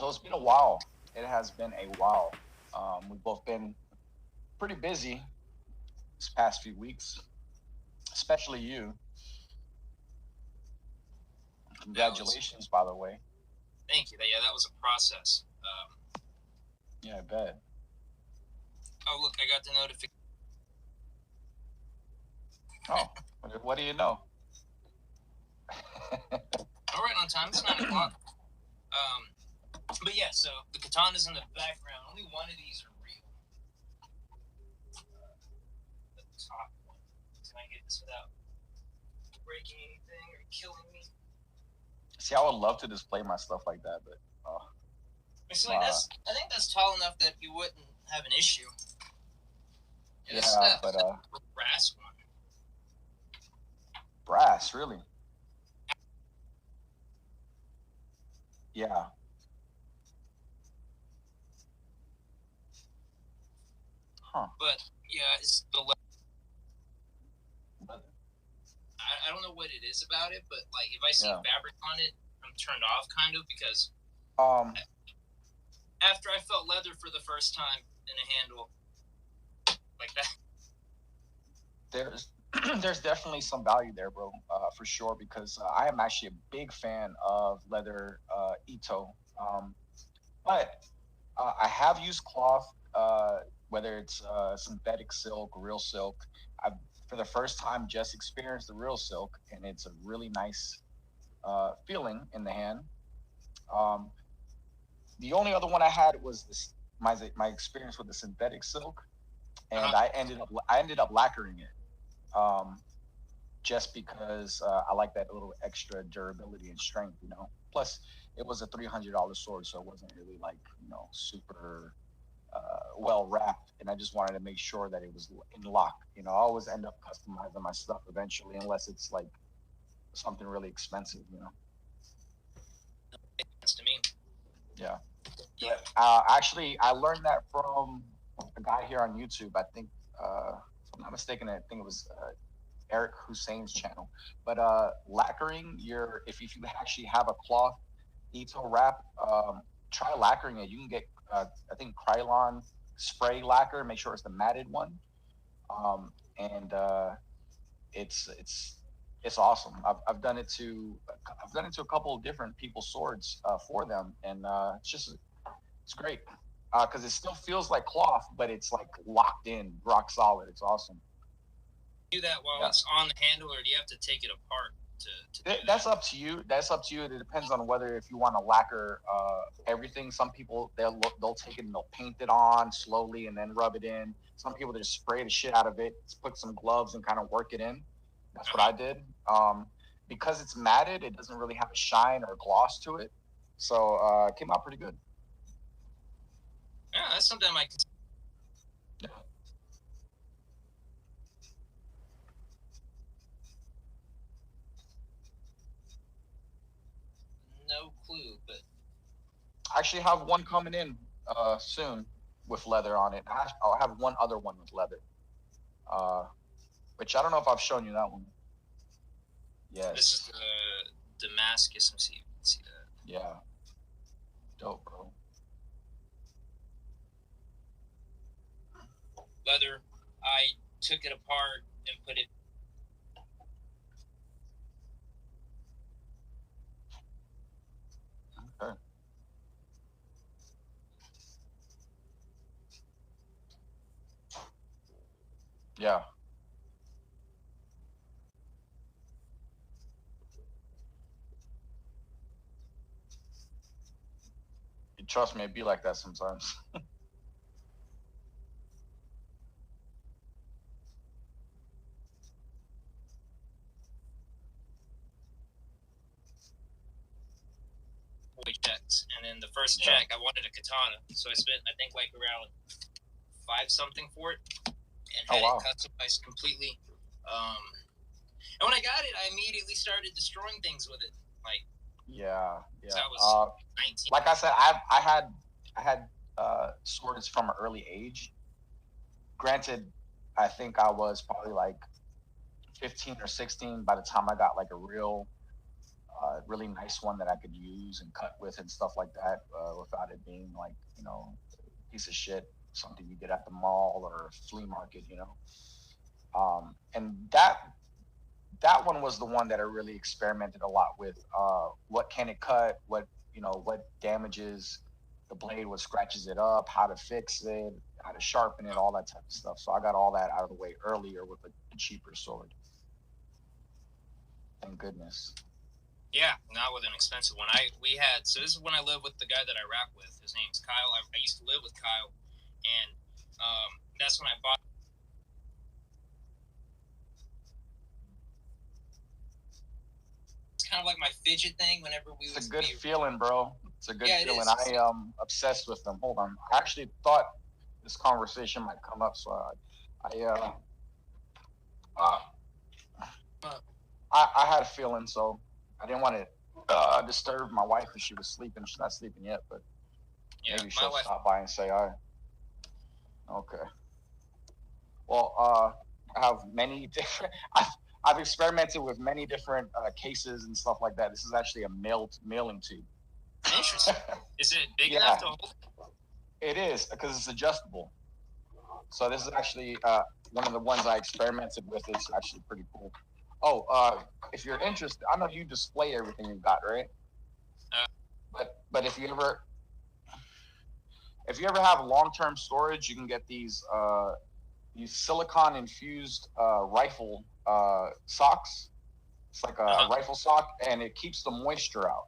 So it's been a while. It has been a while. We've both been pretty busy this past few weeks, especially you. That was Congratulations, by the way. thank you. Yeah, that was a process. Yeah, I bet. Oh look, I got the notification. Oh, what do you know? All right, on time. It's 9 o'clock. But yeah, so the katanas in the background. Only one of these are real. The top one. Can I get this without breaking anything or killing me? See, I would love to display my stuff like that, but It's like I think that's tall enough that you wouldn't have an issue. yeah, but brass one. brass, really? Yeah. Huh. But yeah, it's the. But, I don't know what it is about it, but like if I see fabric on it, I'm turned off kind of because after I felt leather for the first time in a handle like that. There's definitely some value there, bro, for sure. Because I am actually a big fan of leather Ito, but I have used cloth, whether it's synthetic silk, real silk. I've for the first time just experienced the real silk, and it's a really nice feeling in the hand. Um, the only other one I had was my experience with the synthetic silk, and I ended up lacquering it. Um, just because I like that little extra durability and strength, Plus, it was a $300 sword, so it wasn't really like super well wrapped, and I just wanted to make sure that it was in lock. I always end up customizing my stuff eventually, unless it's like something really expensive. Makes to me. Yeah. But actually, I learned that from a guy here on YouTube. I think, if I'm not mistaken, I think it was Eric Hussein's channel. But lacquering if you actually have a cloth Ito wrap, try lacquering it. You can get I think Krylon spray lacquer. Make sure it's the matted one, and it's awesome. I've done it to a couple of different people's swords for them, and it's great because it still feels like cloth, but it's like locked in, rock solid. It's awesome. Do that while it's on the handle, or do you have to take it apart to do That's up to you. That's up to you. It depends on whether if you want to lacquer everything. Some people they'll take it and they'll paint it on slowly and then rub it in. Some people just spray the shit out of it, put some gloves and kind of work it in. That's what I did. Because it's matted, it doesn't really have a shine or gloss to it, so it came out pretty good. Yeah, that's something I can. Yeah. No clue, but I actually have one coming in soon with leather on it. I'll have one other one with leather, which I don't know if I've shown you that one. Yes. This is the Damascus. Let me see. See that. Yeah. Dope, bro. Leather. I took it apart and put it. Okay. Yeah. You trust me, it be like that sometimes. Checks, and then the first check I wanted a katana, so I spent I think like around 5 something for it, and had it customized completely. And when I got it, I immediately started destroying things with it. Like yeah. I was 19. Like I said, I had swords from an early age. Granted, I think I was probably like 15 or 16 by the time I got like a real really nice one that I could use and cut with and stuff like that, without it being like, a piece of shit, something you get at the mall or flea market, and that one was the one that I really experimented a lot with. What can it cut? What damages the blade? What scratches it up? How to fix it? How to sharpen it? All that type of stuff. So I got all that out of the way earlier with a cheaper sword. Thank goodness. Yeah, not with an expensive one. So this is when I lived with the guy that I rap with. His name's Kyle. I used to live with Kyle, and that's when I bought. It's kind of like my fidget thing. Whenever it's a good feeling, bro. It's a good feeling. I am obsessed with them. Hold on, I actually thought this conversation might come up, so I had a feeling, so I didn't want to disturb my wife if she was sleeping. She's not sleeping yet, but maybe she'll stop by and say hi. Okay. Well, I have many different. I've experimented with many different cases and stuff like that. This is actually a mailing tube. Interesting. Is it big enough to hold? It is, because it's adjustable. So this is actually one of the ones I experimented with. It's actually pretty cool. Oh, if you're interested, I know you display everything you've got, right? But if you ever have long-term storage, you can get these silicone infused rifle socks. It's like a rifle sock, and it keeps the moisture out.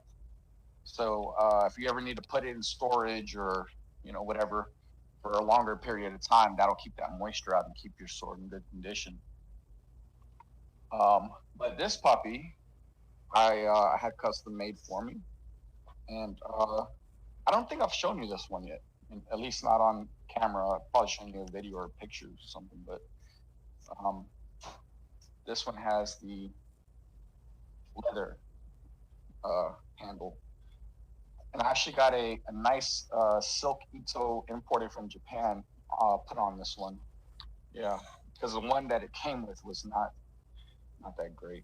So if you ever need to put it in storage or whatever for a longer period of time, that'll keep that moisture out and keep your sword in good condition. But this puppy, I had custom made for me, and I don't think I've shown you this one yet, at least not on camera. I've probably shown you a video or pictures or something, but this one has the leather handle, and I actually got a nice silk Ito imported from Japan put on this one. Yeah, because the one that it came with was not that great.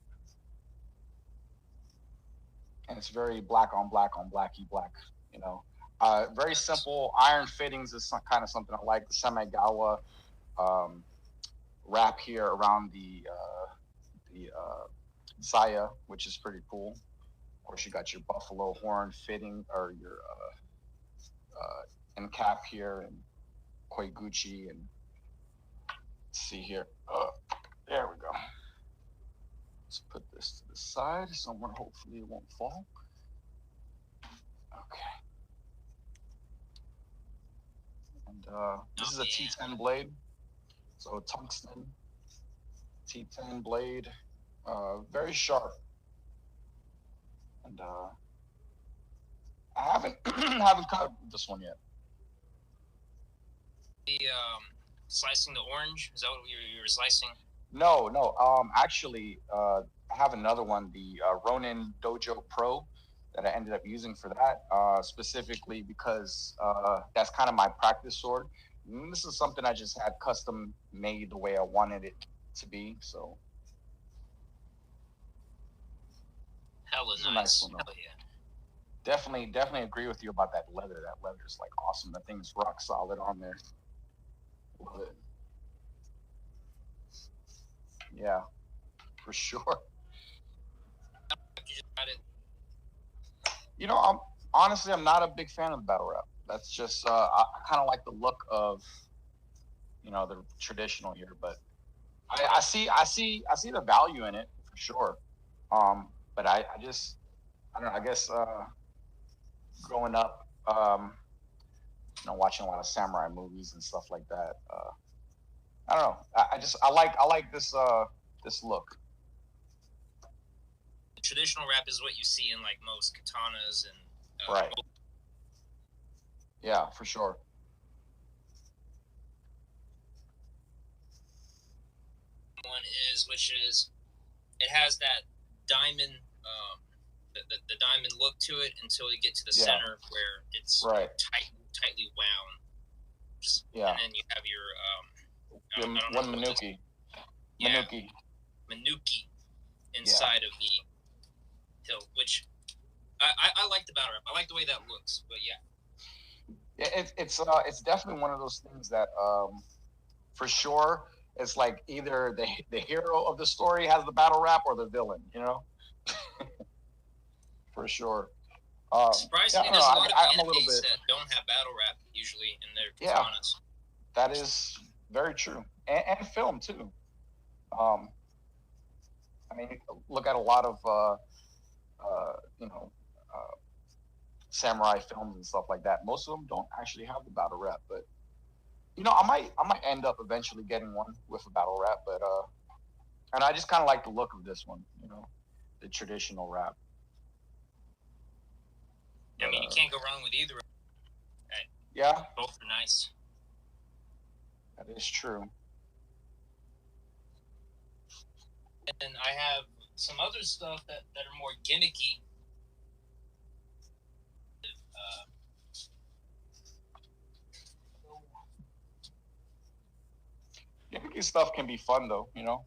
And it's very black on blacky black, very simple. Iron fittings is kind of something I like. The Semigawa wrap here around the Saya, which is pretty cool. Of course, you got your buffalo horn fitting, or your end cap here, and Koiguchi, and let's see here. There we go. Let's put this to the side somewhere. Hopefully it won't fall. Okay. And this is a T10 blade. So a tungsten T10 blade. Very sharp. And I haven't cut this one yet. The slicing the orange, is that what you were slicing? No. Actually, I have another one, the Ronin Dojo Pro, that I ended up using for that, specifically because that's kind of my practice sword. And this is something I just had custom made the way I wanted it to be. So, hella nice. Hell yeah. Definitely agree with you about that leather. That leather is like awesome. That thing is rock solid on there. Love it. Yeah, for sure. I'm not a big fan of the battle wrap. That's just I kind of like the look of the traditional here, but I see the value in it for sure. But I don't know. I guess growing up, watching a lot of samurai movies and stuff like that. I don't know. I like this look. The traditional wrap is what you see in like most katanas and right. Yeah, for sure. Which is it has that diamond, the diamond look to it until you get to the center where it's right. tightly wound. Yeah. And then you have your one Manuki. Manuki inside of the still, which I like the battle rap. I like the way that looks, but yeah. Yeah, it's definitely one of those things that for sure it's like either the hero of the story has the battle rap or the villain, you know. For sure. Surprisingly, yeah, there's a lot of I'm animes that don't have battle rap usually in their katanas. That is very true, and film too. I mean, look at a lot of you know samurai films and stuff like that. Most of them don't actually have the battle rap, but you know, I might end up eventually getting one with a battle rap, but and I just kind of like the look of this one, you know, the traditional rap. I mean, you can't go wrong with either. Yeah, both are nice. That is true. And I have some other stuff that are more gimmicky. Gimmicky stuff can be fun, though, you know?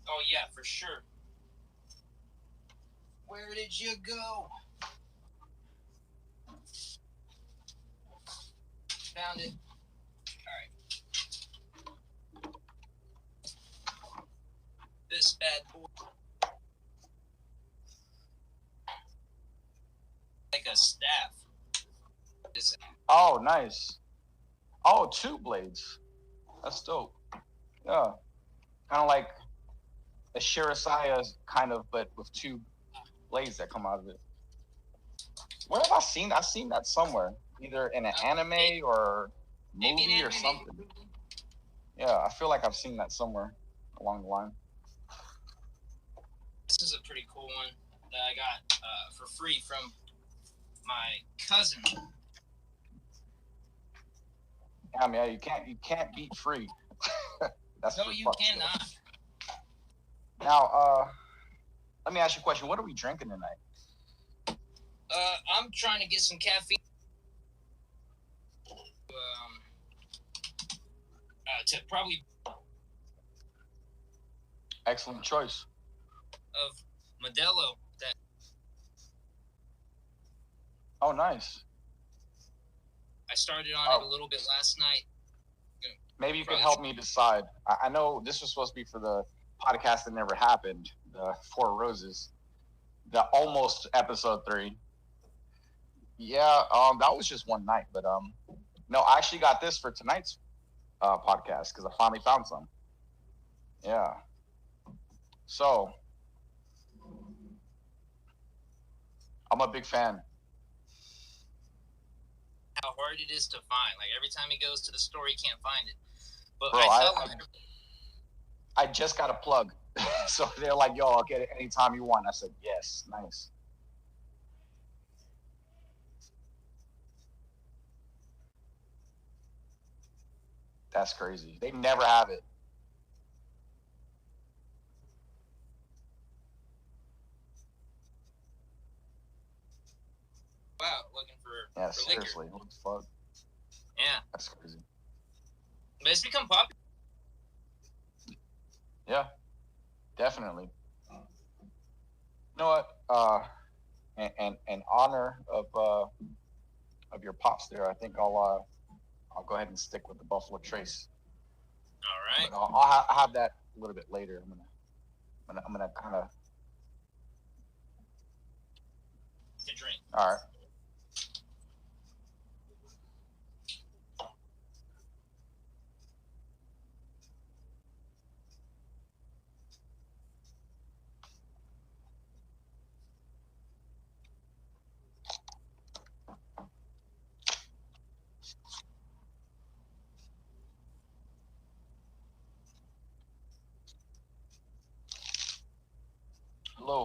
Oh, yeah, for sure. Where did you go? Found it. All right. This bad boy. Like a staff. Oh, nice. Oh, 2 blades. That's dope. Yeah. Kind of like a Shirasaya kind of, but with 2 blades that come out of it. Where have I seen? I've seen that somewhere, either in an anime or movie or something. Yeah, I feel like I've seen that somewhere along the line. This is a pretty cool one that I got for free from my cousin. Yeah, you can't beat free. That's no, you cannot. Now, let me ask you a question. What are we drinking tonight? I'm trying to get some caffeine. To probably. Excellent choice. Of Modelo. That. Oh, nice. I started on it a little bit last night. Maybe you could help me decide. I know this was supposed to be for the podcast that never happened, the 4 Roses, the almost episode 3. Yeah, that was just one night, but no, I actually got this for tonight's podcast because I finally found some. Yeah. So, I'm a big fan. How hard it is to find. Like every time he goes to the store, he can't find it. But bro, I just got a plug. So they're like, yo, I'll get it anytime you want. I said, yes, nice. That's crazy. They never have it. Wow, looking for yeah, seriously, liquor. What the fuck? Yeah, that's crazy. But it's become popular. Yeah, definitely. You know what? In honor of your pops there, I think I'll go ahead and stick with the Buffalo Trace. All right. I'll have that a little bit later. I'm gonna kind of. To drink. All right.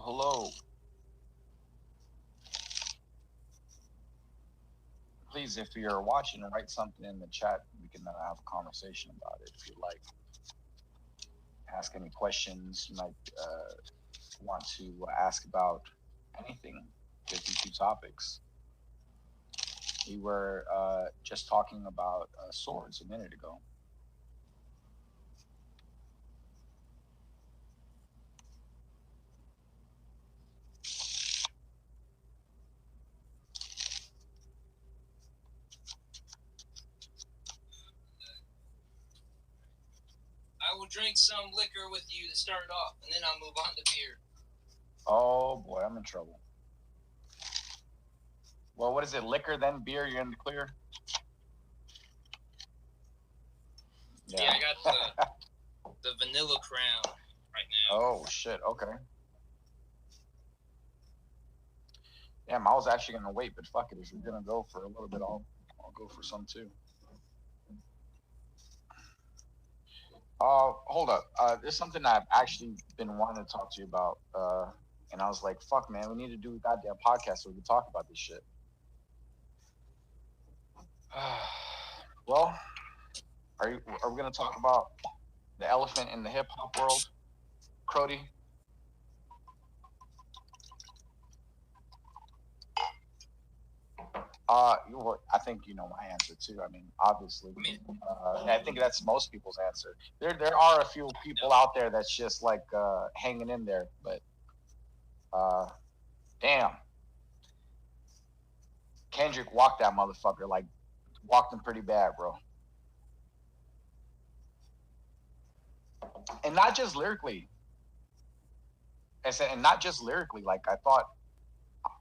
Hello. Please, if you're watching, write something in the chat. We can have a conversation about it if you like. Ask any questions you might want to ask about anything. 52 topics. We were just talking about swords a minute ago. drink some liquor with you to start off, and then I'll move on to beer. Oh boy, I'm in trouble. Well, what is it? Liquor, then beer. You're in the clear. Yeah, I got the Vanilla Crown right now. Oh shit. Okay. Damn, I was actually gonna wait, but fuck it. If you're gonna go for a little bit, I'll go for some too. Hold up. There's something I've actually been wanting to talk to you about. And I was like, fuck, man, we need to do a goddamn podcast so we can talk about this shit. Well, are we gonna talk about the elephant in the hip hop world, Crody? I think you know my answer too. I mean, obviously, I think that's most people's answer. There are a few people out there that's just like hanging in there, but damn, Kendrick walked that motherfucker, like walked him pretty bad, bro. And not just lyrically. And not just lyrically. Like I thought,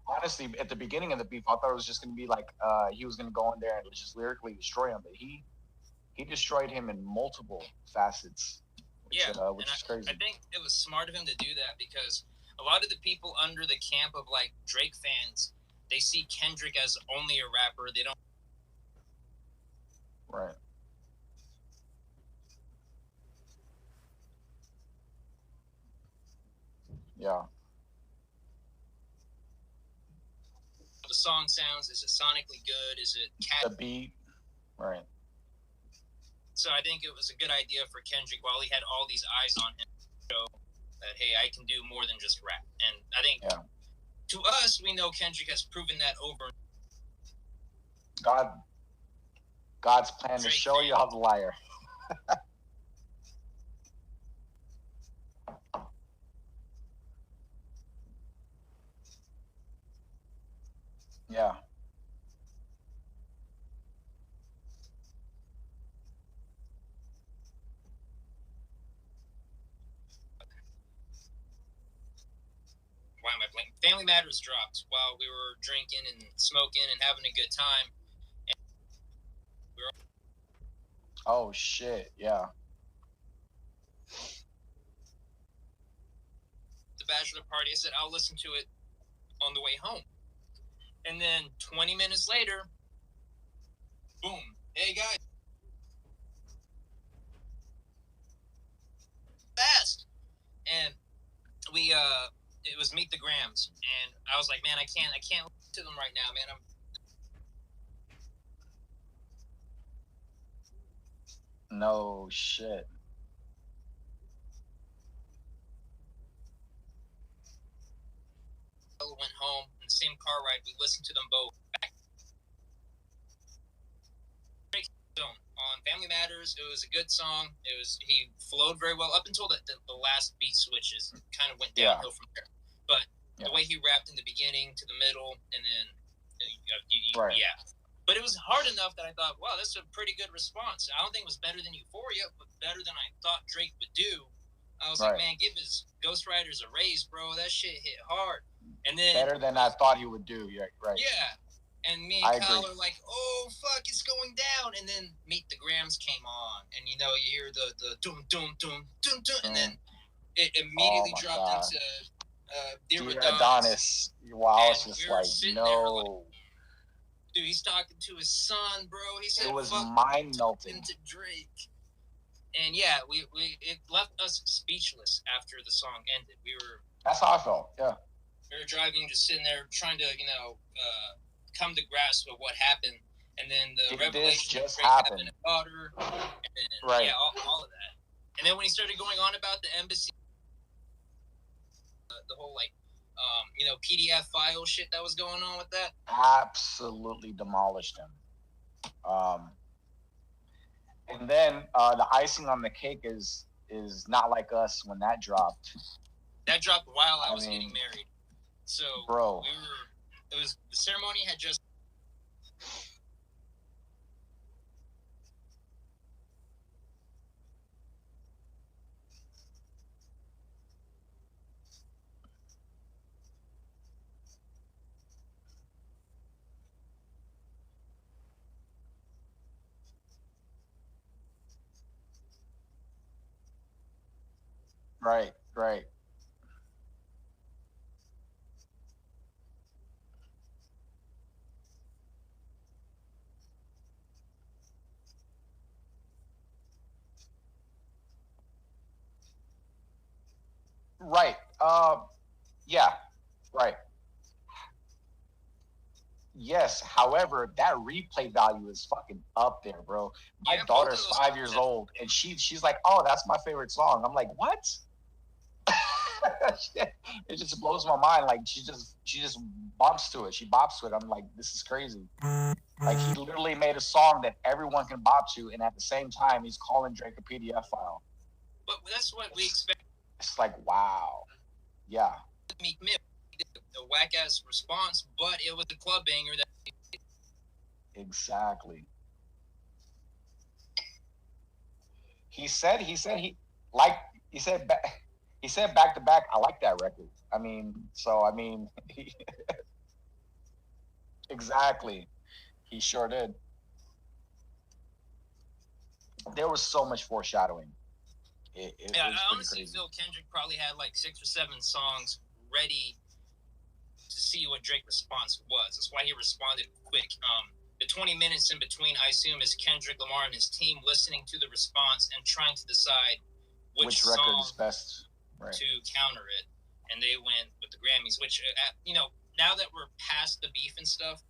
honestly, at the beginning of the beef, I thought it was just gonna be like he was gonna go in there and just lyrically destroy him, but he destroyed him in multiple facets. Which is crazy. I think it was smart of him to do that because a lot of the people under the camp of like Drake fans, they see Kendrick as only a rapper. They don't. Right. Yeah. The song sounds. Is it sonically good? Is it the beat? Right. So I think it was a good idea for Kendrick while he had all these eyes on him to show that, hey, I can do more than just rap. And I think to us, we know Kendrick has proven that over. God's plan to show you how the liar. Yeah. Why am I blanking? Family Matters dropped while we were drinking and smoking and having a good time. And oh shit! Yeah. The bachelor party. I said I'll listen to it on the way home. And then 20 minutes later, boom! Hey guys, fast. And we it was Meet the Grams, and I was like, man, I can't listen to them right now, man. No shit. Went home in the same car ride. We listened to them both. On Family Matters, it was a good song. He flowed very well up until the last beat switches. Kind of went downhill from there. But the way he rapped in the beginning to the middle, and then right. Yeah. But it was hard enough that I thought, wow, that's a pretty good response. I don't think it was better than Euphoria, but better than I thought Drake would do. I was like, man, give his Ghostwriters a raise, bro. That shit hit hard. And then better than I thought he would do. Yeah, right. Yeah. And me and Kyle are like, oh, fuck, it's going down. And then Meet the Grams came on. And, you hear the doom, doom, doom, doom, doom. And then it immediately dropped into Dear Adonis. Wow, I was just like, no. Dude, he's talking to his son, bro. He said, it was mind-melting. To Drake. And, yeah, it left us speechless after the song ended. That's how I felt, yeah. We were driving, just sitting there trying to, come to grasp of what happened, and then the revelation just happened. And daughter, and then, right? Yeah, all of that. And then when he started going on about the embassy, the whole PDF file shit that was going on with that, absolutely demolished him. And then the icing on the cake is Not Like Us when that dropped. That dropped while I was getting married. So, bro, the ceremony had just. Right. Right. Right. Yeah. Right. Yes. However, that replay value is fucking up there, bro. My Yeah, both of daughter's those 5 years old, and she's like, "Oh, that's my favorite song." I'm like, "What?" It just blows my mind. Like she just bops to it. She bops to it. I'm like, this is crazy. Like he literally made a song that everyone can bop to, and at the same time, he's calling Drake a PDF file. But that's what we expect. It's like, wow, yeah. Meek Mill did a whack ass response, but it was a club banger that. Exactly. He said like he said he said back to back. I like that record. I mean, exactly. He sure did. There was so much foreshadowing. Yeah, I honestly feel Kendrick probably had like 6 or 7 songs ready to see what Drake's response was. That's why he responded quick. The 20 minutes in between, I assume, is Kendrick Lamar and his team listening to the response and trying to decide which record is best to counter it. And they went with the Grammys, which, now that we're past the beef and stuff,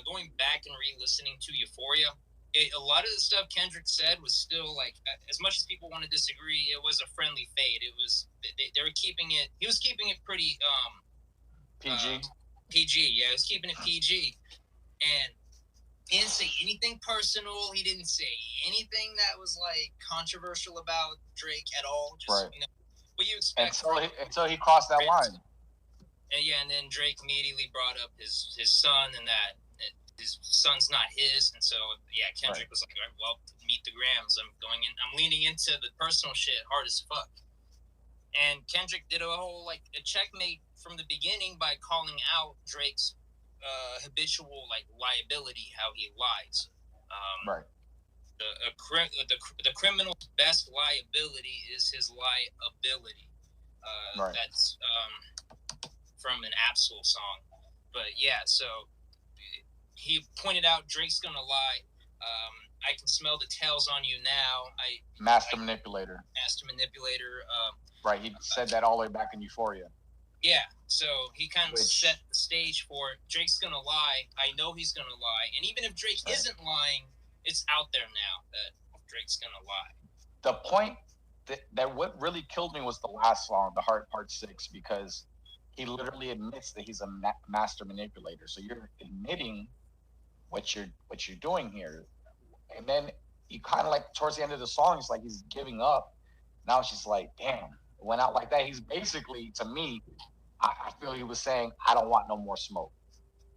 going back and re-listening to Euphoria, a lot of the stuff Kendrick said was still like, as much as people want to disagree, it was a friendly fade. It was they were keeping it. He was keeping it pretty PG. PG, yeah, he was keeping it PG, and he didn't say anything personal. He didn't say anything that was like controversial about Drake at all. Just right. What you expect until he crossed that line. And yeah, and then Drake immediately brought up his son and that his son's not his, and so yeah, Kendrick was like, well, meet the Grams. I'm leaning into the personal shit hard as fuck. And Kendrick did a whole like a checkmate from the beginning by calling out Drake's habitual like liability, how he lies. Right. The criminal's best liability is his liability. Right. That's from an Absol song. But yeah, so he pointed out Drake's gonna lie. I can smell the tails on you now. Master manipulator. Right, he said that all the way back in Euphoria. Yeah, so he kind of set the stage for Drake's gonna lie. I know he's gonna lie, and even if Drake isn't lying, it's out there now that Drake's gonna lie. The point that what really killed me was the last song, The Heart Part 6, because he literally admits that he's a master manipulator. So you're admitting what you're doing here, and then you kind of like towards the end of the song, it's like he's giving up. Now it's just like, damn, it went out like that. He's basically, to me, I feel he was saying, I don't want no more smoke.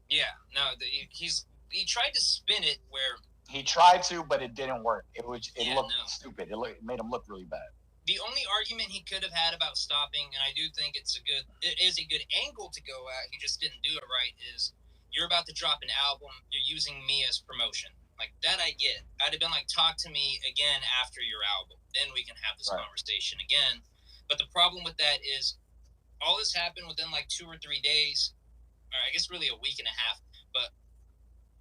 Yeah, no, he tried to spin it where he tried to, but it didn't work. It looked stupid. It made him look really bad. The only argument he could have had about stopping, and I do think it is a good angle to go at, he just didn't do it right, is you're about to drop an album, you're using me as promotion. Like, that I get. I'd have been like, talk to me again after your album. Then we can have this conversation again. But the problem with that is all this happened within like 2 or 3 days, or I guess really a week and a half. But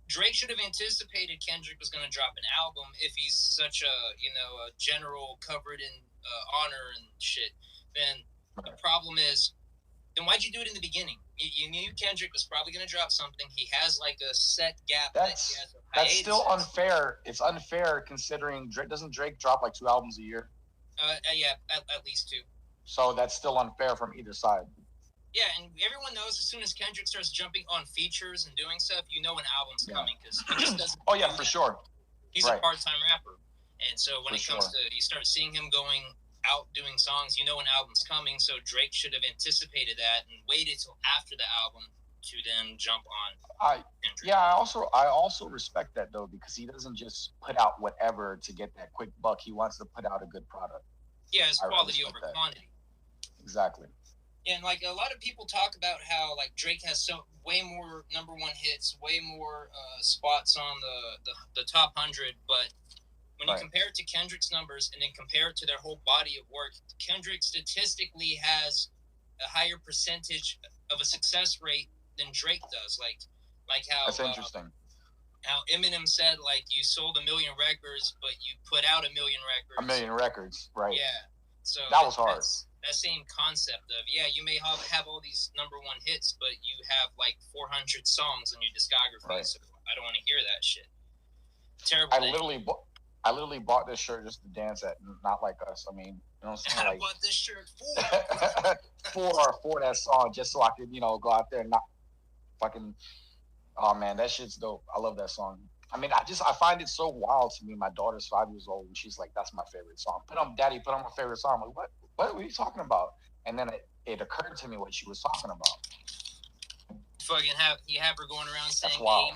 Drake should have anticipated Kendrick was going to drop an album if he's such a general covered in honor and shit. Then the problem is, then why'd you do it in the beginning? You knew Kendrick was probably going to drop something. He has like a set gap. That's still unfair. It's unfair considering doesn't Drake drop like 2 albums a year? Yeah, at least 2. So that's still unfair from either side. Yeah, and everyone knows as soon as Kendrick starts jumping on features and doing stuff, you know an album's coming because he just doesn't. Oh yeah, for sure. He's a part-time rapper, and so when it comes to you start seeing him going out doing songs, you know an album's coming. So Drake should have anticipated that and waited till after the album to then jump on. Yeah, I also respect that though, because he doesn't just put out whatever to get that quick buck. He wants to put out a good product. Yeah, it's quality over quantity. Exactly. And like a lot of people talk about how like Drake has way more #1 hits, way more spots on the top 100, but when you compare it to Kendrick's numbers and then compare it to their whole body of work, Kendrick statistically has a higher percentage of a success rate than Drake does. Like how that's interesting. How Eminem said, like, you sold 1 million records, but you put out 1 million records. 1 million records, right? Yeah. So that was hard. That same concept of, yeah, you may have all these number one hits, but you have like 400 songs on your discography. Right. So I don't want to hear that shit. Terrible. I literally bought this shirt just to dance at Not Like Us. I mean, you know what I'm saying? Like, I bought this shirt for that song, just so I could, go out there and not fucking. Oh man, that shit's dope. I love that song. I mean, I find it so wild to me. My daughter's 5 years old, and she's like, "That's my favorite song." Daddy, put on my favorite song. I'm like, what are you talking about? And then it occurred to me what she was talking about. Fucking you have her going around saying A No,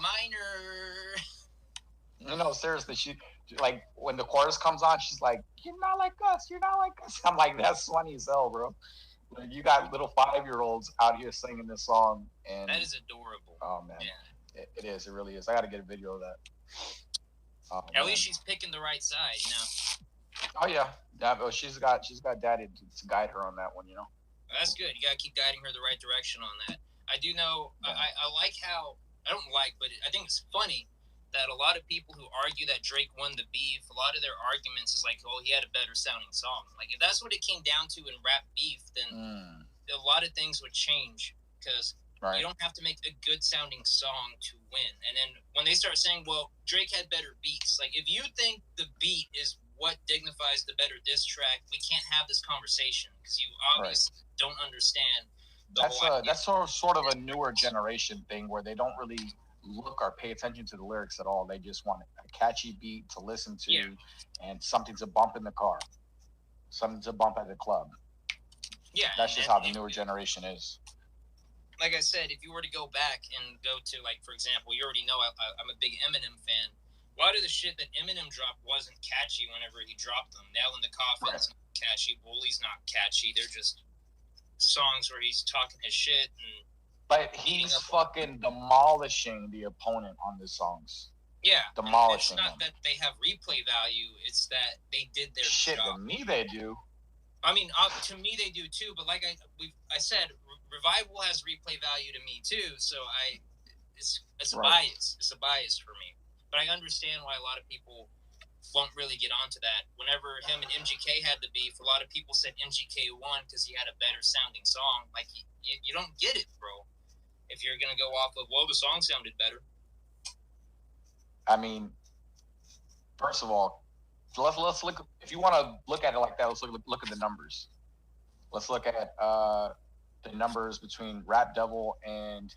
minor. seriously, she like when the chorus comes on, she's like, "You're not like us. You're not like us." I'm like, that's funny as hell, bro. Like, you got little 5-year-olds out here singing this song, and that is adorable. Oh man, yeah. It is. It really is. I got to get a video of that. At least she's picking the right side, Oh yeah, but she's got daddy to guide her on that one, That's good. You gotta keep guiding her the right direction on that. I do know. Yeah. I like how I don't like, but I think it's funny that a lot of people who argue that Drake won the beef, a lot of their arguments is like, oh, he had a better sounding song. Like, if that's what it came down to in rap beef, then a lot of things would change, because you don't have to make a good sounding song to win. And then when they start saying, well, Drake had better beats, like, if you think the beat is what dignifies the better diss track, we can't have this conversation, because you obviously don't understand the whole idea. That's sort of a newer generation thing where they don't really look or pay attention to the lyrics at all. They just want a catchy beat to listen to and something to bump in the car, something to bump at the club. Yeah, that's just how the newer generation is. Like I said, if you were to go back and go to, like, for example, you already know I'm a big Eminem fan. A lot of the shit that Eminem dropped wasn't catchy whenever he dropped them. Nail in the Coffin's not catchy. Bully's not catchy. They're just songs where he's talking his shit and. But he's fucking demolishing the opponent on the songs. Yeah. Demolishing them. It's not that they have replay value. It's that they did their shit. job. To me, they do. I mean, to me, they do too. But like I said, Revival has replay value to me too. So it's a bias. It's a bias for me. But I understand why a lot of people won't really get onto that. Whenever him and MGK had the beef, a lot of people said MGK won because he had a better sounding song. Like, you don't get it, bro. If you're going to go off of, well, the song sounded better. I mean, first of all, let's look. If you want to look at it like that, let's look at the numbers. Let's look at the numbers between Rap Devil and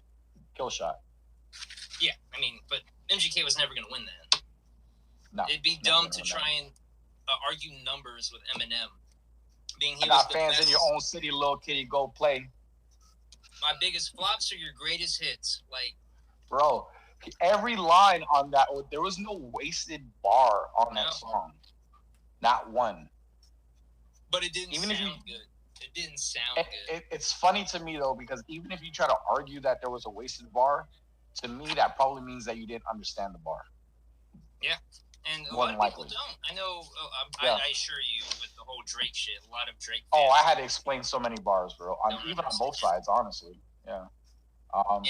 Killshot. Yeah, I mean, but MGK was never going to win that. No, it'd be dumb to try and argue numbers with Eminem. I got fans in your own city, little kitty. Go play. My biggest flops are your greatest hits. Like, bro, every line on that, there was no wasted bar on that song. Not one. But it didn't sound good. It didn't sound good. It's funny to me, though, because even if you try to argue that there was a wasted bar, to me, that probably means that you didn't understand the bar. Yeah. And a lot of people don't. I know, I assure you, with the whole Drake shit, a lot of Drake fans. Oh, I had to explain so many bars, bro. Even on both sides, honestly. Yeah. And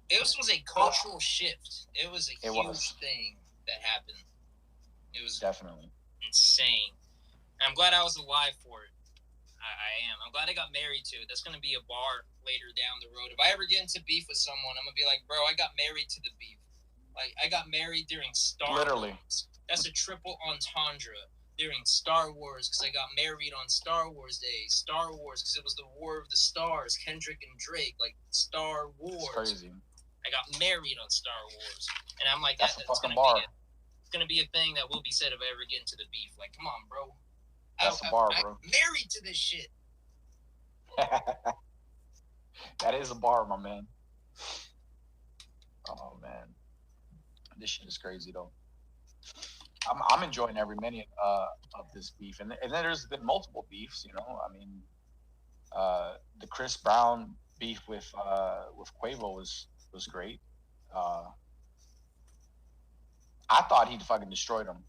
it was a cultural shift. It was a huge thing that happened. It was definitely insane. And I'm glad I was alive for it. I am. I'm glad I got married to it. That's going to be a bar later down the road. If I ever get into beef with someone, I'm going to be like, bro, I got married to the beef. Like, I got married during Star Wars. That's a triple entendre during Star Wars, because I got married on Star Wars Day. Star Wars, because it was the War of the Stars, Kendrick and Drake, like Star Wars. It's crazy. I got married on Star Wars. And I'm like, that's a fucking bar. It's going to be a thing that will be said if I ever get into the beef. Like, come on, bro. That's a bar, bro. I'm married to this shit. That is a bar, my man. Oh, man. This shit is crazy, though. I'm enjoying every minute of this beef, and then there's been multiple beefs. I mean, the Chris Brown beef with Quavo was great. I thought he fucking destroyed him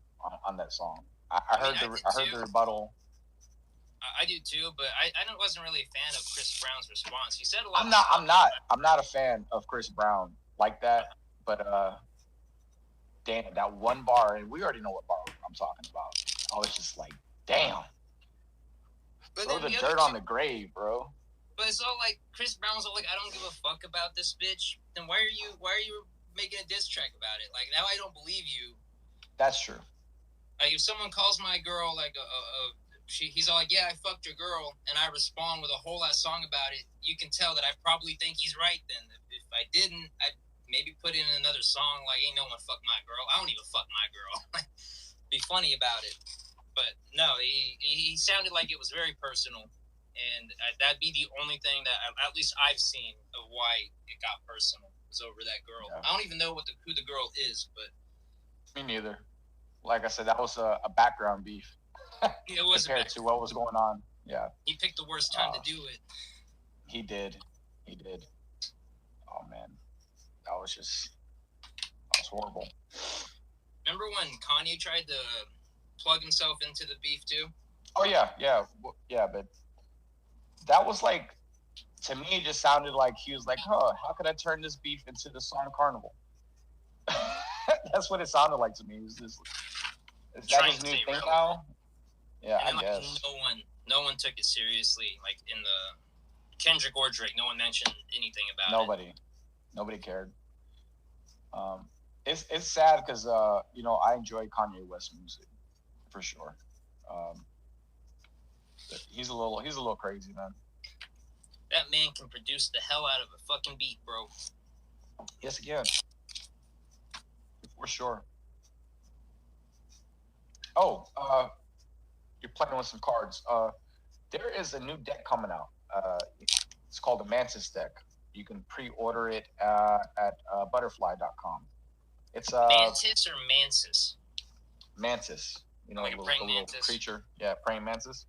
on that song. I heard the rebuttal. I do too, but I wasn't really a fan of Chris Brown's response. He said a lot. I'm not a fan of Chris Brown like that, but damn, that one bar, and we already know what bar I'm talking about. I was just like, damn. But throw the dirt on the grave, bro. But it's all like Chris Brown was all like, I don't give a fuck about this bitch. Then why are you making a diss track about it? Like, now I don't believe you. That's true. Like, if someone calls my girl like he's all like, yeah, I fucked your girl, and I respond with a whole ass song about it, you can tell that I probably think he's right then. If I didn't, I'd maybe put in another song like, ain't no one fuck my girl. I don't even fuck my girl. Be funny about it. But no, he sounded like it was very personal, and that'd be the only thing that at least I've seen of why it got personal was over that girl. Yeah. I don't even know who the girl is, but me neither. Like I said, that was a background beef. It was compared to what was going on. Yeah. He picked the worst time to do it. He did. Oh man, that was horrible. Remember when Kanye tried to plug himself into the beef too? Oh yeah. But that was like, to me, it just sounded like he was like, "Huh, how could I turn this beef into the song Carnival?" That's what it sounded like to me. Is that his new thing now? Yeah, and I guess. No one took it seriously. Like in the Kendrick or Drake, no one mentioned anything about it. Nobody cared. It's sad because I enjoy Kanye West music for sure. He's a little crazy, man. That man can produce the hell out of a fucking beat, bro. Yes, he can. For sure. Oh, you're playing with some cards. There is a new deck coming out. It's called the Mantis deck. You can pre-order it at butterfly.com. It's Mantis or Mansis? Mantis. You know, like a little creature. Yeah, praying mantis.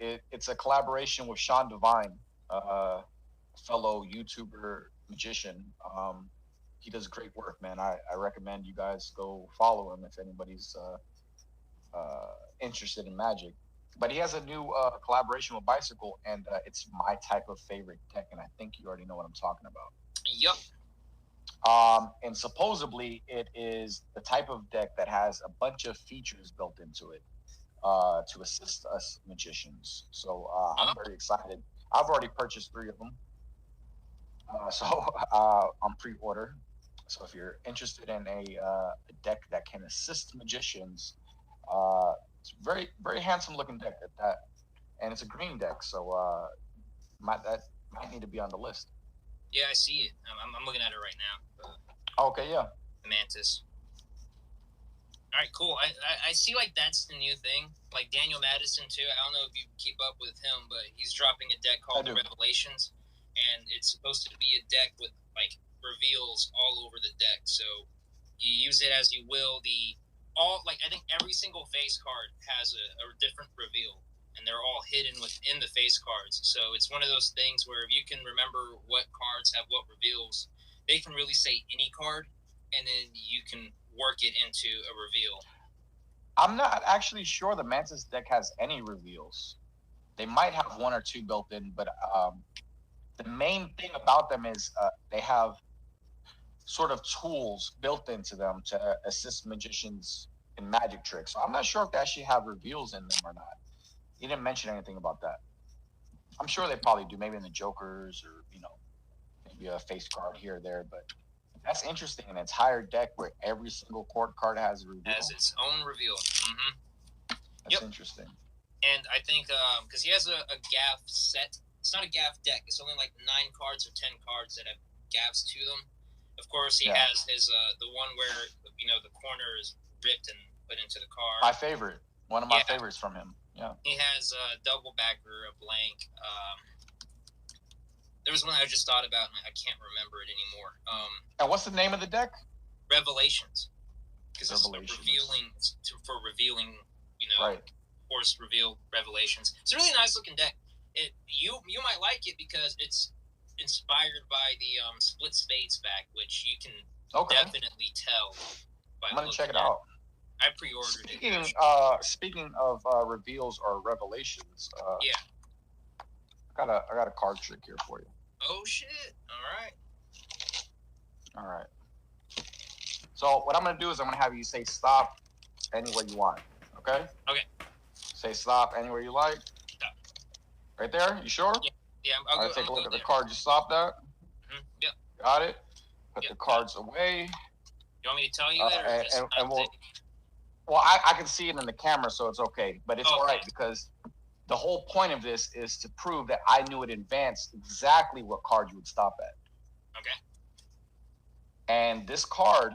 It's a collaboration with Sean Devine, fellow YouTuber magician. He does great work, man. I recommend you guys go follow him if anybody's interested in magic. But he has a new collaboration with Bicycle, and it's my type of favorite deck, and I think you already know what I'm talking about. Yep. And supposedly it is the type of deck that has a bunch of features built into it to assist us magicians. So I'm very excited. I've already purchased 3 of them. So on pre-order. So if you're interested in a deck that can assist magicians, it's a very, very handsome looking deck at that. And it's a green deck, so that might need to be on the list. Yeah, I see it. I'm looking at it right now. Okay, yeah. Mantis. All right, cool. I see like that's the new thing. Like Daniel Madison too. I don't know if you keep up with him, but he's dropping a deck called the Revelations, and it's supposed to be a deck with like reveals all over the deck. So you use it as you will. I think every single face card has a different reveal, and they're all hidden within the face cards. So it's one of those things where if you can remember what cards have what reveals, they can really say any card, and then you can work it into a reveal. I'm not actually sure the Mantis deck has any reveals. They might have 1 or 2 built in, but the main thing about them is they have sort of tools built into them to assist magicians in magic tricks. So I'm not sure if they actually have reveals in them or not. You didn't mention anything about that. I'm sure they probably do, maybe in the Jokers or, maybe a face card here or there. But that's interesting. An entire deck where every single court card has a reveal. Has its own reveal. Mm-hmm. That's interesting. And I think because he has a Gaff set. It's not a Gaff deck. It's only like 9 cards or 10 cards that have Gaffs to them. Of course, he has his the one where the corner is ripped and put into the card. My favorite, one of my favorites from him. Yeah. He has a double backer, a blank. There was one I just thought about, and I can't remember it anymore. And what's the name of the deck? Revelations. Because it's for revealing, force reveal Revelations. It's a really nice looking deck. You might like it because it's inspired by the Split Spades back, which you can definitely tell. I'm gonna check it out. I pre-ordered Speaking of reveals or revelations, yeah, I got a card trick here for you. Oh shit! All right. So what I'm gonna do is I'm gonna have you say stop anywhere you want. Okay. Okay. Say stop anywhere you like. Stop. Right there. You sure? Yeah. All right. Take a look at the card. You stop that. Mm-hmm. Yep. Got it. Put the cards away. You want me to tell you that, or well, I can see it in the camera, so it's okay. But it's all right because the whole point of this is to prove that I knew in advance exactly what card you would stop at. Okay. And this card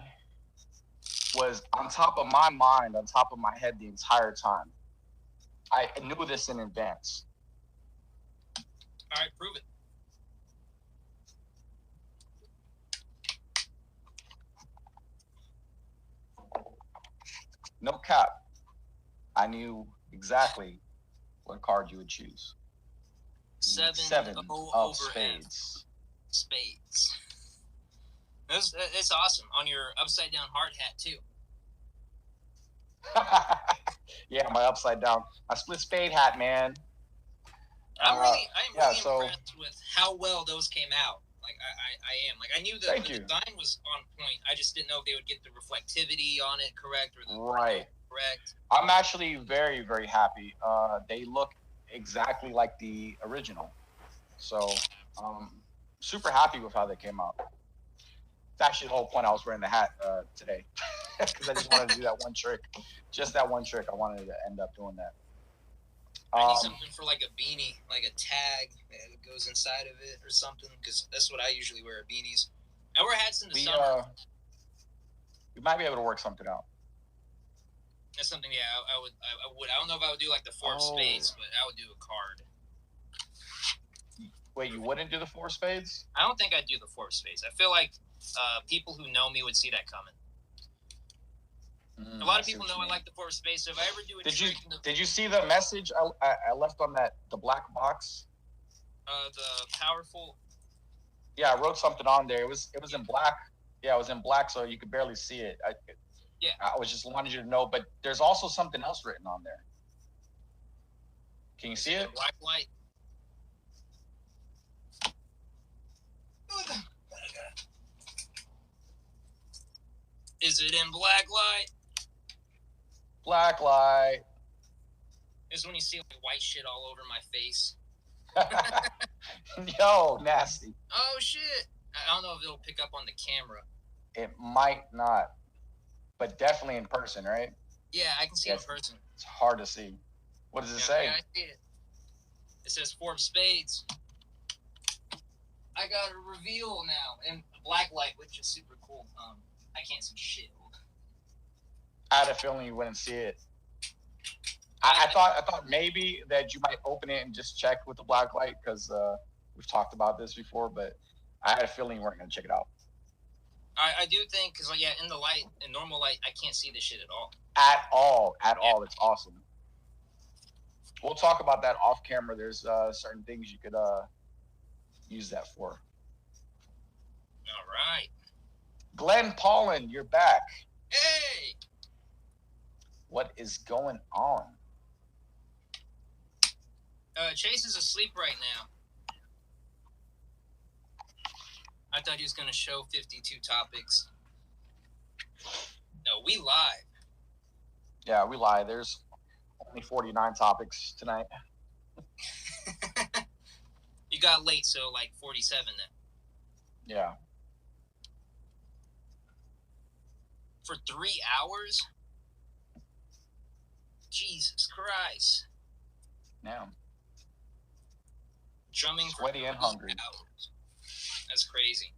was on top of my mind, on top of my head the entire time. I knew this in advance. All right, prove it. No cap. I knew exactly what card you would choose. Seven of spades. Spades. It's awesome. On your upside down heart hat too. Yeah, my upside down. My split spade hat, man. I'm really impressed with how well those came out. Like I am. Like I knew the design was on point. I just didn't know if they would get the reflectivity on it correct or the correct. I'm actually very, very happy. They look exactly like the original. So super happy with how they came out. It's actually the whole point I was wearing the hat today. Because I just wanted to do that one trick. Just that one trick. I wanted to end up doing that. I need something for like a beanie, like a tag that goes inside of it or something, because that's what I usually wear, beanies. I wear hats in the summer. We might be able to work something out. That's something, yeah, I would. I don't know if I would do like the four of spades, but I would do a card. Wait, you wouldn't do the four of spades? I don't think I'd do the four of spades. I feel like people who know me would see that coming. A lot of people know I like the four of spades, so if I ever do a Did you see the message I left on the black box? The powerful. Yeah, I wrote something on there. It was in black. Yeah, it was in black, so you could barely see it. I was just wanted you to know, but there's also something else written on there. Can you see it? Black light. Is it in black light? Black light. This is when you see like white shit all over my face. Yo, nasty. Oh shit! I don't know if it'll pick up on the camera. It might not, but definitely in person, right? Yeah, I can see it in person. It's hard to see. What does it say? Yeah, I see it. It says four of spades. I got a reveal now in black light, which is super cool. I can't see shit. I had a feeling you wouldn't see it. I thought maybe that you might open it and just check with the black light because we've talked about this before, but I had a feeling you weren't going to check it out. I do think because in the light, in normal light, I can't see this shit at all. At all. It's awesome. We'll talk about that off camera. There's certain things you could use that for. All right. Glenn Paulin, you're back. Hey. What is going on? Chase is asleep right now. I thought he was going to show 52 topics. No, we live. Yeah, we live. There's only 49 topics tonight. You got late, so like 47 then. Yeah. For 3 hours? Jesus Christ. Yeah. Drumming sweaty and hungry. Hours. That's crazy.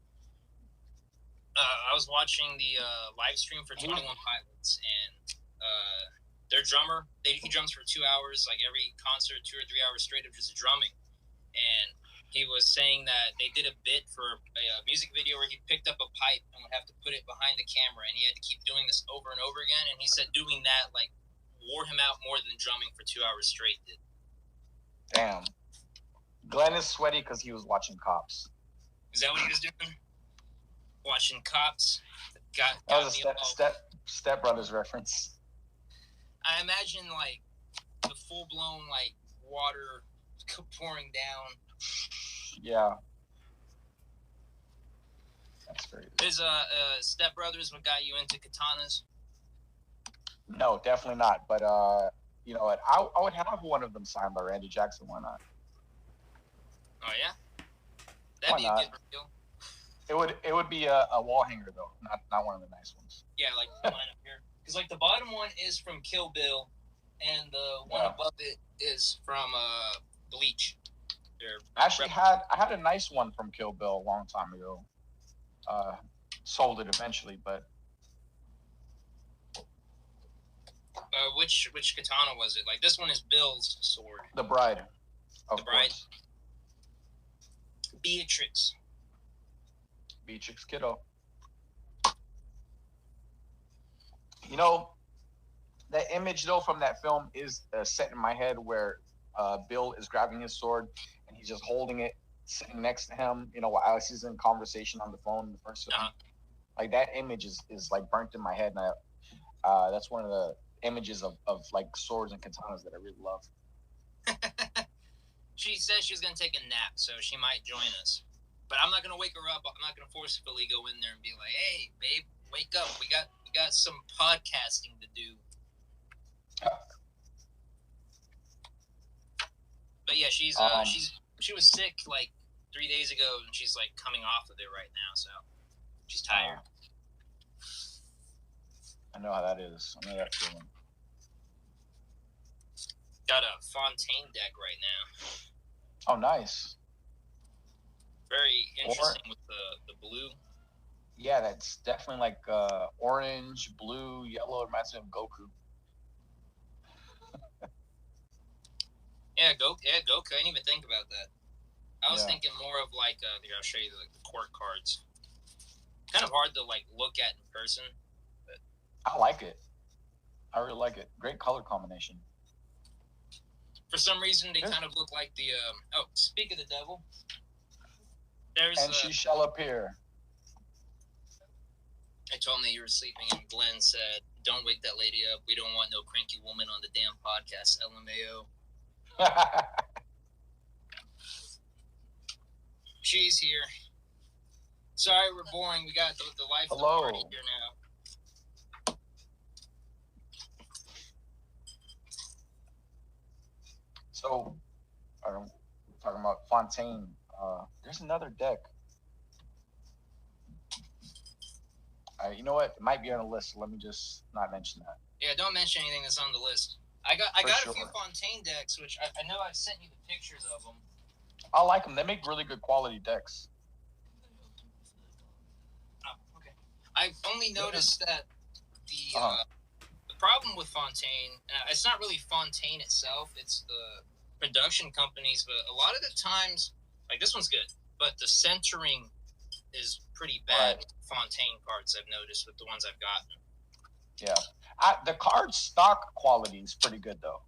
I was watching the live stream for 21 Pilots, and their drummer, he drums for 2 hours, like every concert, 2 or 3 hours straight of just drumming. And he was saying that they did a bit for a music video where he picked up a pipe and would have to put it behind the camera, and he had to keep doing this over and over again. And he said doing that like wore him out more than drumming for 2 hours straight did. Damn. Glenn is sweaty because he was watching Cops. Is that what he was doing? Watching Cops? That was a Step Brothers reference. I imagine like the full blown like water pouring down. Yeah. That's crazy. Is Step Brothers what got you into katanas? No, definitely not. But you know what? I would have one of them signed by Randy Jackson. Why not? Oh yeah, that'd be a good reveal. It would be a wall hanger though, not one of the nice ones. Yeah, like line up here, because like the bottom one is from Kill Bill, and the one above it is from Bleach. I had a nice one from Kill Bill a long time ago. Sold it eventually, but which katana was it? Like this one is Bill's sword. The Bride. The Bride. Course. Beatrix Kiddo. You know, that image though from that film is set in my head where Bill is grabbing his sword and he's just holding it, sitting next to him. You know, while Alex is in conversation on the phone in the first film. Like that image is like burnt in my head, and that's one of the images of like swords and katanas that I really love. She says she's gonna take a nap, so she might join us. But I'm not gonna wake her up. I'm not gonna forcefully go in there and be like, "Hey, babe, wake up. We got some podcasting to do." But yeah, she was sick like 3 days ago, and she's like coming off of it right now, so she's tired. I know how that is. I know that feeling. Got a Fontaine deck right now. Oh, nice. Very interesting with the blue. Yeah, that's definitely like orange, blue, yellow. It reminds me of Goku. Goku. I didn't even think about that. I was thinking more of like I'll show you the court cards. Kind of hard to like look at in person. But I like it. I really like it. Great color combination. For some reason, they kind of look like the. Speak of the devil. She shall appear. I told him that you were sleeping, and Glenn said, "Don't wake that lady up. We don't want no cranky woman on the damn podcast." LMAO. She's here. Sorry, we're boring. We got the life of the party here now. So, we're talking about Fontaine. There's another deck. You know what? It might be on the list. So let me just not mention that. Yeah, don't mention anything that's on the list. I got a few Fontaine decks, which I know I've sent you the pictures of them. I like them. They make really good quality decks. Oh, okay. I've only noticed that the problem with Fontaine, it's not really Fontaine itself, it's the production companies, but a lot of the times, like this one's good, but the centering is pretty bad with Fontaine cards I've noticed with the ones I've gotten. Yeah. The card stock quality is pretty good though.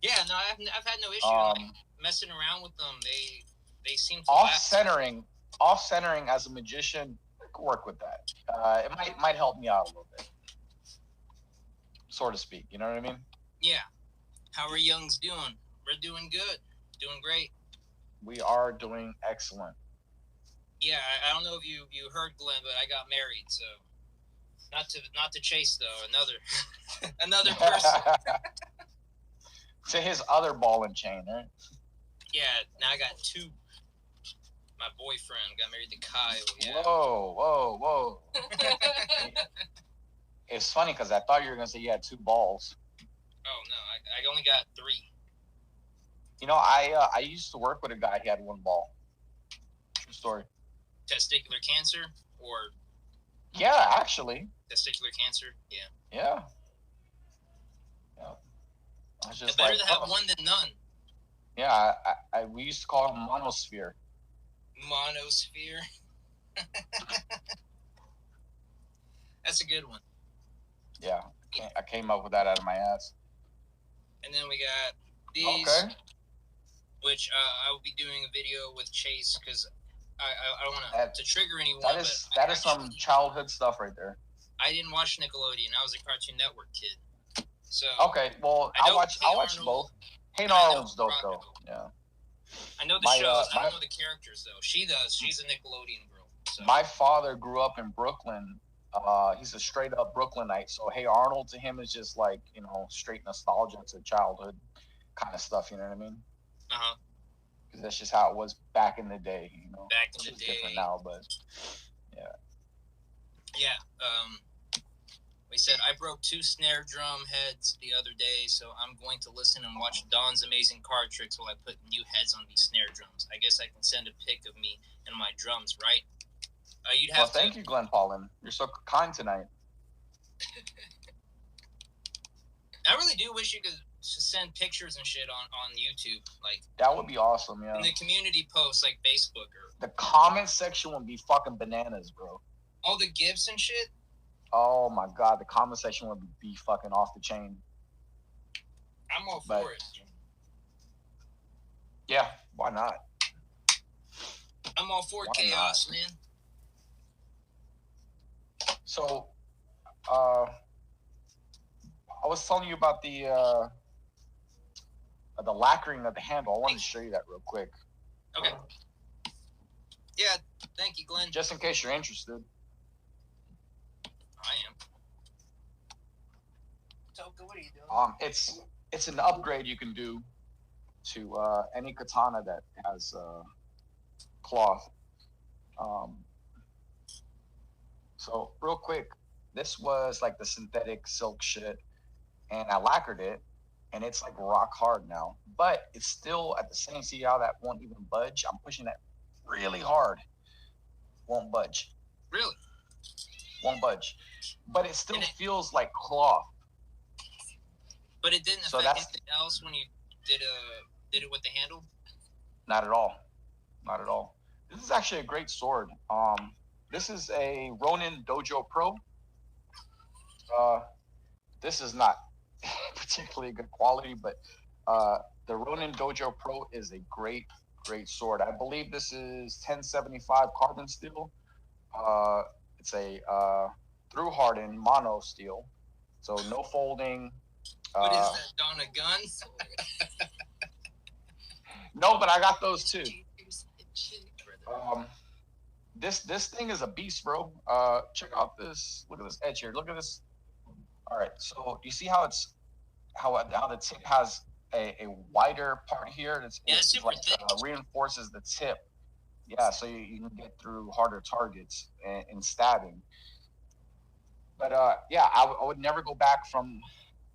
Yeah, no, I've had no issue messing around with them. They seem to off centering as a magician. Work with that. It might help me out a little bit, so to speak. You know what I mean? Yeah. How are Youngs doing? We're doing good. Doing great. We are doing excellent. Yeah, I don't know if you heard Glenn, but I got married, so not to Chase though. Another person. To his other ball and chain, right? Yeah, now I got two. My boyfriend got married to Kyle. Yeah. Whoa. It's funny because I thought you were going to say you had two balls. Oh, no. I only got three. You know, I used to work with a guy. He had one ball. True story. Testicular cancer? Or... Yeah, actually. Testicular cancer? Yeah. Yeah. It's better to have one than none. Yeah, we used to call him Monosphere. Monosphere. That's a good one. Yeah, I came up with that out of my ass. And then we got these, which I will be doing a video with Chase because I don't want to trigger anyone. That is some childhood stuff right there. I didn't watch Nickelodeon. I was a Cartoon Network kid. So okay, well, I watch both. Hey Arnold's dope though. Yeah. I know the shows. I don't know the characters though. She does. She's a Nickelodeon girl. So. My father grew up in Brooklyn. He's a straight up Brooklynite. So Hey Arnold to him is just like, you know, straight nostalgia to childhood kind of stuff. You know what I mean? Because that's just how it was back in the day. You know, back in the day. Different now, but yeah. Yeah. We said I broke 2 snare drum heads the other day, so I'm going to listen and watch Don's amazing card tricks while I put new heads on these snare drums. I guess I can send a pic of me and my drums, right? You'd have thank you, Glenn Paulin. You're so kind tonight. I really do wish you could send pictures and shit on YouTube. Like that would be awesome, yeah. In the community posts, like Facebook or the comment section would be fucking bananas, bro. All the gifs and shit. Oh my god, the comment section would be fucking off the chain. I'm all for it. Yeah, why not? I'm all for chaos, man. So, I was telling you about the lacquering of the handle. I wanted to show you that real quick. Okay. Yeah, thank you, Glenn. Just in case you're interested. I am. Toka, what are you doing? It's an upgrade you can do to any katana that has cloth. So real quick, this was like the synthetic silk shit, and I lacquered it, and it's like rock hard now. But it's still at the same. See how that won't even budge? I'm pushing that really hard. Won't budge. Really? Won't budge. But it still feels like cloth. But it didn't affect anything else when you did it with the handle? Not at all. Not at all. This is actually a great sword. This is a Ronin Dojo Pro. This is not particularly good quality, but the Ronin Dojo Pro is a great sword. I believe this is 1075 carbon steel. It's a through hardened mono steel, so no folding. What is that, Don? A gun? No, but I got those too. This thing is a beast, bro. Check out this. Look at this edge here. Look at this. All right. So you see how the tip has a wider part here. It's like reinforces the tip. Yeah, so you can get through harder targets in stabbing. But yeah, I would never go back from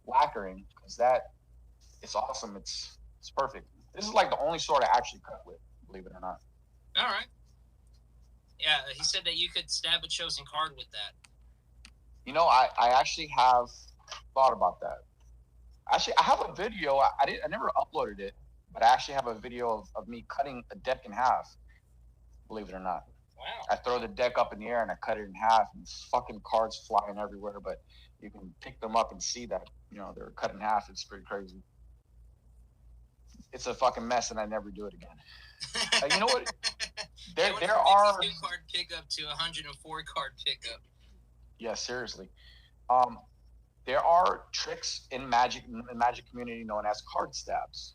lacquering because it's awesome. It's perfect. This is like the only sword I actually cut with, believe it or not. All right. Yeah, he said that you could stab a chosen card with that. You know, I actually have thought about that. Actually, I have a video. I never uploaded it, but I actually have a video of me cutting a deck in half. Believe it or not. Wow. I throw the deck up in the air and I cut it in half, and fucking cards flying everywhere. But you can pick them up and see that they're cut in half. It's pretty crazy. It's a fucking mess, and I never do it again. You know what? There are 2 card pickup to 104 card pickup. Yeah, seriously. There are tricks in Magic community known as card stabs,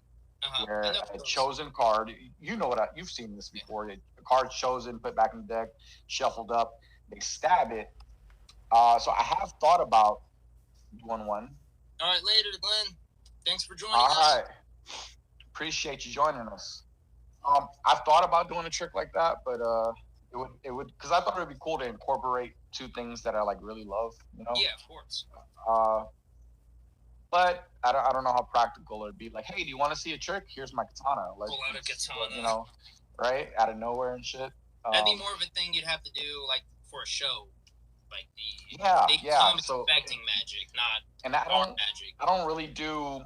where a chosen card. You know what? You've seen this before. A card chosen, put back in the deck, shuffled up. They stab it. So I have thought about doing one. All right, later, Glenn. Thanks for joining us. All right. Appreciate you joining us. I've thought about doing a trick like that, but it would because I thought it would be cool to incorporate 2 things that I like really love. Yeah, of course. But I don't know how practical it'd be. Like, hey, do you want to see a trick? Here's my katana. Like, pull out a katana. Right out of nowhere and shit. That'd be more of a thing you'd have to do like for a show, like So affecting magic, not and magic. I don't really do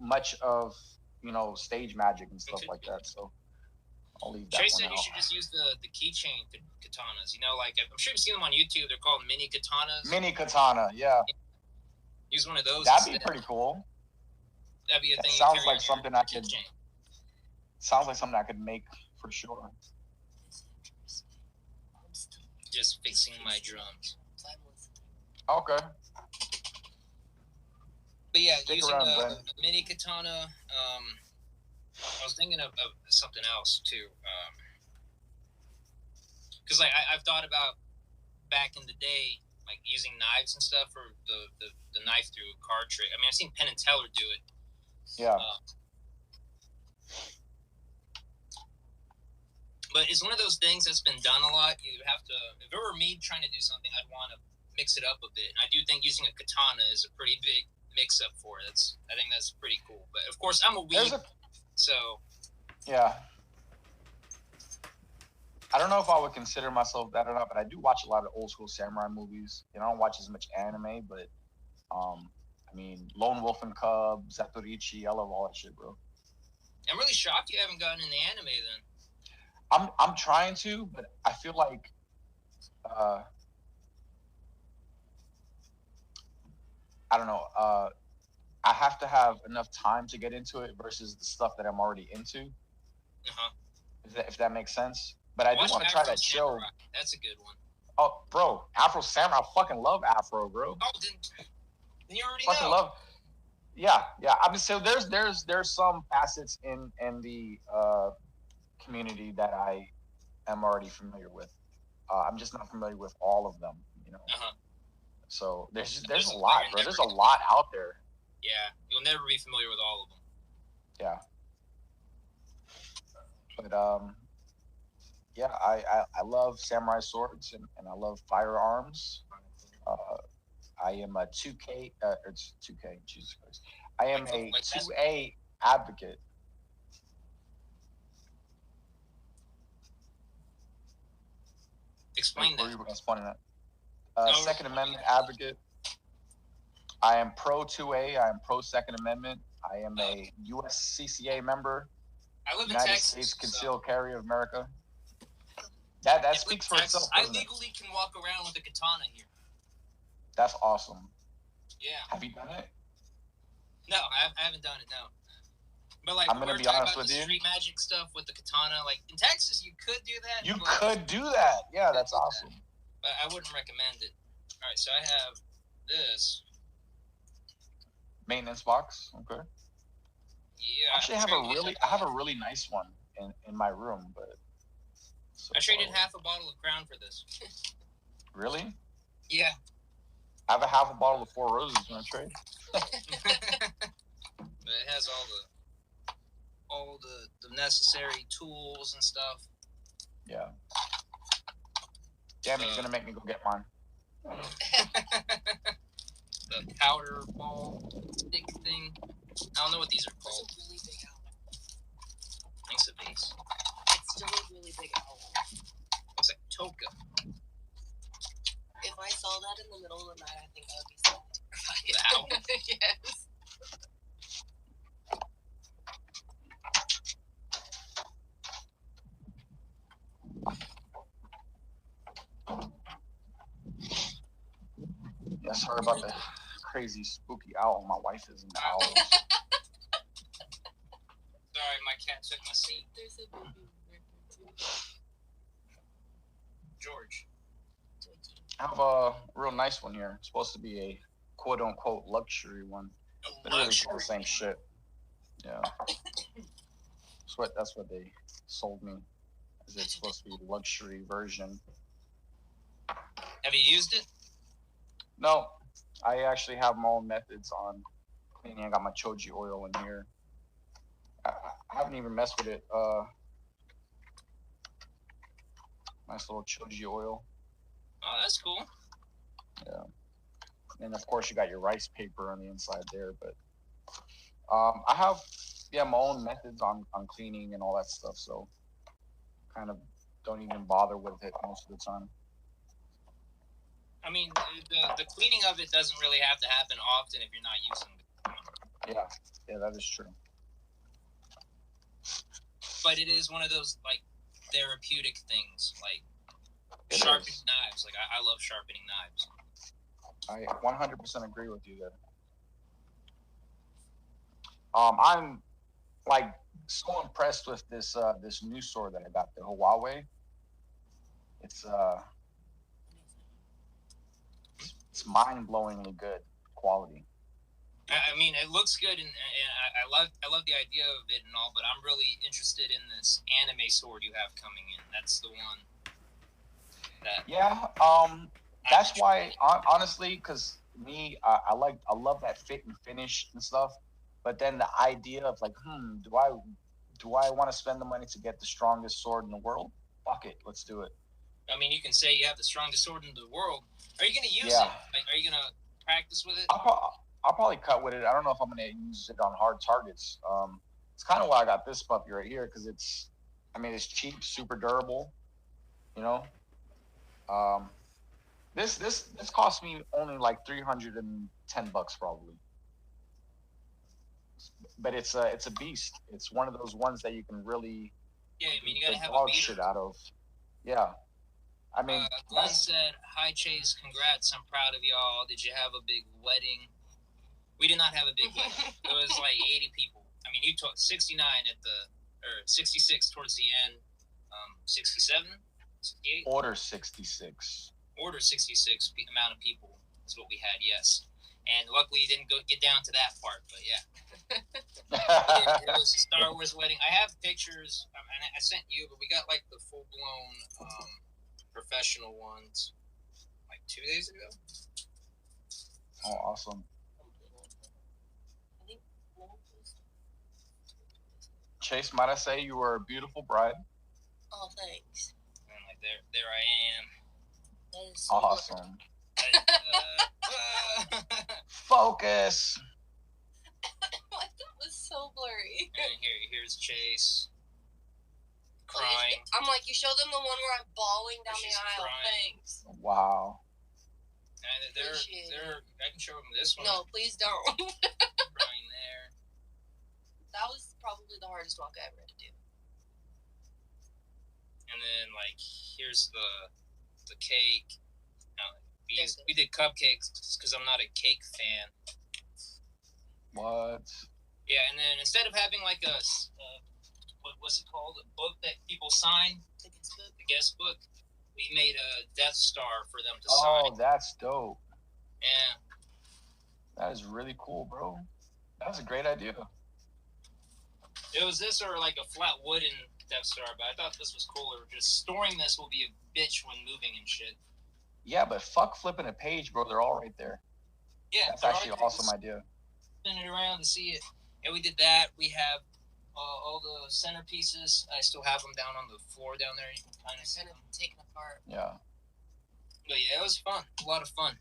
much of stage magic and stuff like that. So I'll leave that. Trey said you should just use the keychain katanas. Like I'm sure you've seen them on YouTube. They're called mini katanas. Mini katana, yeah. Use one of those. That'd be pretty cool. That'd be a thing. Sounds like something I could. Sounds like something I could make for sure. Just fixing my drums. Okay. But yeah, using a mini katana. I was thinking of something else too. Because like I've thought about back in the day, like using knives and stuff for the knife through card trick. I mean, I've seen Penn and Teller do it. Yeah. But it's one of those things that's been done a lot. You have to, if it were me trying to do something, I'd want to mix it up a bit. And I do think using a katana is a pretty big mix up for it. I think that's pretty cool. But of course, I'm a weeb, so. Yeah. I don't know if I would consider myself that or not, but I do watch a lot of old school samurai movies. You know, I don't watch as much anime, but I mean, Lone Wolf and Cub, Zatoichi, I love all that shit, bro. I'm really shocked you haven't gotten in the anime then. I'm trying to, but I feel like I don't know. I have to have enough time to get into it versus the stuff that I'm already into. Uh-huh. If that makes sense. But I do want to try that show. That's a good one. Oh, bro, Afro Samurai. I fucking love Afro, bro. Oh, then you already fucking know. Yeah. I mean, so there's some facets in the community that I am already familiar with. I'm just not familiar with all of them, you know. Uh-huh. So there's a lot, bro. There's a lot out there. Yeah, you'll never be familiar with all of them. Yeah. But yeah, I love samurai swords and I love firearms. I am a 2K. It's 2K. Jesus Christ. I am a 2A advocate. Explain that. Where you explaining that? Second Amendment advocate. I am pro 2A. I am pro Second Amendment. I am a USCCA member. I live in United Texas, States Concealed Carry of America. That speaks for itself. I legally can walk around with a katana here. That's awesome. Yeah. Have you done it? No, I haven't done it. No. But like, I'm gonna be honest with you. Street magic stuff with the katana, like in Texas, you could do that. You could do that. Yeah, that's awesome. But I wouldn't recommend it. All right, so I have this maintenance box. Okay. Yeah. Actually, I have a really nice one in my room, but. I traded half a bottle of Crown for this. Really? Yeah. I have a half a bottle of Four Roses in a trade. But it has all the necessary tools and stuff. Yeah. Damn it, you're gonna make me go get mine. The powder ball stick thing. I don't know what these are called. It's a really big owl. Thanks, a base. It's still a really big owl. Looks like Toka. If I saw that in the middle of the night, I think I would be so terrified. The owl? Yes. Yeah, sorry about the crazy spooky owl. My wife is an owl. Sorry, my cat took my seat. There's a baby right there too. George. I have a real nice one here. It's supposed to be a quote unquote luxury one. But really it's the same shit. Yeah. That's what they sold me. Is it's supposed to be a luxury version. Have you used it? No. I actually have my own methods on cleaning. I got my Choji oil in here. I haven't even messed with it. Nice little Choji oil. Oh, that's cool. Yeah. And of course you got your rice paper on the inside there, but I have my own methods on cleaning and all that stuff, so kind of don't even bother with it most of the time. I mean, the cleaning of it doesn't really have to happen often if you're not using it. Yeah, that is true. But it is one of those like therapeutic things, like sharpening knives. Like I love sharpening knives. I 100% agree with you there. I'm like so impressed with this new sword that I got, the Huawei. It's mind-blowingly good quality. I mean, it looks good, and I love the idea of it and all, but I'm really interested in this anime sword you have coming in. That's the one. Yeah. That's why, honestly, because I love that fit and finish and stuff. But then the idea of like, do I want to spend the money to get the strongest sword in the world? Fuck it, let's do it. I mean, you can say you have the strongest sword in the world. Are you going to use it? Like, are you going to practice with it? I'll probably cut with it. I don't know if I'm going to use it on hard targets. It's kind of why I got this puppy right here, because it's cheap, super durable. You know. This cost me only like $310 probably. But it's a beast. It's one of those ones that you can really you gotta have a beater. Shit out of. Yeah. I mean, Glenn said, "Hi Chase, congrats. I'm proud of y'all. Did you have a big wedding?" We did not have a big wedding. It was like 80 people. I mean, you took 69 or 66 towards the end. 67, 68. Order 66. Order 66 amount of people is what we had. Yes. And luckily, you didn't get down to that part, but yeah. It was a Star Wars wedding. I have pictures, and I sent you, but we got like the full-blown professional ones like 2 days ago. Oh, awesome. Chase, might I say you were a beautiful bride? Oh, thanks. And like there I am. That is awesome. Focus. That was so blurry. And here's Chase crying. I'm like, you show them the one where I'm bawling down the aisle. Crying. Thanks. Wow. And I can show them this one. No, please don't. Crying there. That was probably the hardest walk I ever had to do. And then like here's the cake. We did cupcakes because I'm not a cake fan. What? Yeah, and then instead of having like a what's it called, a book that people sign, the guest book, we made a Death Star for them to sign. Oh, that's dope. Yeah. That is really cool, bro. That was a great idea. It was this or like a flat wooden Death Star, but I thought this was cooler. Just storing this will be a bitch when moving and shit. Yeah, but fuck flipping a page, bro. They're all right there. Yeah, that's actually an awesome idea. Spin it around to see it. Yeah, we did that. We have all the centerpieces. I still have them down on the floor down there. You can kind of see them taken apart. Yeah. But yeah, it was fun. A lot of fun.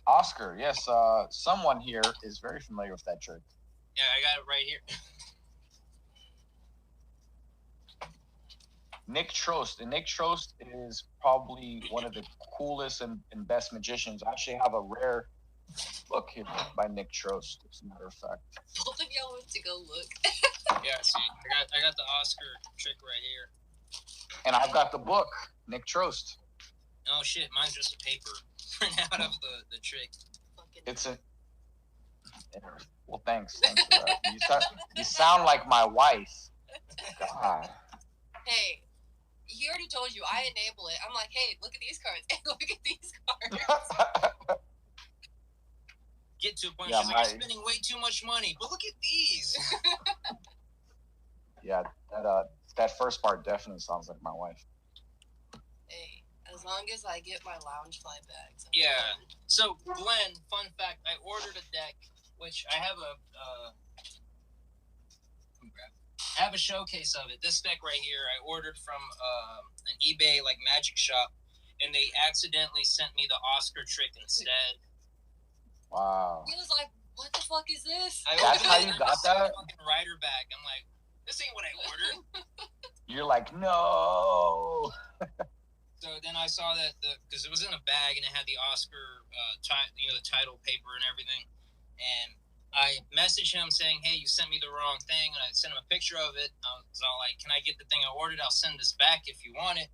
Oscar, yes. Someone here is very familiar with that trick. Yeah, I got it right here. Nick Trost. And Nick Trost is probably one of the coolest and best magicians. I actually have a rare book here by Nick Trost, as a matter of fact. Both of y'all went to go look. Yeah, see, I got the Oscar trick right here. And I've got the book, Nick Trost. Oh shit, mine's just a paper print out of the trick. It's a... Well, thanks for that. You sound like my wife. God. Hey, he already told you, I enable it. I'm like, hey, look at these cards. Hey, look at these cards. Get to a point where you're spending way too much money, but look at these. Yeah, that first part definitely sounds like my wife. Hey, as long as I get my lounge fly bags. Yeah. So, Glenn, fun fact, I ordered a deck, which I have a showcase of it. This deck right here, I ordered from an eBay like magic shop, and they accidentally sent me the Oscar trick instead. Wow. He was like, "What the fuck is this?" That's how you got that? Rider bag. I'm like, this ain't what I ordered. You're like, no. So then I saw that because it was in a bag and it had the Oscar, the title paper and everything, and I messaged him saying, hey, you sent me the wrong thing, and I sent him a picture of it. I was all like, can I get the thing I ordered? I'll send this back if you want it.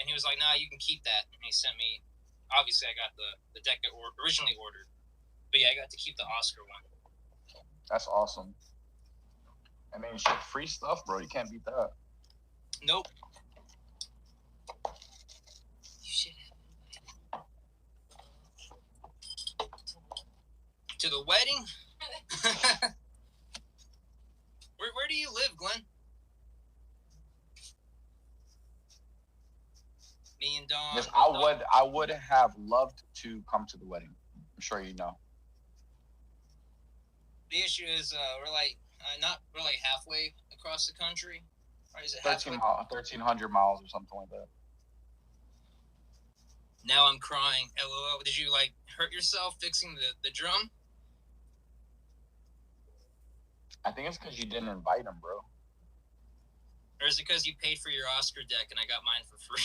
And he was like, nah, you can keep that. And he sent me, obviously I got the deck I originally ordered. But yeah, I got to keep the Oscar one. That's awesome. I mean, shit, free stuff, bro. You can't beat that. Nope. To the wedding? Where do you live, Glenn? Me and Dawn. Yes, I would have loved to come to the wedding. I'm sure you know. The issue is we're like not really halfway across the country. Or is it 1,300 miles or something like that. Now I'm crying. LOL. Did you like hurt yourself fixing the drum? I think it's because you didn't invite him, bro. Or is it because you paid for your Oscar deck and I got mine for free?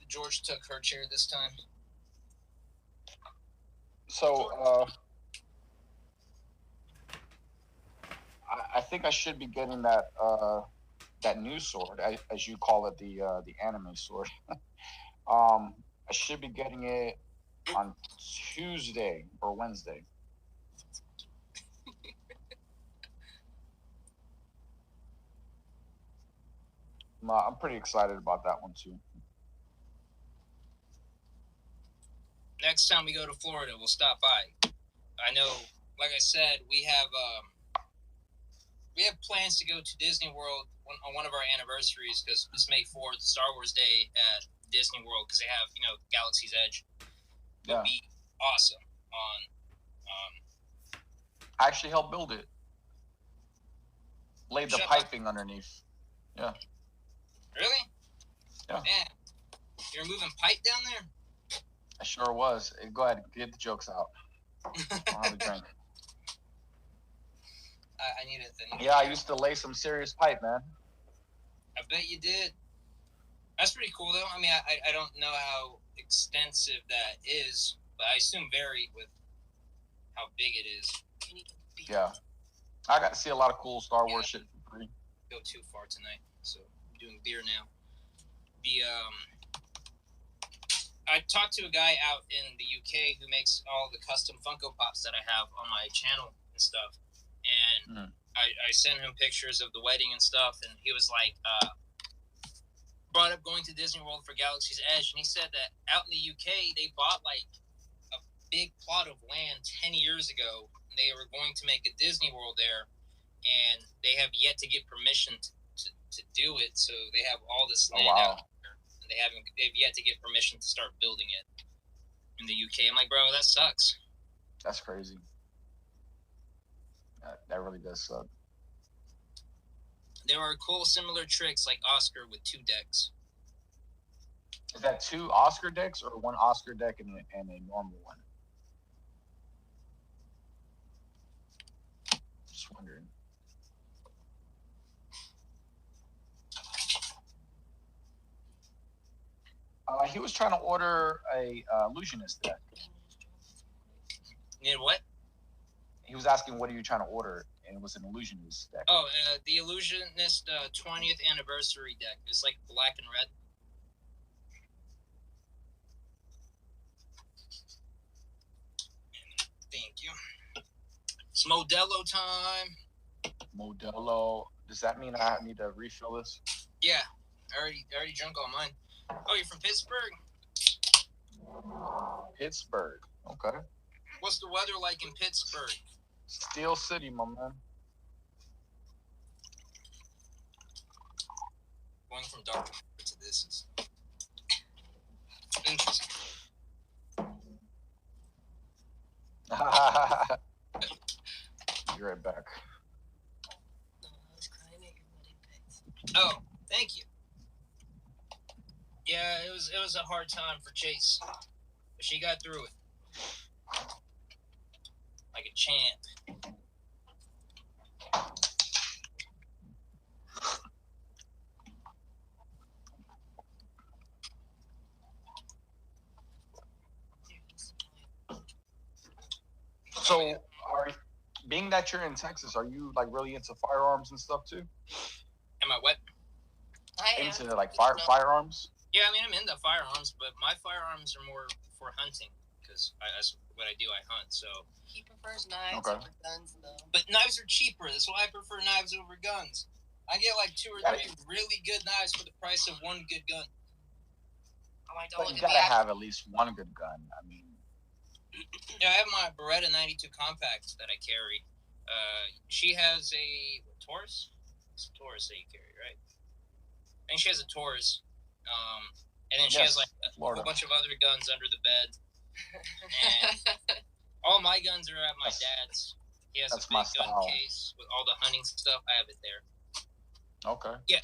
George took her chair this time. So, I think I should be getting that new sword, as you call it, the anime sword. I should be getting it on Tuesday or Wednesday. I'm pretty excited about that one too. Next time we go to Florida, we'll stop by. I know, like I said, we have plans to go to Disney World on one of our anniversaries because it's May 4th, Star Wars Day at Disney World, because they have, Galaxy's Edge. It would be awesome on. I actually helped build it. Laid the piping underneath. Yeah. Really? Yeah. Man, you're moving pipe down there? I sure was. Go ahead, get the jokes out. I'll have a drink. I need it. I used to lay some serious pipe, man. I bet you did. That's pretty cool, though. I mean, I don't know how extensive that is, but I assume very with how big it is. Yeah. I got to see a lot of cool Star Wars shit for free. Go too far tonight, so I'm doing beer now. I talked to a guy out in the UK who makes all the custom Funko Pops that I have on my channel and stuff. And I sent him pictures of the wedding and stuff, and he was like, brought up going to Disney World for Galaxy's Edge, and he said that out in the UK, they bought like a big plot of land 10 years ago, and they were going to make a Disney World there, and they have yet to get permission to do it, so they have all this land out there, and they've yet to get permission to start building it in the UK. I'm like, bro, that sucks. That's crazy. That really does suck. There are cool similar tricks like Oscar with 2 decks. Is that 2 Oscar decks or 1 Oscar deck and a normal one? Just wondering. He was trying to order a illusionist deck. You need what? He was asking, what are you trying to order? And it was an illusionist deck. Oh, the illusionist 20th anniversary deck. It's like black and red. Thank you. It's Modelo time. Modelo. Does that mean I need to refill this? Yeah, I already drank all mine. Oh, you're from Pittsburgh? Pittsburgh. Okay. What's the weather like in Pittsburgh? Steel City, my man. Going from dark to this is interesting. You're right back. Oh, thank you. Yeah, it was a hard time for Chase, but she got through it like a champ. So, being that you're in Texas, are you like really into firearms and stuff too? Am I what? I am. Into like firearms? Yeah, I mean, I'm into firearms, but my firearms are more for hunting because that's what I do. I hunt, so. He prefers knives over guns, though. But knives are cheaper. That's why I prefer knives over guns. I get like 2 or 3 really good knives for the price of one good gun. Oh my God! But you gotta have at least one good gun. I mean, yeah, I have my Beretta 92 compact that I carry. She has a Taurus. It's a Taurus that you carry, right? I think she has a Taurus. And then she has like a whole bunch of other guns under the bed. And all my guns are at my dad's. He has a big gun case with all the hunting stuff. I have it there. Okay. Yeah.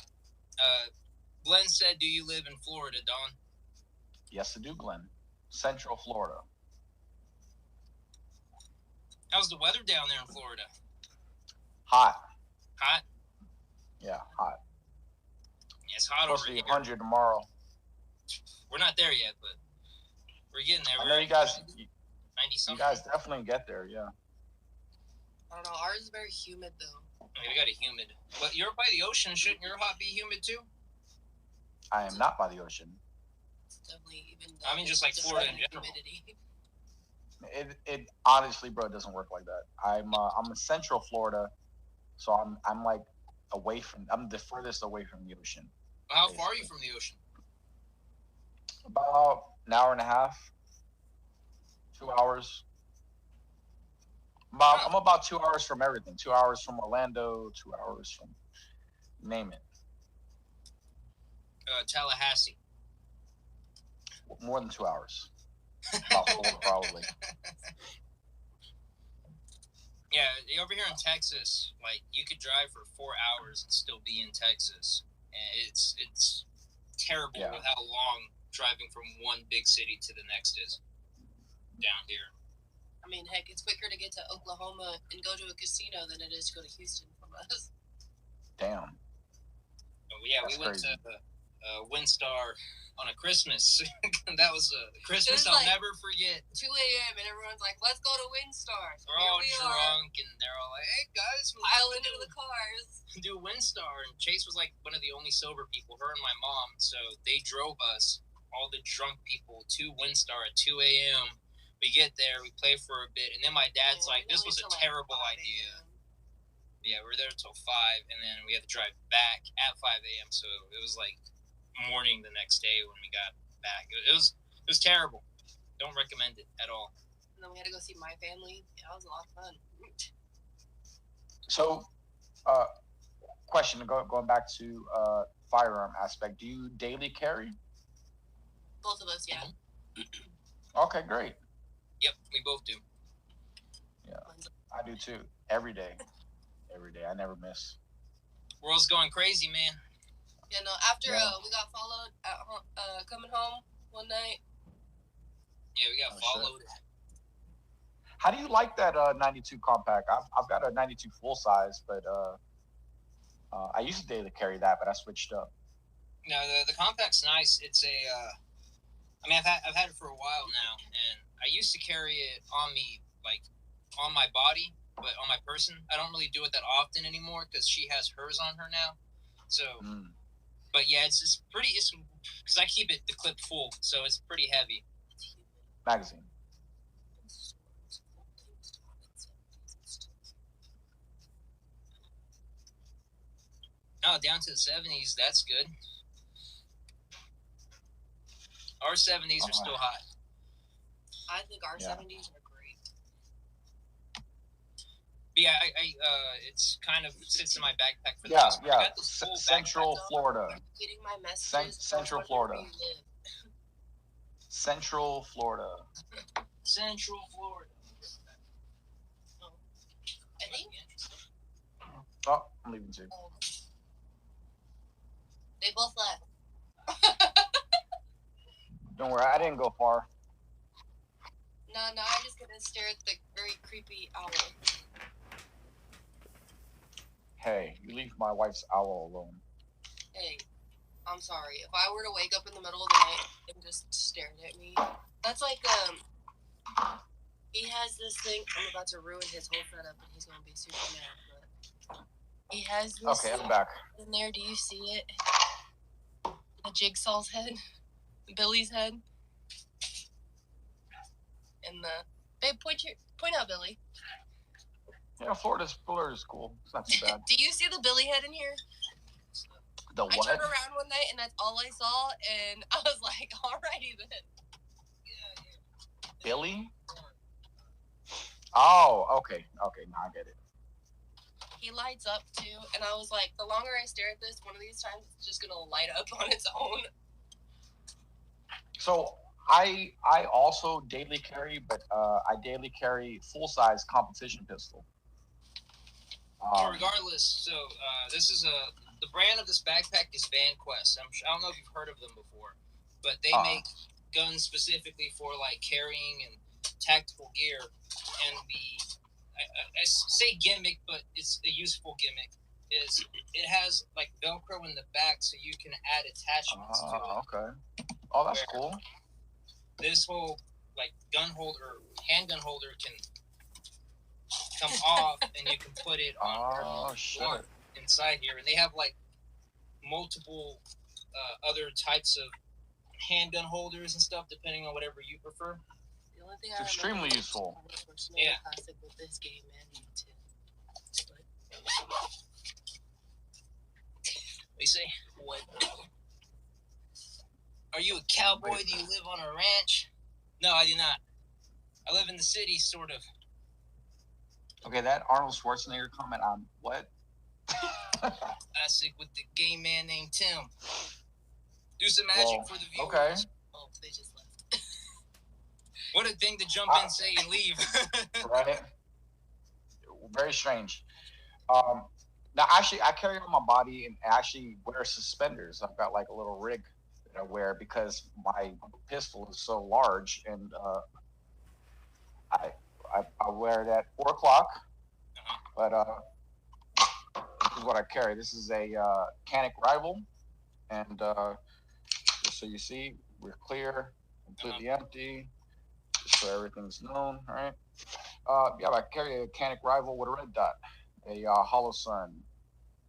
Glenn said, "Do you live in Florida, Don?" Yes, I do, Glenn. Central Florida. How's the weather down there in Florida? Hot. Hot? Yeah, hot. Yeah, it's hot over here. Supposed to be 100 tomorrow. We're not there yet, but we're getting there. I know you guys. 90-something. You guys definitely get there, yeah. I don't know. Ours is very humid, though. We got a humid. But you're by the ocean. Shouldn't your hot be humid, too? I am not by the ocean. It's definitely even. I mean, just like Florida in general. Humidity. It honestly, bro, it doesn't work like that. I'm in Central Florida, so I'm like away from. I'm the furthest away from the ocean. How far are you from the ocean? About an hour and a half, 2 hours. I'm about 2 hours from everything. 2 hours from Orlando. 2 hours from name it. Tallahassee. More than 2 hours. About 4 probably. Yeah, over here in Texas, like you could drive for 4 hours and still be in Texas, and it's terrible with how long driving from one big city to the next is down here. I mean, heck, it's quicker to get to Oklahoma and go to a casino than it is to go to Houston from us. Damn. Yeah, we went to WinStar on a Christmas. That was a Christmas I'll never forget. 2 a.m. and everyone's like, "Let's go to WinStar." We're all drunk and they're all like, "Hey guys, pile into the cars, do WinStar." And Chase was like one of the only sober people. Her and my mom, so they drove us, all the drunk people, to WinStar at 2 a.m. We get there, we play for a bit, and then my dad's like, "This was a terrible idea." Yeah, we were there till 5, and then we had to drive back at 5 a.m. So it was like morning the next day when we got back. It was terrible. Don't recommend it at all. And then we had to go see my family. Yeah, it was a lot of fun. So, question going back to firearm aspect. Do you daily carry? Both of us, yeah. Okay, great. Yep, we both do. Yeah, I do too. Every day. Every day. I never miss. World's going crazy, man. Yeah, no, after we got followed at coming home one night. Yeah, we got followed. Shit. How do you like that 92 compact? I've got a 92 full size, but I used to daily carry that, but I switched up. No, the compact's nice. It's a I mean, I've had it for a while now, and I used to carry it on me, like on my body, but on my person, I don't really do it that often anymore because she has hers on her now. So, but yeah, it's pretty. It's because I keep the clip full, so it's pretty heavy. Magazine. Oh, down to the 70s. That's good. Our 70s are still hot. I think our 70s are great. But yeah, I it's kind of sits in my backpack for the most part. I got this full Central Florida. Getting my messages. Central Florida. Central Florida. Central Florida. I think. Oh, I'm leaving too. They both left. Don't worry, I didn't go far. No, I'm just gonna stare at the very creepy owl. Hey, you leave my wife's owl alone. Hey, I'm sorry. If I were to wake up in the middle of the night and just stared at me, that's like he has this thing. I'm about to ruin his whole setup, and he's gonna be super mad. But he has this. Okay, I'm back. In there, do you see it? The Jigsaw's head, Billy's head, and the babe. Point out Billy. Yeah, Florida's cool. It's not too bad. Do you see the Billy head in here? The I what? turned around one night and that's all I saw, and I was like, alrighty then. Billy? Oh, okay. Okay, now I get it. He lights up too, and I was like, the longer I stare at this, one of these times it's just gonna light up on its own. So I also daily carry, but I daily carry full-size competition pistol. Regardless, so this is the brand of this backpack is VanQuest. I don't know if you've heard of them before, but they make guns specifically for like carrying and tactical gear. And I say gimmick, but it's a useful gimmick. Is it has like Velcro in the back, so you can add attachments to it. Okay. Oh, that's cool. This whole like gun holder, handgun holder can come off, and you can put it on inside here. And they have like multiple other types of handgun holders and stuff, depending on whatever you prefer. The only thing it's extremely useful. Yeah. Classic with this game, man. What do you say? What? Are you a cowboy? Do you live on a ranch? No, I do not. I live in the city, sort of. Okay, that Arnold Schwarzenegger comment on what? Classic with the gay man named Tim. Do some magic for the viewers. Okay. Oh, they just left. What a thing to jump in, say, and leave. Right? Very strange. Now, actually, I carry it on my body and actually wear suspenders. I've got like a little rig that I wear because my pistol is so large, and I wear it at 4 o'clock. But this is what I carry. This is a Canic Rival, and just so you see, we're clear, completely empty, just so everything's known. All right. Yeah, I carry a Canic Rival with a red dot, a Holosun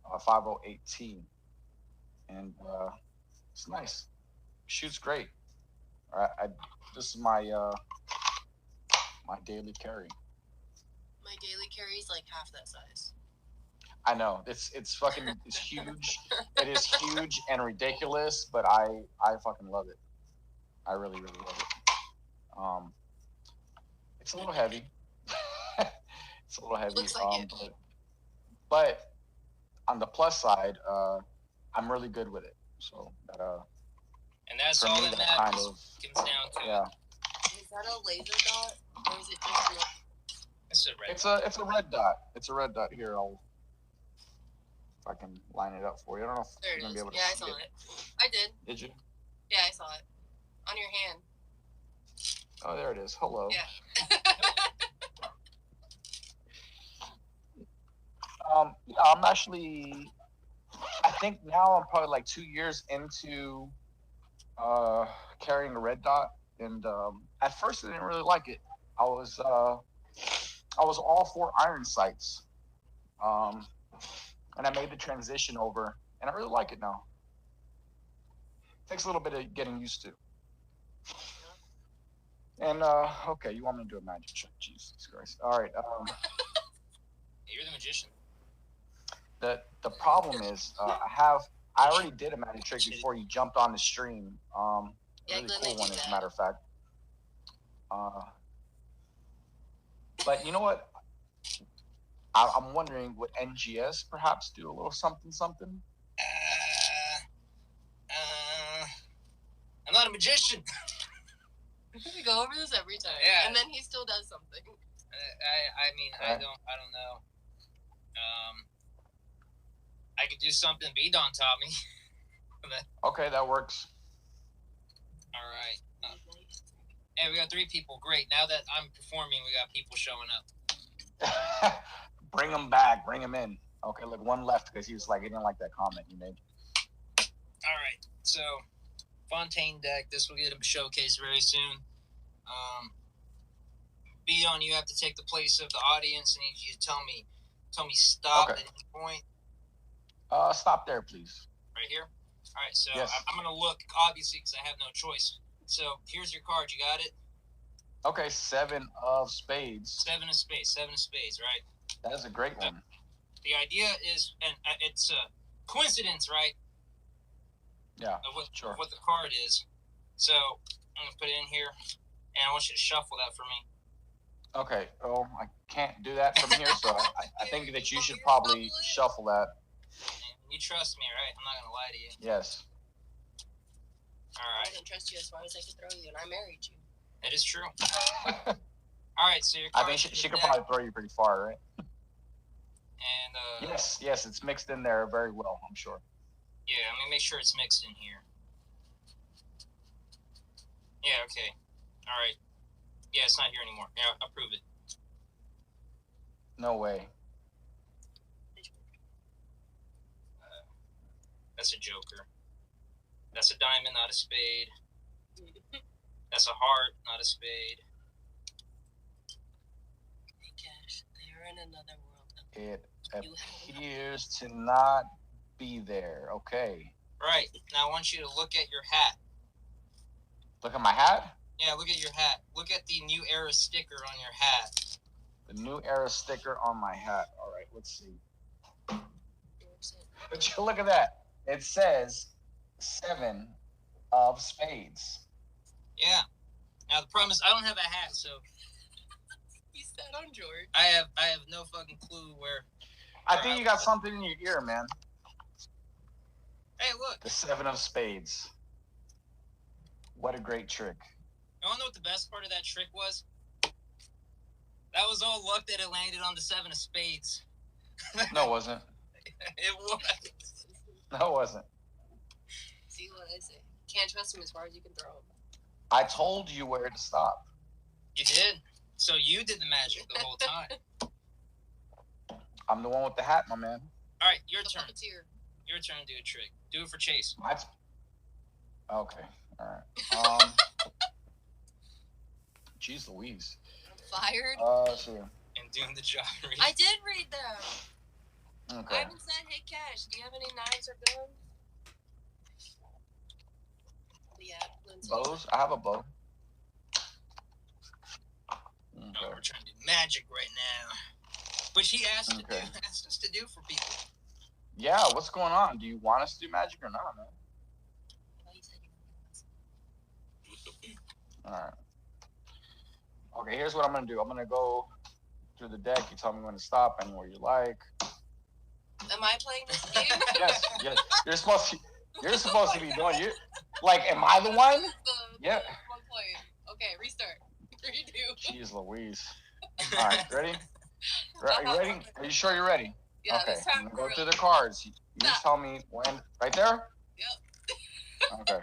508T, and it's nice. Shoots great. This is my my daily carry. My daily carry is like half that size. I know it's fucking it's huge. It is huge and ridiculous, but I fucking love it. I really love it. It's a little heavy. It's a little heavy. Looks like it. But on the plus side, I'm really good with it. So that and that's all that matters. Kind of, comes down to yeah. Is that a laser dot, or is it just? It's a red. It's a red dot. It's a red dot here. If I can line it up for you. I don't know if you're gonna be able to. Yeah, I saw it. I did. Did you? Yeah, I saw it on your hand. Oh, there it is. Hello. Yeah. Yeah, I'm actually. I think now I'm probably like 2 years into carrying a red dot, and at first I didn't really like it. I was all for iron sights, and I made the transition over, and I really like it now. Takes a little bit of getting used to. And okay, you want me to do a magic check? Jesus Christ! All right. You're the magician. The problem is I already did a magic trick before you jumped on the stream. Really cool one, as a matter of fact. But you know what? I'm wondering, would NGS perhaps do a little something? I'm not a magician. We go over this every time, and then he still does something. I mean, I don't know. I could do something B-Don taught me. Okay, that works. All right. Hey, we got 3 people. Great. Now that I'm performing, we got people showing up. Bring them back. Bring them in. Okay, look, one left because he was like, he didn't like that comment you made. All right. So, Fontaine deck. This will get a showcase very soon. B-Don, you have to take the place of the audience. I need you to tell me stop at any point. Stop there, please. Right here? All right, so yes. I'm going to look, obviously, because I have no choice. So here's your card. You got it? Okay, 7 of spades. 7 of spades, right? That is a great one. The idea is, and it's a coincidence, right? Yeah, of what the card is. So I'm gonna put it in here, and I want you to shuffle that for me. Okay. Oh, I can't do that from here, so I think that you should probably shuffle that. You trust me, right? I'm not gonna lie to you. Yes. All right. I didn't trust you as far as I could throw you, and I married you. It is true. All right, so your I think she could probably throw you pretty far, right? And yes, it's mixed in there very well, I'm sure. Yeah, I'm gonna make sure it's mixed in here. Yeah, okay. All right. Yeah, it's not here anymore. Yeah, I'll prove it. No way. That's a joker. That's a diamond, not a spade. That's a heart, not a spade. Hey, Cash, they're in another world. It appears to not be there. Okay. Right. Now I want you to look at your hat. Look at my hat? Yeah, look at your hat. Look at the New Era sticker on your hat. The New Era sticker on my hat. All right, let's see. But you look at that. It says 7 of spades. Yeah. Now the problem is I don't have a hat, so You sat on George. I have no fucking clue where. I think you got something in your ear, man. Hey, look. The 7 of spades. What a great trick. You wanna know what the best part of that trick was? That was all luck that it landed on the 7 of spades. No, it wasn't. It was. No, it wasn't. See what I say? Can't trust him as far as you can throw him. I told you where to stop. You did. So you did the magic the whole time. I'm the one with the hat, my man. All right, your turn. Puppeteer. Your turn to do a trick. Do it for Chase. Okay. All right. Jeez Louise. I'm fired. Let's see. And doing the job. I did read them. Okay. I haven't said, hey, Cash, do you have any knives or guns? Yeah, Lindsay. Bows? I have a bow. No, Okay. we're trying to do magic right now. Which he asked us to do for people. Yeah, what's going on? Do you want us to do magic or not, man? Oh, you said you All right. Okay, here's what I'm going to do. I'm going to go through the deck. You tell me when to stop, anywhere you like. Am I playing this game? Yes. You're supposed to be doing it. Like, am I the one? Yeah. 1 point. Okay, restart. 3, 2. Jeez Louise. All right, ready? Are you ready? Are you sure you're ready? Yeah, okay, this time I'm gonna go for through real. the cards. You just tell me when. Right there? Yep. Okay.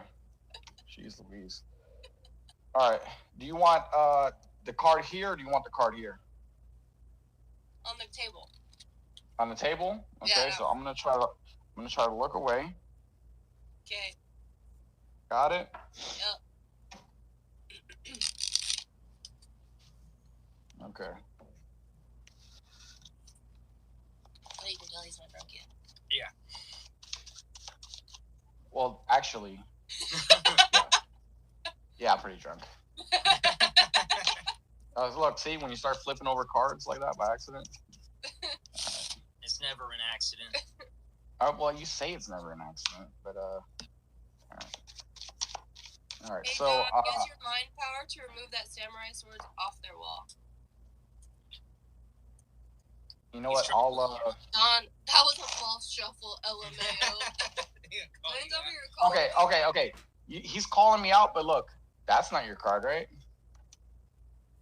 Jeez Louise. All right. Do you want the card here, or do you want the card here? On the table. On the table? Okay. Yeah. So I'm gonna try to look away. Okay. Got it. Yep. Okay. So you can tell he's not drunk yet. Well, actually, yeah, I'm pretty drunk. Look, see, when you start flipping over cards like that by accident. It's never an accident. Well, you say it's never an accident, but all right. Hey, So Don, use your mind power to remove that samurai sword off their wall. you know what? I'll Don, that was a false shuffle, LMAO. Hands over your card. Okay. He's calling me out, but look, that's not your card, right?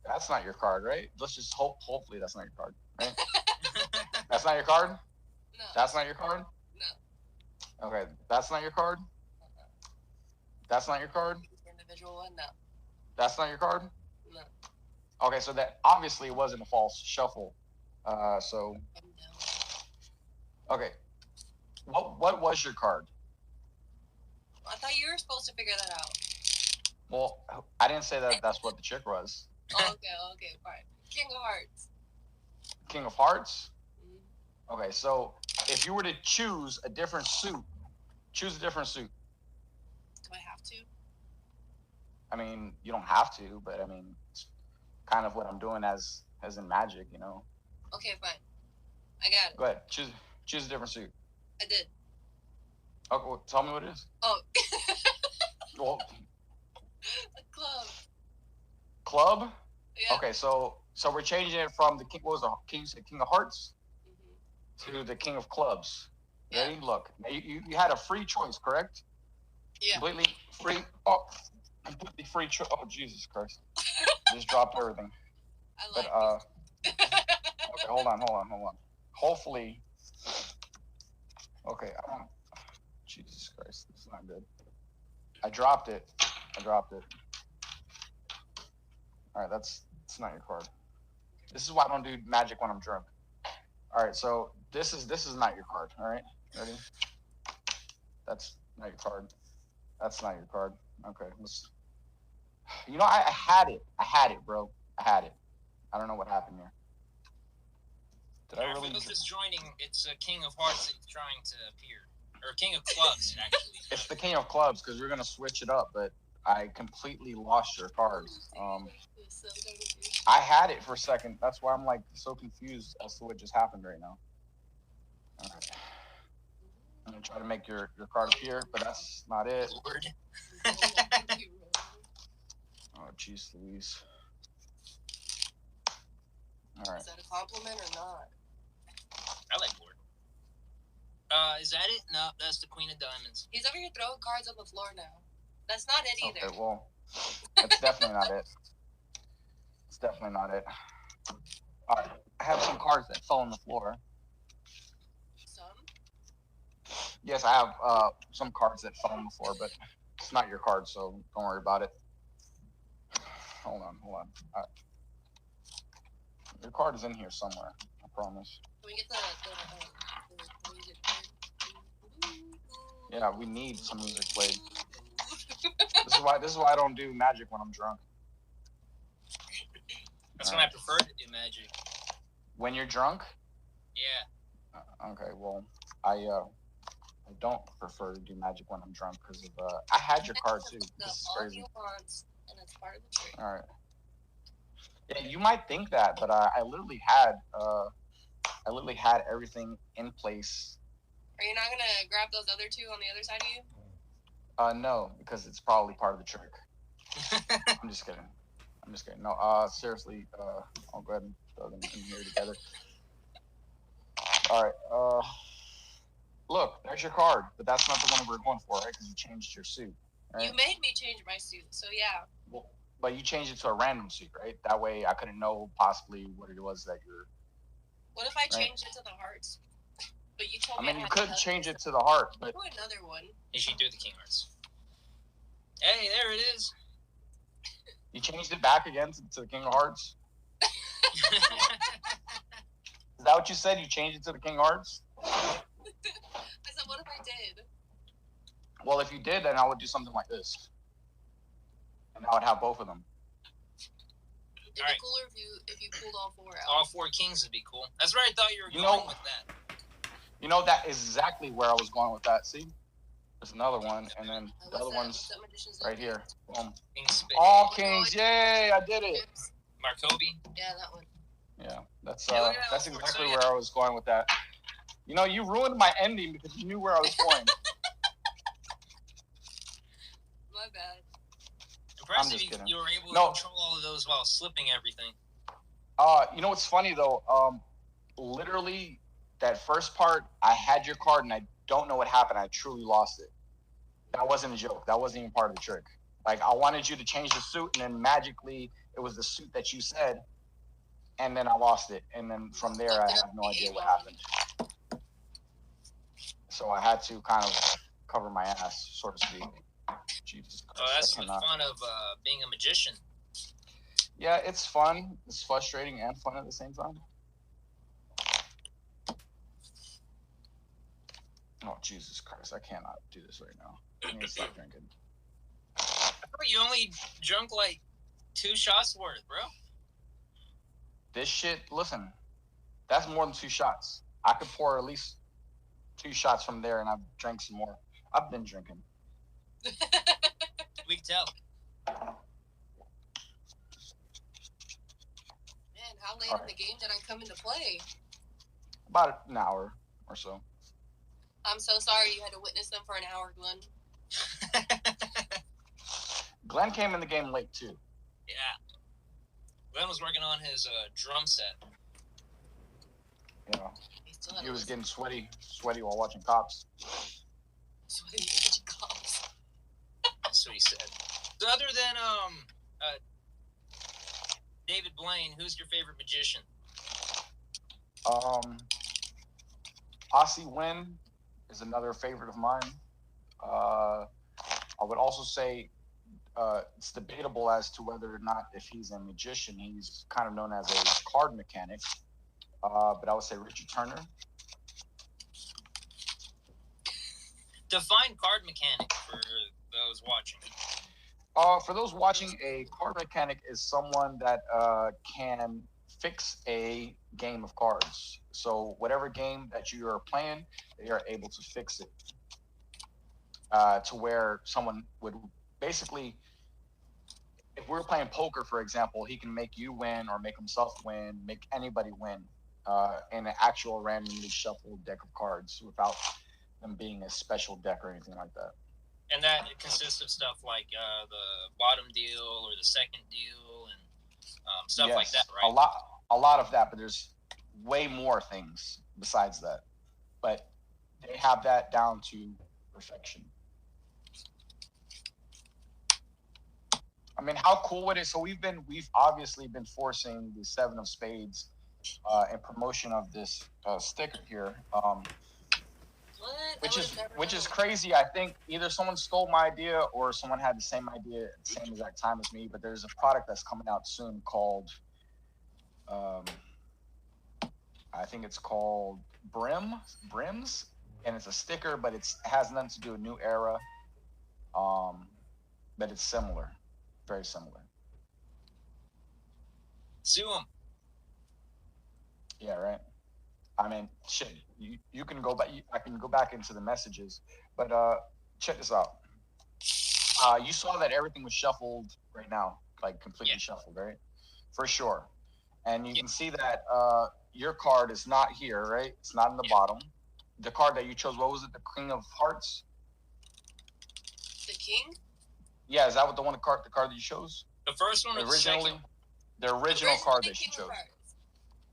That's not your card, right? Let's just hopefully that's not your card, right? That's not your card? No. That's not your card? No. Okay, that's not your card? That's not your card? Individual one? No. That's not your card? No. Okay, so that obviously wasn't a false shuffle. So No. okay. What was your card? I thought you were supposed to figure that out. Well, I didn't say that that's what the chick was. Okay, fine. King of Hearts. King of Hearts? Mm-hmm. Okay, so if you were to choose a different suit, choose a different suit. Do I have to? I mean, you don't have to, but I mean, it's kind of what I'm doing as in magic, you know. Okay, fine. I got it. Go ahead, choose a different suit. I did. Okay, well, tell me what it is. Oh. Well, a club. Club? Yeah. Okay, so we're changing it from the king. What was the king? You said King of Hearts Mm-hmm. to the King of Clubs. Yeah. Ready? Look, you had a free choice, correct? Yeah. Completely free. Oh, completely free choice. Oh, Jesus Christ! Just dropped everything. I like okay, hold on. Hopefully. Okay, I don't. Jesus Christ, this is not good. I dropped it. All right, that's not your card. This is why I don't do magic when I'm drunk. All right, so this is not your card. All right, ready? That's not your card. That's not your card. Okay, let's. You know, I had it. Bro. I had it. I don't know what happened here. Did I really? For those just joining, it's a King of Hearts that's trying to appear, or King of Clubs actually. It's the King of Clubs because we're gonna switch it up, but I completely lost your cards. I had it for a second. That's why I'm like so confused as to what just happened right now. All right. I'm gonna try to make your card appear, but that's not it. Lord. Oh, jeez, Louise. All right. Is that a compliment or not? I like Lord. Is that it? No, that's the Queen of Diamonds. He's over here throwing cards on the floor now. That's not it either. Okay, well, that's definitely not it. It's definitely not it. All right, I have some cards that fell on the floor. Some? Yes, I have some cards that fell on the floor, but it's not your card, so don't worry about it. Hold on. All right. Your card is in here somewhere. I promise. Can we get the music played? Yeah, we need some music played. This is why I don't do magic when I'm drunk. That's when I prefer to do magic. When you're drunk? Yeah. Okay, well, I don't prefer to do magic when I'm drunk because of I had your card too. This is crazy. And it's part of the trick. All right. Yeah, you might think that, but I literally had everything in place. Are you not gonna grab those other two on the other side of you? No, because it's probably part of the trick. I'm just kidding. No, seriously, I'll go ahead and throw them in here together. All right. Look, there's your card, but that's not the one we're going for, right? Because you changed your suit. Right? You made me change my suit, so yeah. Well, but you changed it to a random suit, right? That way I couldn't know possibly what it was that you're. What if I changed it to the hearts? But you told me. I mean, you could change it to the heart, but. Do another one. You should do the King Hearts. Hey, there it is. You changed it back again to the King of Hearts? Is that what you said? You changed it to the King of Hearts? I said, what if I did? Well, if you did, then I would do something like this. And I would have both of them. It'd be cooler if you pulled all four out. All four kings would be cool. That's where I thought you were going with that. You know, that is exactly where I was going with that. See? There's another one, and then the other one's right here. Boom. All kings. Yay, I did it. Markobi? Yeah, that one. Yeah, that's exactly where I was going with that. You know, you ruined my ending because you knew where I was going. My bad. Impressive you were able to control all of those while slipping everything. You know what's funny though? Literally, that first part, I had your card and I don't know what happened. I truly lost it. That wasn't a joke. That wasn't even part of the trick. Like, I wanted you to change the suit, and then magically, it was the suit that you said, and then I lost it. And then from there, I have no idea what happened. So I had to kind of cover my ass, so to speak. Jesus Christ, that's the fun of being a magician. Yeah, it's fun. It's frustrating and fun at the same time. Oh, Jesus Christ. I cannot do this right now. I need to stop drinking. I thought you only drunk like 2 shots worth, bro. This shit, listen, that's more than 2 shots. I could pour at least 2 shots from there and I've drank some more. I've been drinking. We can tell. Man, how late in the game did I come into play? About an hour or so. I'm so sorry you had to witness them for an hour, Glenn. Glenn came in the game late, too. Yeah. Glenn was working on his drum set. Yeah. He was getting sweaty while watching Cops. Sweaty while watching Cops. That's what he said. So other than David Blaine, who's your favorite magician? Ossie Wynn is another favorite of mine. I would also say it's debatable as to whether or not if he's a magician. He's kind of known as a card mechanic. But I would say Richard Turner. Define card mechanic for those watching. For those watching, a card mechanic is someone that can fix a game of cards. So whatever game that you are playing, they are able to fix it to where someone would basically, if we're playing poker, for example, he can make you win or make himself win, make anybody win in an actual randomly shuffled deck of cards without them being a special deck or anything like that. And that consists of stuff like the bottom deal or the second deal and stuff like that, right? A lot of that, but there's way more things besides that. But they have that down to perfection. I mean, how cool would it? So we've obviously been forcing the 7 of Spades in promotion of this sticker here. Which is crazy. I think either someone stole my idea or someone had the same idea at the same exact time as me. But there's a product that's coming out soon called, I think it's called Brims, and it's a sticker, but it has nothing to do with New Era. But it's similar, very similar. Sue them. Yeah, right. I mean, shit. You can go back. I can go back into the messages, but check this out. You saw that everything was shuffled right now, like completely shuffled, right? For sure. And you can see that your card is not here, right? It's not in the bottom. The card that you chose, what was it? The King of Hearts. The King. Yeah, is that what the card that you chose? The first one, originally, the original card that you chose.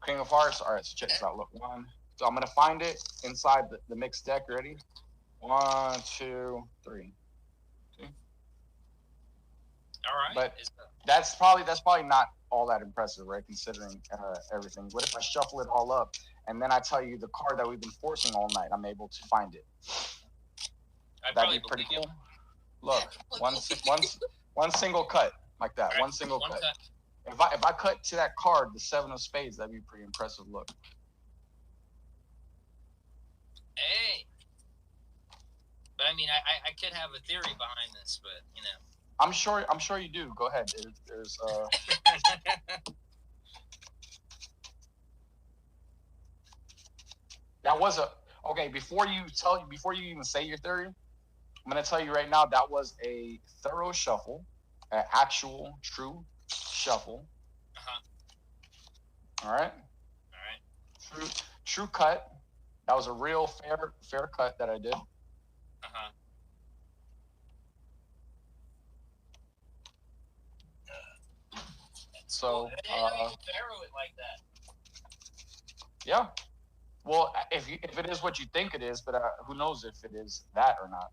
King of Hearts. All right, so check this out. Look, one. So I'm gonna find it inside the mixed deck. Ready? 1, 2, 3. See? All right. But that's probably not all that impressive, right? Considering everything. What if I shuffle it all up and then I tell you the card that we've been forcing all night? I'm able to find it. That'd be pretty cool. Look, one single cut like that. Right. One single cut. If I cut to that card, the 7 of Spades, that'd be a pretty impressive look. Hey. But I mean, I could have a theory behind this, but you know. I'm sure you do. Go ahead. There's that was okay. Before you even say your theory, I'm gonna tell you right now that was a thorough shuffle, an actual true shuffle. All right. True cut. That was a real fair cut that I did. So you faro it like that. Yeah. Well, if it is what you think it is, but who knows if it is that or not.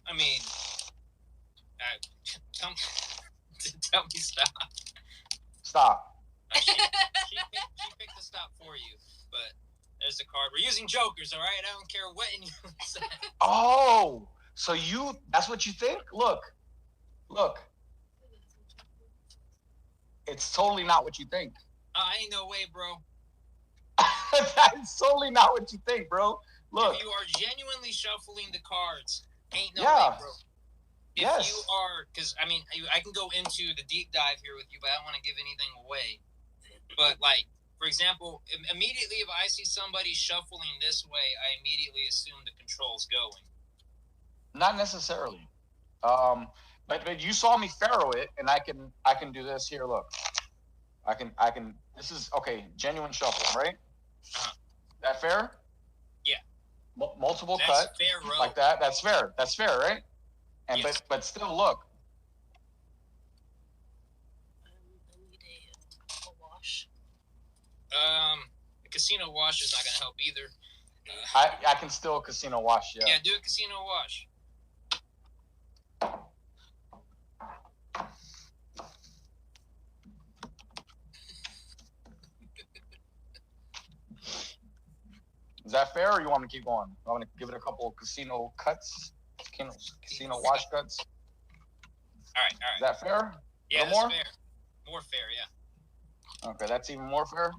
I mean, tell me stop. Stop. She picked the stop for you, but there's the card. We're using jokers, all right? I don't care what anyone says. Oh, so that's what you think? Look. It's totally not what you think. Ain't no way, bro. That's totally not what you think, bro. Look. If you are genuinely shuffling the cards, ain't no way, bro. If you are, because, I mean, I can go into the deep dive here with you, but I don't want to give anything away. But, like, for example, immediately if I see somebody shuffling this way, I immediately assume the control's going. Not necessarily. But you saw me faro it, and I can do this here. Look, I can. This is okay. Genuine shuffle, right? That fair? multiple That's cut fair, bro. like that. That's fair. That's fair, right? And Yes. but still, look. I need a wash. The casino wash is not gonna help either. I can still casino wash. Yeah. Yeah, do a casino wash. Is that fair, or you want me to keep going? I want to give it a couple of casino cuts, casino wash cuts. All right. Is that fair? Yeah, that's more? fair. More fair, yeah. Okay, that's even more fair.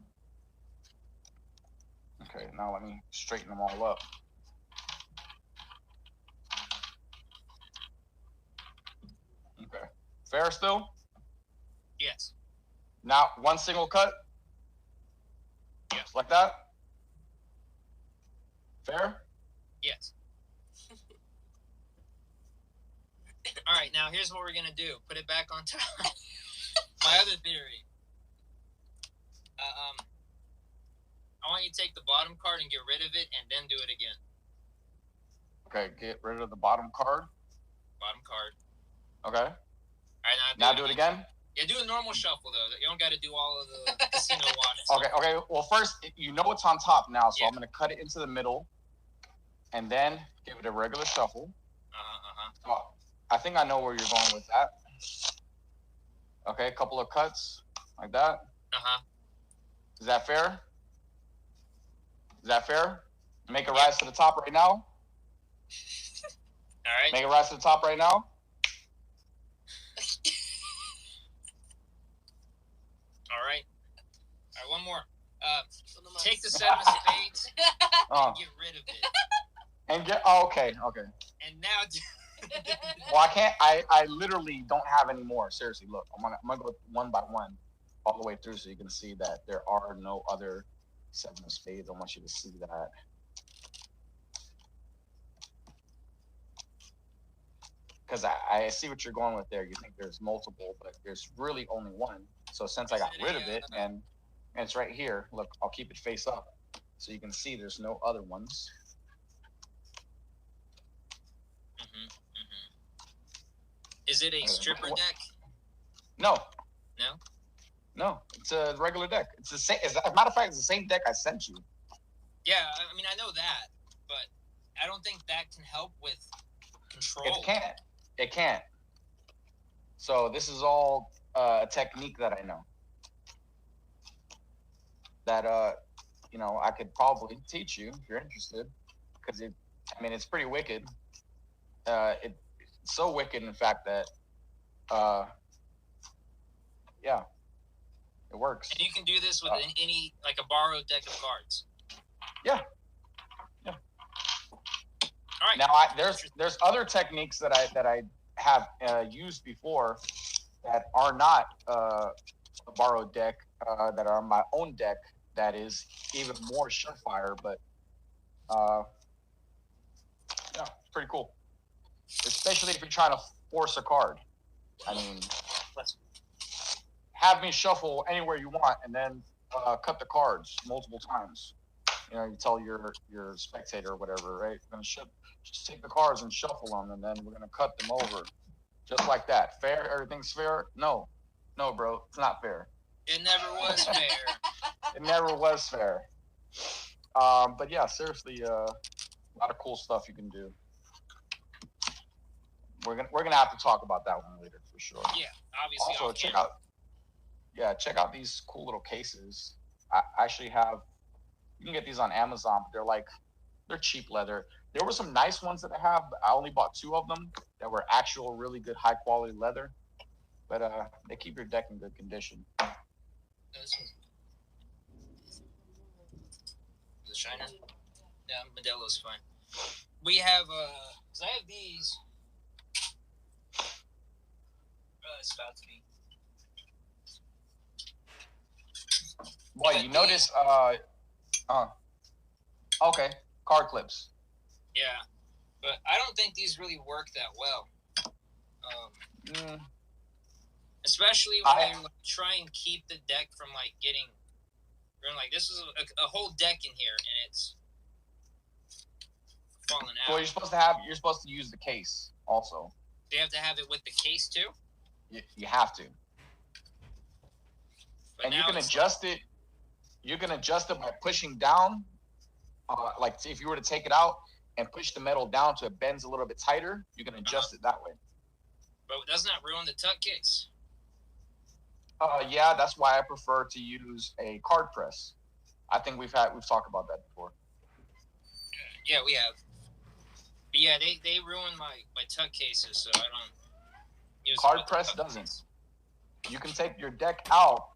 Okay, now let me straighten them all up. Okay, fair still? Yes. Now one single cut. Yes. Like that. Fair? Yes. All right, now here's what we're gonna do. Put it back on top. My other theory. I want you to take the bottom card and get rid of it, and then do it again. Okay, get rid of the bottom card. Bottom card. Okay. All right, now do it again. Yeah, do a normal shuffle though. You don't got to do all of the casino watch. Okay. Well, first you know it's on top now, so I'm gonna cut it into the middle, and then give it a regular shuffle. So I think I know where you're going with that. Okay, a couple of cuts like that. Is that fair? Is that fair? Make it rise to the top right now. All right. Make it rise to the top right now. All right. One more. Take the 7 of spades and get rid of it. And get okay. And now. Well, I can't. I literally don't have any more. Seriously, look. I'm gonna go one by one, all the way through, so you can see that there are no other 7 of spades. I want you to see that. Because I see what you're going with there. You think there's multiple, but there's really only one. So since I got rid of it, and it's right here, look, I'll keep it face up, so you can see there's no other ones. Is it a stripper deck? No. No? No, it's a regular deck. It's the same. As a matter of fact, it's the same deck I sent you. Yeah, I mean, I know that, but I don't think that can help with control. It can't. It can't. So this is all a technique that I know. That I could probably teach you if you're interested, because it's pretty wicked. It's so wicked, in fact, that yeah, it works. And you can do this with any, like a borrowed deck of cards. Yeah. All right. Now there's other techniques that I have used before that are not a borrowed deck, that are my own deck, that is even more surefire, but yeah, it's pretty cool. Especially if you're trying to force a card. I mean, have me shuffle anywhere you want, and then cut the cards multiple times. You tell your spectator or whatever, right? We're gonna just take the cards and shuffle them, and then we're gonna cut them over, just like that. Fair? Everything's fair? No, bro, it's not fair. It never was fair. It never was fair. But yeah, seriously, a lot of cool stuff you can do. We're gonna have to talk about that one later for sure. Yeah, obviously. Also, check out these cool little cases. I actually have. You can get these on Amazon, but they're cheap leather. There were some nice ones that I have, but I only bought 2 of them that were actual really good high quality leather. But they keep your deck in good condition. The Shiner? Yeah, Modelo's fine. We have cause I have these. It's about to be. Boy, you notice okay, card clips. Yeah, but I don't think these really work that well. Especially when you try and keep the deck from getting. This is a whole deck in here, and it's falling out. Well, you're supposed to use the case also. Do you have to have it with the case too? You have to. But and you can adjust it. You can adjust it by pushing down. Like if you were to take it out and push the metal down so it bends a little bit tighter, you can adjust it that way. But doesn't that ruin the tuck case? Yeah, that's why I prefer to use a card press. I think we've talked about that before. Yeah, we have. But yeah, they ruin my tuck cases, so I don't use card press doesn't. You can take your deck out.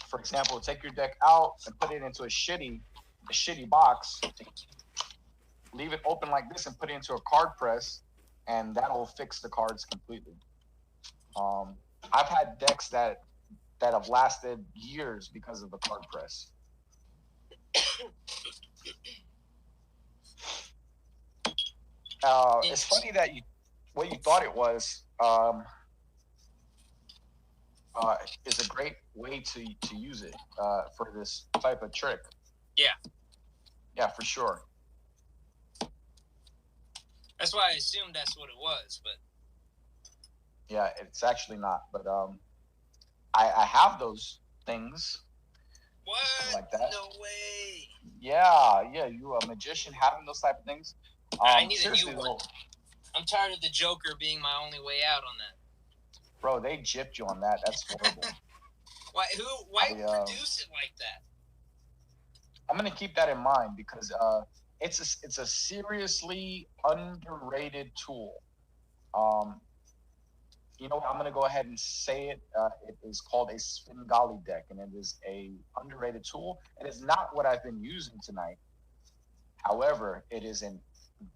For example, take your deck out and put it into a shitty box. Leave it open like this and put it into a card press, and that'll fix the cards completely. I've had decks that have lasted years because of the card press. It's funny that what you thought it was is a great way to use it for this type of trick. Yeah, for sure. That's why I assumed that's what it was, but yeah, it's actually not. But I have those things. What? Like that. No way. Yeah, you a magician having those type of things. I need a new one. I'm tired of the Joker being my only way out on that. Bro, they gypped you on that. That's horrible. Why produce it like that? I'm gonna keep that in mind because it's a seriously underrated tool. You know what? I'm gonna go ahead and say it. It is called a Svengali deck, and it is a underrated tool. It is not what I've been using tonight. However, it is a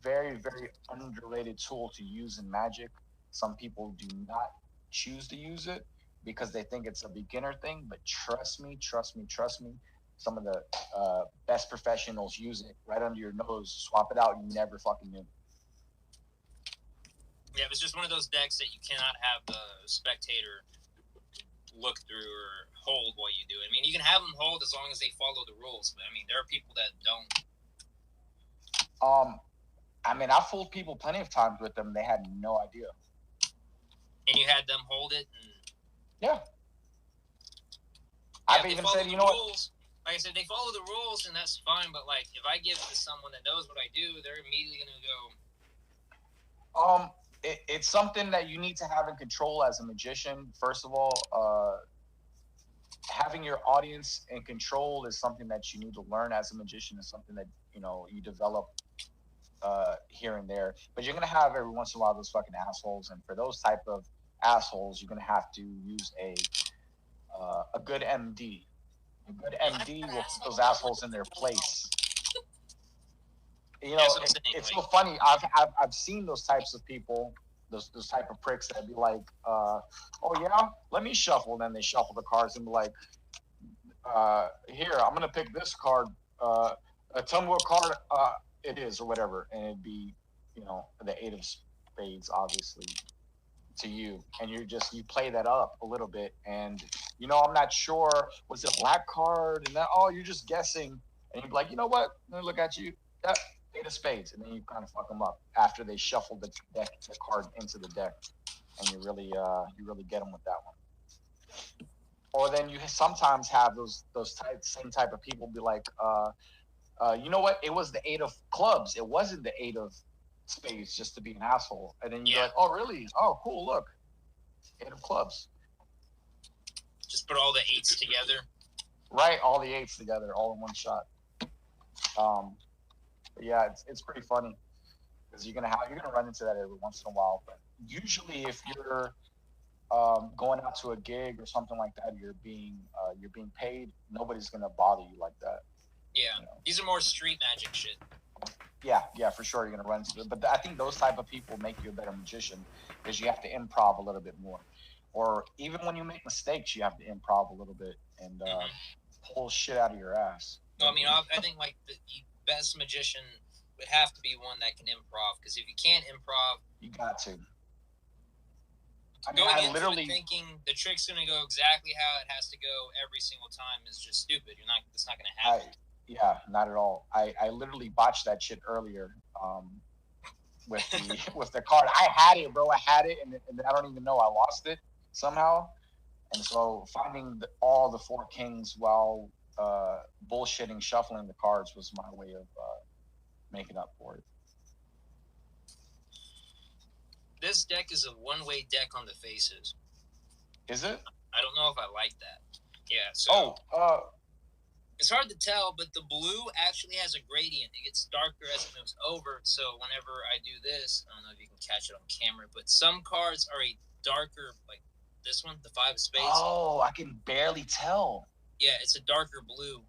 very, very underrated tool to use in Magic. Some people do not choose to use it because they think it's a beginner thing. But trust me. Some of the best professionals use it right under your nose. Swap it out, you never fucking knew. Yeah, it was just one of those decks that you cannot have the spectator look through or hold while you do it. I mean, you can have them hold as long as they follow the rules, but I mean, there are people that don't. I mean, I fooled people plenty of times with them. They had no idea. And you had them hold it? Yeah. I've even said, you know what? Like I said, they follow the rules, and that's fine, but like, if I give it to someone that knows what I do, they're immediately going to go... It's something that you need to have in control as a magician. First of all, having your audience in control is something that you need to learn as a magician. It's something that, you develop here and there. But you're going to have every once in a while those fucking assholes. And for those type of assholes, you're going to have to use a good MD. A good MD will put those assholes in their place. It's so funny. I've seen those types of people, those type of pricks that be like, oh yeah, let me shuffle. And then they shuffle the cards and be like, here, I'm gonna pick this card. Tell me what card it is or whatever, and it'd be, the 8 of spades, obviously, to you, and you play that up a little bit, and I'm not sure, was it a black card? And then you're just guessing, and you'd be like, you know what? Let me look at you. Yeah. 8 of spades, and then you kind of fuck them up after they shuffle the card into the deck, and you really get them with that one. Or then you sometimes have those same type of people be like, you know what? It was the 8 of clubs. It wasn't the 8 of spades, just to be an asshole. And then you're like, oh really? Oh cool. Look, 8 of clubs. Just put all the 8s together. Right, all the 8s together, all in one shot. Yeah, it's pretty funny because you're gonna run into that every once in a while. But usually, if you're going out to a gig or something like that, you're being paid. Nobody's gonna bother you like that. Yeah, these are more street magic shit. Yeah, for sure you're gonna run into it. But I think those type of people make you a better magician because you have to improv a little bit more. Or even when you make mistakes, you have to improv a little bit and pull shit out of your ass. I mean, I think like the best magician would have to be one that can improv, because if you can't improv, you got to. I literally thinking the trick's going to go exactly how it has to go every single time is just stupid. It's not going to happen. Yeah, not at all. I literally botched that shit earlier. With the with the card. I had it, bro. I had it, and I don't even know I lost it somehow. And so finding all the four kings while bullshitting, shuffling the cards was my way of making up for it. This deck is a one-way deck on the faces. Is it? I don't know if I like that. Yeah. So. It's hard to tell, but the blue actually has a gradient. It gets darker as it moves over. So whenever I do this, I don't know if you can catch it on camera, but some cards are a darker, like this one, the 5 of spades. Oh, I can barely tell. Yeah, it's a darker blue.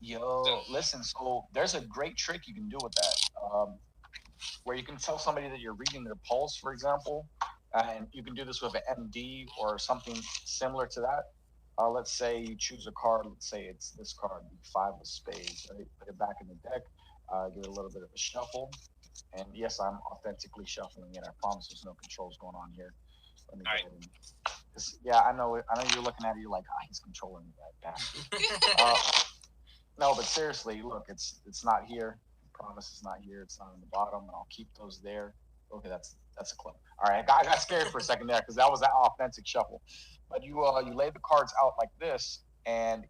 Yo, listen, so there's a great trick you can do with that, where you can tell somebody that you're reading their pulse, for example, and you can do this with an MD or something similar to that. Let's say you choose a card. Let's say it's this card, the 5 of spades. Right? Put it back in the deck. Give it a little bit of a shuffle. And yes, I'm authentically shuffling it. I promise there's no controls going on here. Let me go ahead and, yeah, I know you're looking at it. You're like, he's controlling that bastard. No, but seriously, look, it's not here. I promise it's not here. It's not on the bottom, and I'll keep those there. Okay, that's a club. All right, I got scared for a second there because that was an authentic shuffle. But you lay the cards out like this, and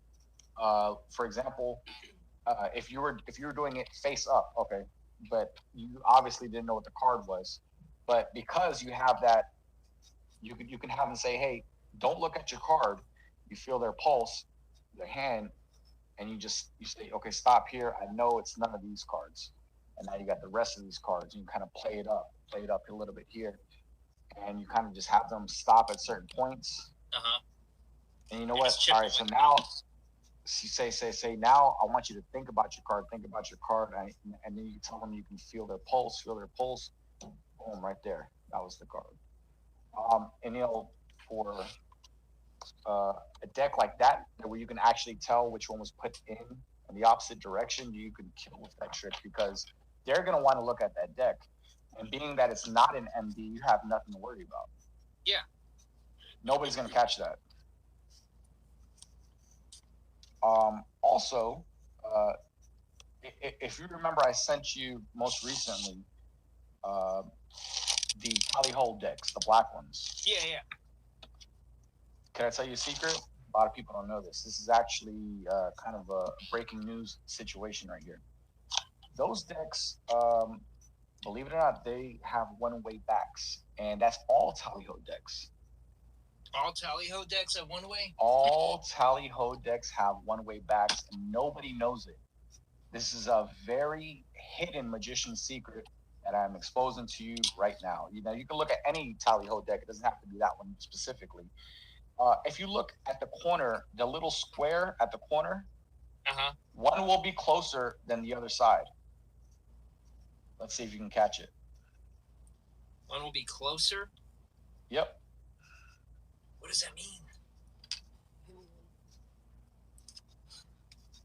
for example, if you were doing it face up, okay, but you obviously didn't know what the card was, but because you have that, you can have them say, hey, don't look at your card. You feel their pulse, their hand, and you say, okay, stop here. I know it's none of these cards, and now you got the rest of these cards. You can kind of play it up a little bit here, and you kind of just have them stop at certain points. And you know what? All right, so now you say now I want you to think about your card, and then you tell them you can feel their pulse. Boom, right there. That was the card. And for a deck like that, where you can actually tell which one was put in the opposite direction, you can kill with that trick because they're gonna want to look at that deck. And being that it's not an MD, you have nothing to worry about. Yeah. Nobody's gonna catch that. Also, if you remember, I sent you most recently the Tally Hole decks, the black ones. Yeah. Can I tell you a secret? A lot of people don't know this. This is actually kind of a breaking news situation right here. Those decks, believe it or not, they have one-way backs, and that's all Tally Ho decks. All Tally Ho decks have one-way? All Tally Ho decks have one-way backs, and nobody knows it. This is a very hidden magician's secret that I'm exposing to you right now. You can look at any Tally Ho deck. It doesn't have to be that one specifically. If you look at the corner, the little square at the corner, one will be closer than the other side. Let's see if you can catch it. One will be closer? Yep. What does that mean?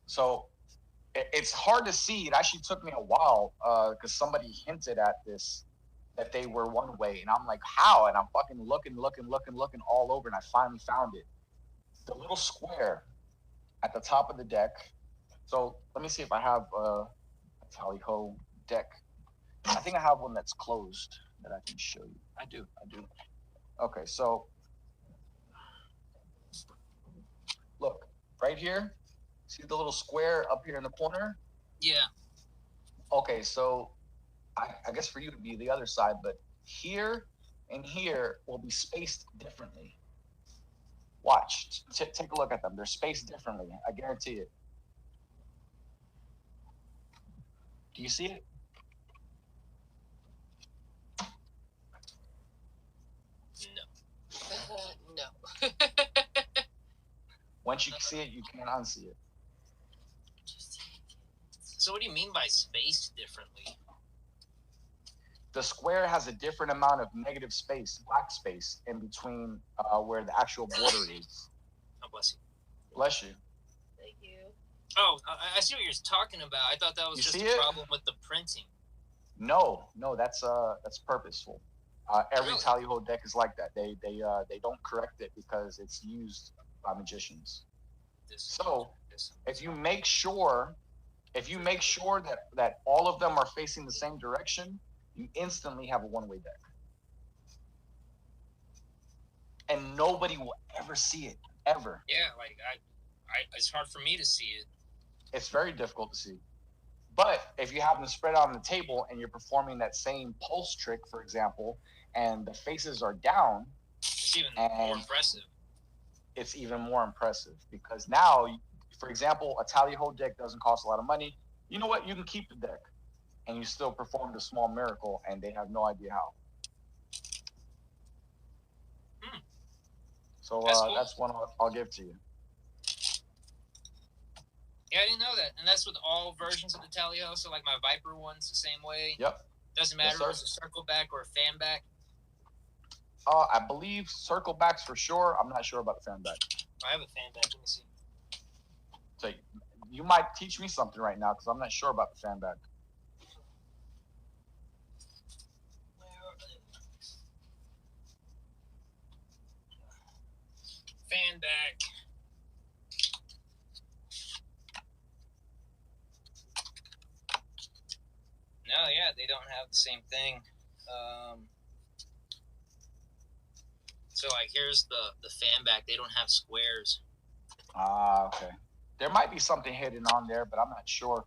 So it's hard to see. It actually took me a while because somebody hinted at this, that they were one way. And I'm like, how? And I'm fucking looking all over, and I finally found it. The little square at the top of the deck. So let me see if I have a Tally Ho deck. I think I have one that's closed that I can show you. I do. Okay, so look, right here. See the little square up here in the corner? Yeah. Okay, so I guess for you it'd be the other side, but here and here will be spaced differently. Watch. Take a look at them. They're spaced differently. I guarantee it. Do you see it? No. Once you see it, you can't unsee it. So what do you mean by spaced differently? The square has a different amount of negative space, black space, in between where the actual border is. Oh, bless you. Bless you. Thank you. Oh, I see what you're talking about. I thought that was just a problem with the printing. No, that's purposeful. Every Tally Ho deck is like that. They don't correct it because it's used by magicians. So if you make sure If you make sure that all of them are facing the same direction, you instantly have a one-way deck. And nobody will ever see it, ever. Yeah, like it's hard for me to see it. It's very difficult to see. But if you have them spread out on the table and you're performing that same pulse trick, for example, and the faces are down, it's even more impressive. It's even more impressive because now, for example, a tally ho deck doesn't cost a lot of money. You know what? You can keep the deck, and you still performed a small miracle, and they have no idea how. So cool. That's one I'll give to you. Yeah, I didn't know that. And that's with all versions of the Tally-Ho. So, like, my Viper one's the same way. Yep. Doesn't matter if it's a circle back or a fan back. I believe circle backs for sure. I'm not sure about the fan back. I have a fan back. Let me see. So, you might teach me something right now because I'm not sure about the fan back. Fan back. No, yeah, they don't have the same thing. So, like, here's the fan back. They don't have squares. Ah, okay. There might be something hidden on there, but I'm not sure.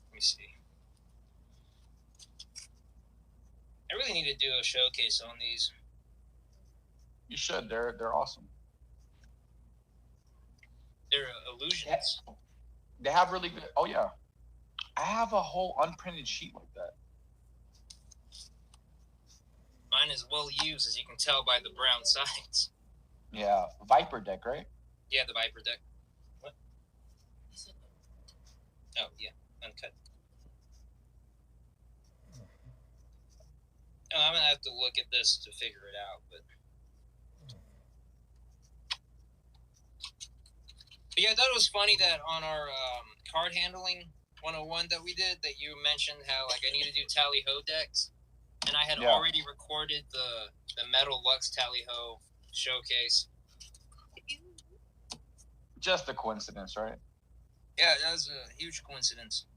Let me see. I really need to do a showcase on these. You should. They're awesome. They're illusions. Yeah. They have really good. Oh yeah, I have a whole unprinted sheet like that. Mine is well used, as you can tell by the brown sides. Yeah, Viper deck, right? Yeah, the Viper deck. What? Oh yeah, uncut. Oh, I'm gonna have to look at this to figure it out, but yeah, I thought it was funny that on our card handling 101 that we did, that you mentioned how like I need to do Tally-Ho decks, and I had already recorded the Metal Lux Tally-Ho showcase. Just a coincidence, right? Yeah, that was a huge coincidence.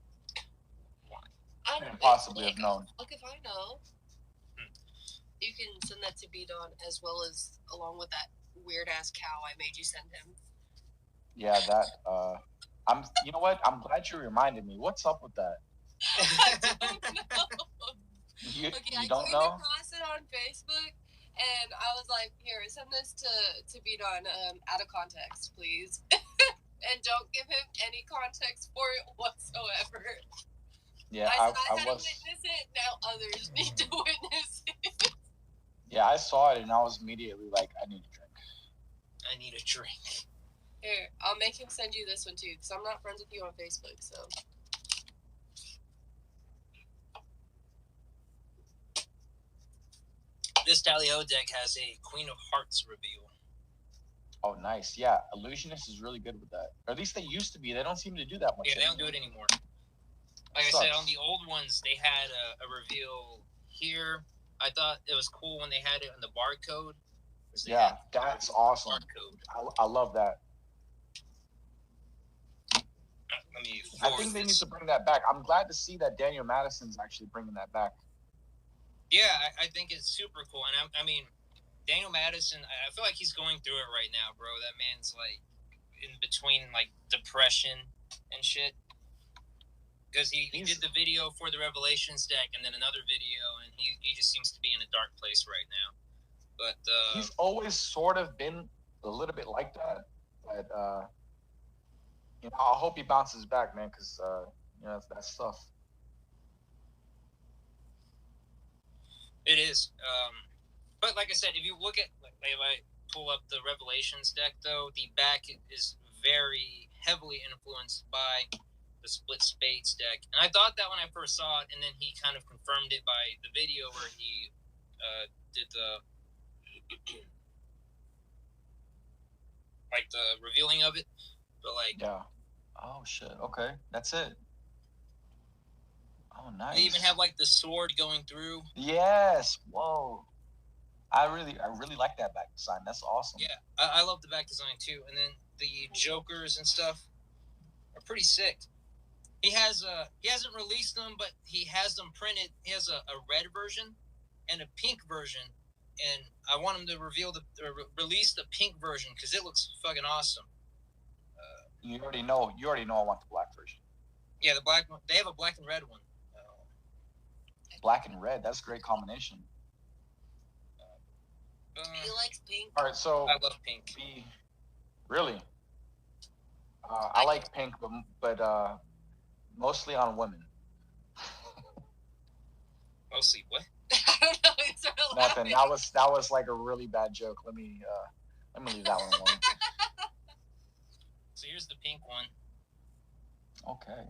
I don't possibly have known. Look, if I know, you can send that to B-Don as well as along with that weird ass cow I made you send him. Yeah, that. You know what? I'm glad you reminded me. What's up with that? I don't know. You don't know? I came across it on Facebook, and I was like, "Here, send this to B-Don out of context, please, and don't give him any context for it whatsoever." Yeah, I had to witness it. Now others need to witness it. Yeah, I saw it, and I was immediately like, "I need a drink." I need a drink. Here, I'll make him send you this one too, because I'm not friends with you on Facebook, so. This Tally-Ho deck has a Queen of Hearts reveal. Oh, nice. Yeah, Illusionist is really good with that. Or at least they used to be. They don't seem to do that much. Yeah, they don't do it anymore. Like I said, on the old ones, they had a reveal here. I thought it was cool when they had it on the barcode. Yeah, that's awesome. Barcode. I love that. I think they need to bring that back. I'm glad to see that Daniel Madison's actually bringing that back. Yeah, I think it's super cool. And I mean, Daniel Madison, I feel like he's going through it right now, bro. That man's like in between like depression and shit. Because he did the video for the Revelations deck and then another video, and he just seems to be in a dark place right now. But he's always sort of been a little bit like that. But I hope he bounces back, man, because that's tough. It is. But like I said, if you look at, if I pull up the Revelations deck, though, the back is very heavily influenced by the Split Spades deck. And I thought that when I first saw it, and then he kind of confirmed it by the video where he did the revealing of it. But yeah. Oh shit. Okay, that's it. Oh, nice. They even have like the sword going through. Yes. Whoa. I really like that back design. That's awesome. Yeah, I love the back design too. And then the Jokers and stuff are pretty sick. He hasn't released them, but he has them printed. He has a red version and a pink version, and I want him to release the pink version because it looks fucking awesome. You already know I want the black version. Yeah, the black one. They have a black and red one. Black and red. That's a great combination. He likes pink. All right, so I love pink. Really? I like pink, but mostly on women. Mostly what? I don't know. He's sort of Nothing. laughing. That was like a really bad joke. Let me leave that one alone. So here's the pink one. Okay.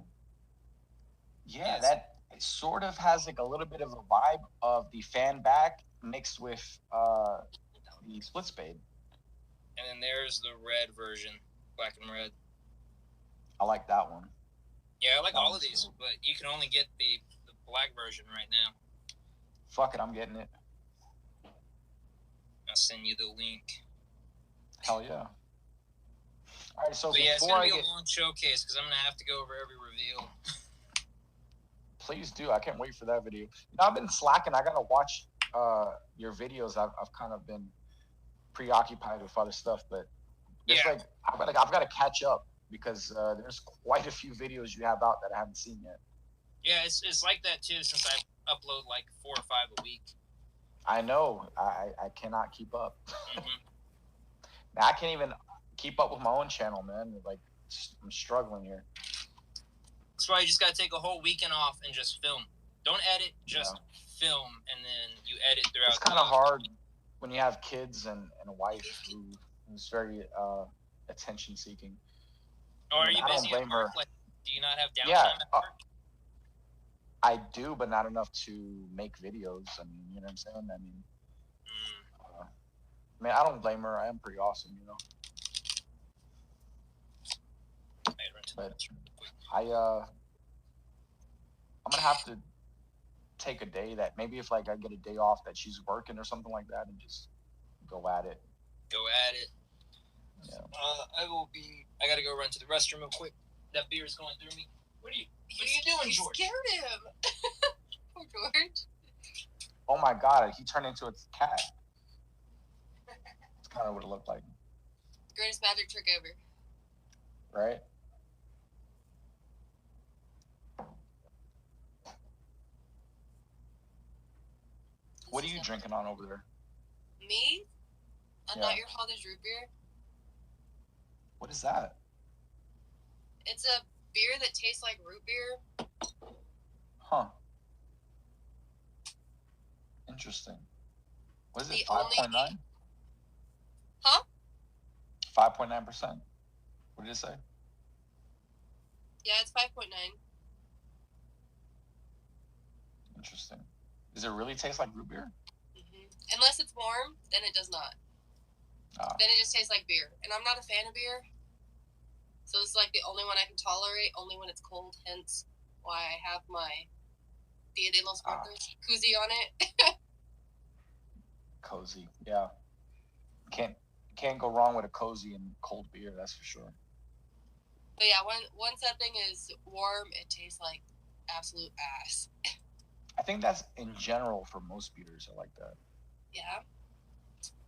Yeah, that it sort of has like a little bit of a vibe of the fan back mixed with the split spade. And then there's the red version, black and red. I like that one. Yeah, I like all of these, but you can only get the black version right now. Fuck it, I'm getting it. I'll send you the link. Hell yeah. All right, so yeah, it's before gonna I be get, a long showcase because I'm gonna have to go over every reveal. please do. I can't wait for that video. You know, I've been slacking. I gotta watch your videos. I've kind of been preoccupied with other stuff, but it's Yeah. I've got to catch up because there's quite a few videos you have out that I haven't seen yet. Yeah, it's like that too since I upload like 4 or 5 a week. I know. I cannot keep up. Mm-hmm. Now, I can't even keep up with my own channel, man. Like, I'm struggling here. That's why you just gotta take a whole weekend off and just film. Don't edit, just film, and then you edit throughout. It's kind of hard when you have kids and a wife who's very attention seeking. Oh, are you I don't busy at blame her. work? Like, do you not have downtime Yeah, at work? I do, but not enough to make videos. I mean, you know what I'm saying? I mean, I don't blame her. I am pretty awesome, you know. But I'm gonna have to take a day that maybe if like I get a day off that she's working or something like that and just go at it. Go at it. Yeah. I gotta go run to the restroom real quick. That beer is going through me. What are you doing, You George? scared him. Poor George. Oh my god, he turned into a cat. That's kind of what it looked like, Greatest magic trick ever. right? What are you drinking on over there? Me? Yeah. Not Your Father's root beer. What is that? It's a beer that tastes like root beer. Huh. Interesting. What is it? The only- 5.9? Huh? 5.9%. What did it say? Yeah, it's 5.9. Interesting. Does it really taste like root beer? Mm-hmm. Unless it's warm, then it does not. Ah. Then it just tastes like beer. And I'm not a fan of beer. So it's like the only one I can tolerate, only when it's cold. Hence why I have my Dia de los Muertos koozie on it. Cozy. Yeah. Can't go wrong with a cozy and cold beer, that's for sure. But yeah, one sad thing is warm, it tastes like absolute ass. I think that's in general for most beers are like that. Yeah.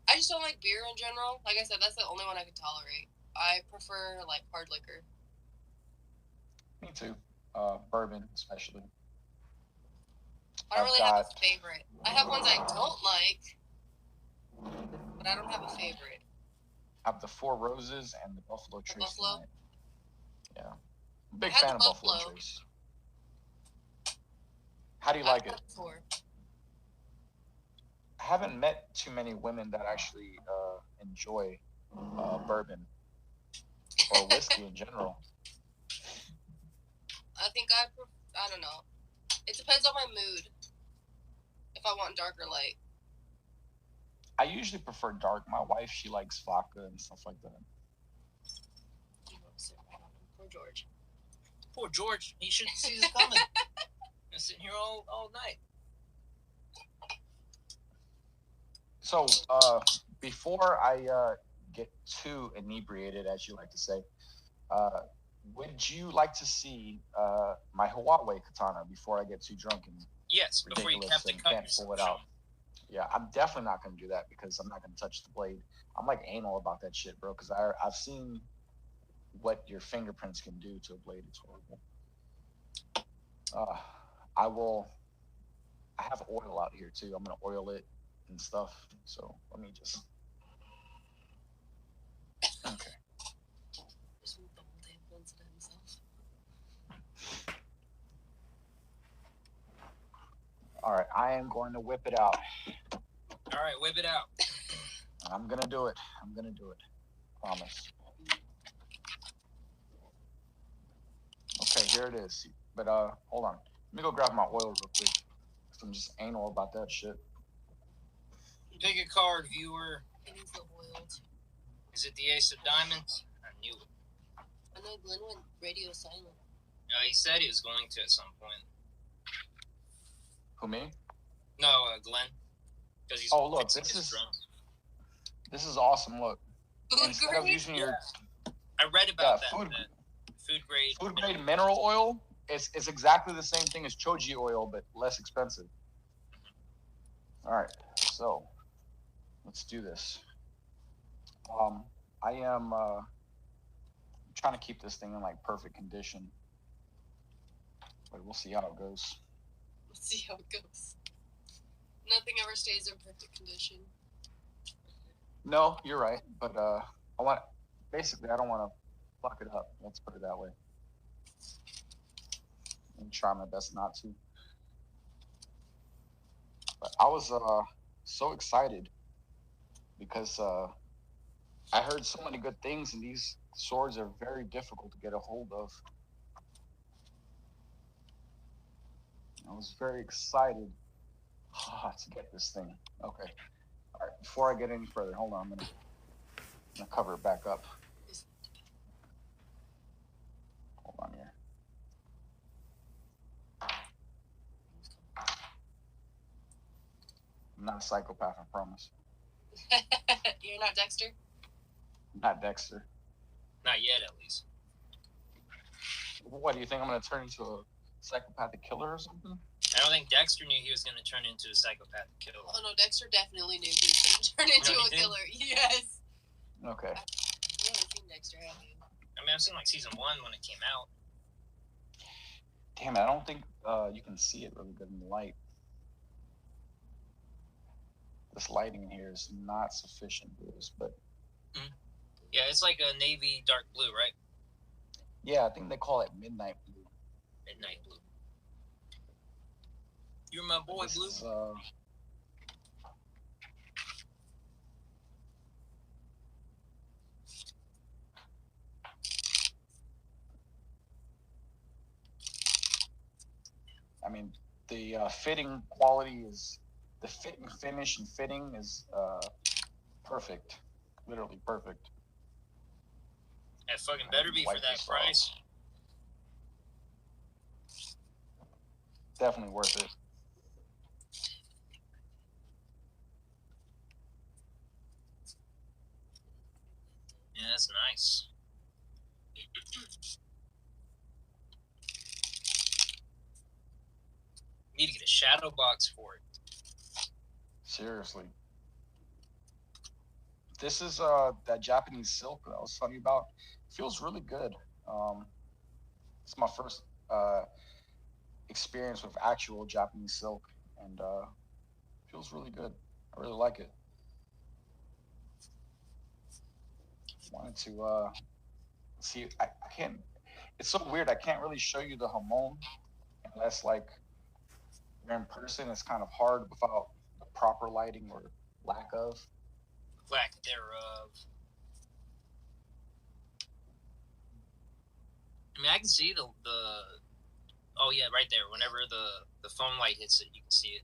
I just don't like beer in general. Like I said, that's the only one I can tolerate. I prefer like hard liquor. Me too. Bourbon especially. I don't really have a favorite. I have ones I don't like, but I don't have a favorite. I have the Four Roses and the Buffalo Trace. Buffalo? Tonight. Yeah. Big I had fan the of Buffalo Buffalo. Trace. How do you like it? Before. I haven't met too many women that actually enjoy bourbon or whiskey in general. I think I don't know. It depends on my mood. If I want dark or light. I usually prefer dark. My wife, she likes vodka and stuff like that. Poor George. Poor George. He shouldn't see this coming. I'm sitting here all night. So, before I get too inebriated, as you like to say, would you like to see my Huawei katana before I get too drunk and yes, before you have to cut can't pull it out? Yeah, I'm definitely not going to do that because I'm not going to touch the blade. I'm like anal about that shit, bro, because I've seen what your fingerprints can do to a blade. It's horrible. I have oil out here too. I'm going to oil it and stuff. So let me just. Okay. All right, I am going to whip it out. All right, whip it out. I'm going to do it. Promise. Okay, here it is. But hold on. Let me go grab my oil real quick. I'm just anal about that shit. Pick a card, viewer. Is it the Ace of Diamonds? I knew it. I know Glenn went radio silent. No, he said he was going to at some point. Who, me? No, Glenn. Because he's look, this is awesome. Look, instead of using your, I read about that. Food grade mineral oil. It's exactly the same thing as choji oil, but less expensive. All right, so let's do this. I am trying to keep this thing in like perfect condition, but we'll see how it goes. Nothing ever stays in perfect condition. No, you're right, but I don't want to fuck it up. Let's put it that way. I'm trying my best not to. But I was so excited because I heard so many good things, and these swords are very difficult to get a hold of. I was very excited to get this thing. Okay. All right. Before I get any further, hold on. I'm gonna cover it back up. Hold on here. I'm not a psychopath, I promise. You're not Dexter? Not Dexter. Not yet, at least. What, do you think I'm going to turn into a psychopathic killer or something? I don't think Dexter knew he was going to turn into a psychopathic killer. Oh, no, Dexter definitely knew he was going to turn into a killer. Yes. Okay. You haven't seen Dexter, have you? I mean, I've seen, like, season 1 when it came out. Damn it, I don't think you can see it really good in the light. This lighting in here is not sufficient for this, but... Yeah, it's like a navy dark blue, right? Yeah, I think they call it midnight blue. Midnight blue. You're my boy, Blue. I mean, the fitting quality is... The fit and finish and fitting is perfect. Literally perfect. That fucking better be for that price. Definitely worth it. Yeah, that's nice. Need to get a shadow box for it. Seriously. This is that Japanese silk that I was telling you about. It feels really good. It's my first experience with actual Japanese silk, and feels really good. I really like it. Wanted to see. I can't. It's so weird. I can't really show you the hamon unless like you're in person. It's kind of hard without proper lighting or lack of. Lack thereof. I mean, I can see the. Oh yeah, right there. Whenever the phone light hits it, you can see it.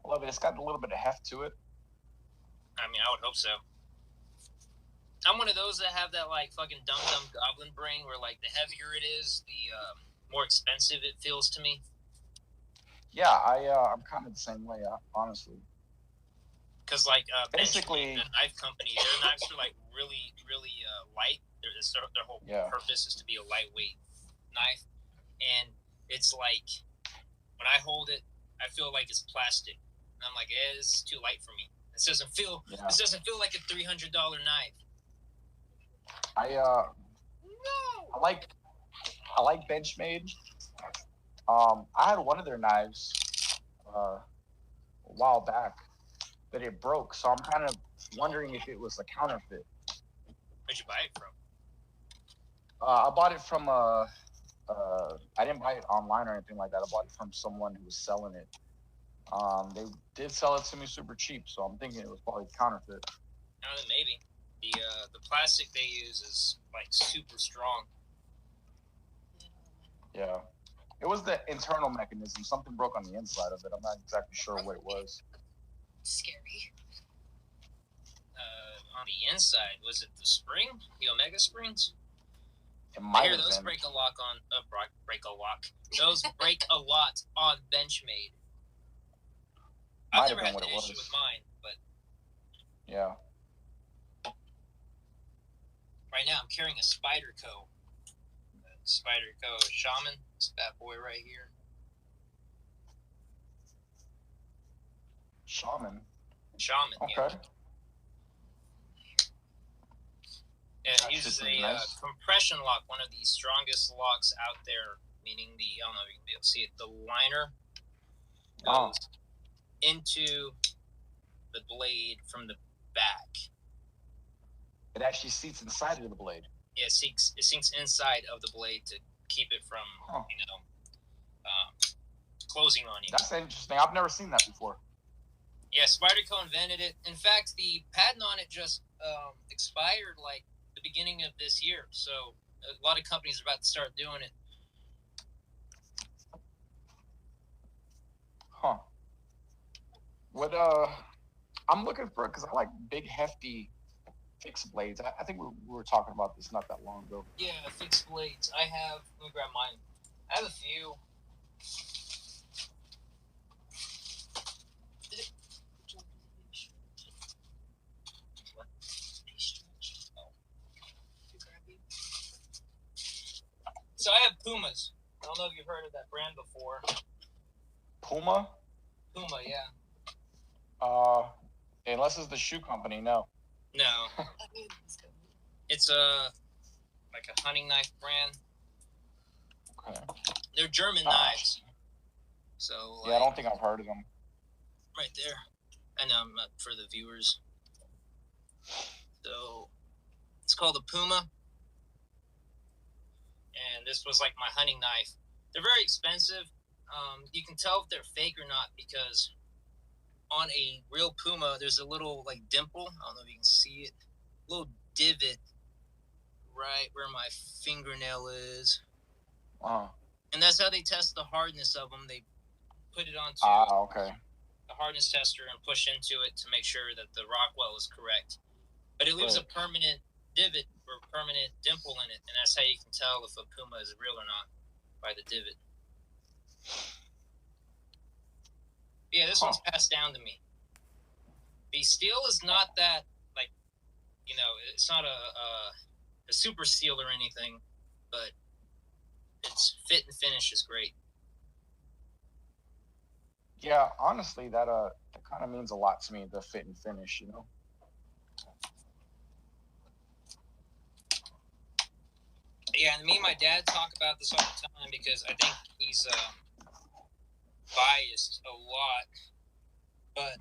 I love it. It's got a little bit of heft to it. I mean, I would hope so. I'm one of those that have that like fucking dumb goblin brain, where like the heavier it is, the more expensive it feels to me. Yeah, I'm kind of the same way, honestly. Because like basically, the knife company, their knives are like really, really light. Their whole purpose is to be a lightweight knife, and it's like when I hold it, I feel like it's plastic, and I'm like, it's too light for me. This doesn't feel like a $300 knife. I like Benchmade. I had one of their knives a while back, but it broke. So I'm kind of wondering if it was a counterfeit. Where'd you buy it from? I bought it from I didn't buy it online or anything like that. I bought it from someone who was selling it. They did sell it to me super cheap, so I'm thinking it was probably counterfeit. Maybe the plastic they use is like super strong. Yeah, it was the internal mechanism. Something broke on the inside of it. I'm not exactly sure what it was. Scary. On the inside, was it the spring, the Omega Springs? It might have those been. break a lot on Benchmade. I've never had an issue with mine, but yeah. Right now, I'm carrying a Spyderco. Spyderco Shaman. It's that boy right here. Shaman. Okay. Yeah. And it uses a compression lock, one of the strongest locks out there, meaning I don't know if you can be able to see it, the liner goes into the blade from the back. It actually seats inside of the blade. Yeah, it sinks inside of the blade to keep it from, closing on you. That's interesting. I've never seen that before. Yeah, Spyderco invented it. In fact, the patent on it just expired like the beginning of this year. So a lot of companies are about to start doing it. Huh. What I'm looking for, because I like big, hefty fixed blades. I think we were talking about this not that long ago. Yeah, fixed blades. Let me grab mine. I have a few. So I have Pumas. I don't know if you've heard of that brand before. Puma, yeah. Unless it's the shoe company, no. No. It's like a hunting knife brand. Okay. They're German knives. So yeah, I don't think I've heard of them. Right there. And for the viewers. So it's called a Puma. And this was like my hunting knife. They're very expensive. You can tell if they're fake or not because on a real Puma, there's a little like dimple. I don't know if you can see it. A little divot right where my fingernail is. And that's how they test the hardness of them. They put it onto the hardness tester and push into it to make sure that the Rockwell is correct. But it leaves a permanent divot or permanent dimple in it, and that's how you can tell if a Puma is real or not, by the divot. Yeah, this one's passed down to me. The steel is not that, like, it's not a super steel or anything, but its fit and finish is great. Yeah, honestly, that kind of means a lot to me, the fit and finish, Yeah, and me and my dad talk about this all the time because I think he's biased a lot, but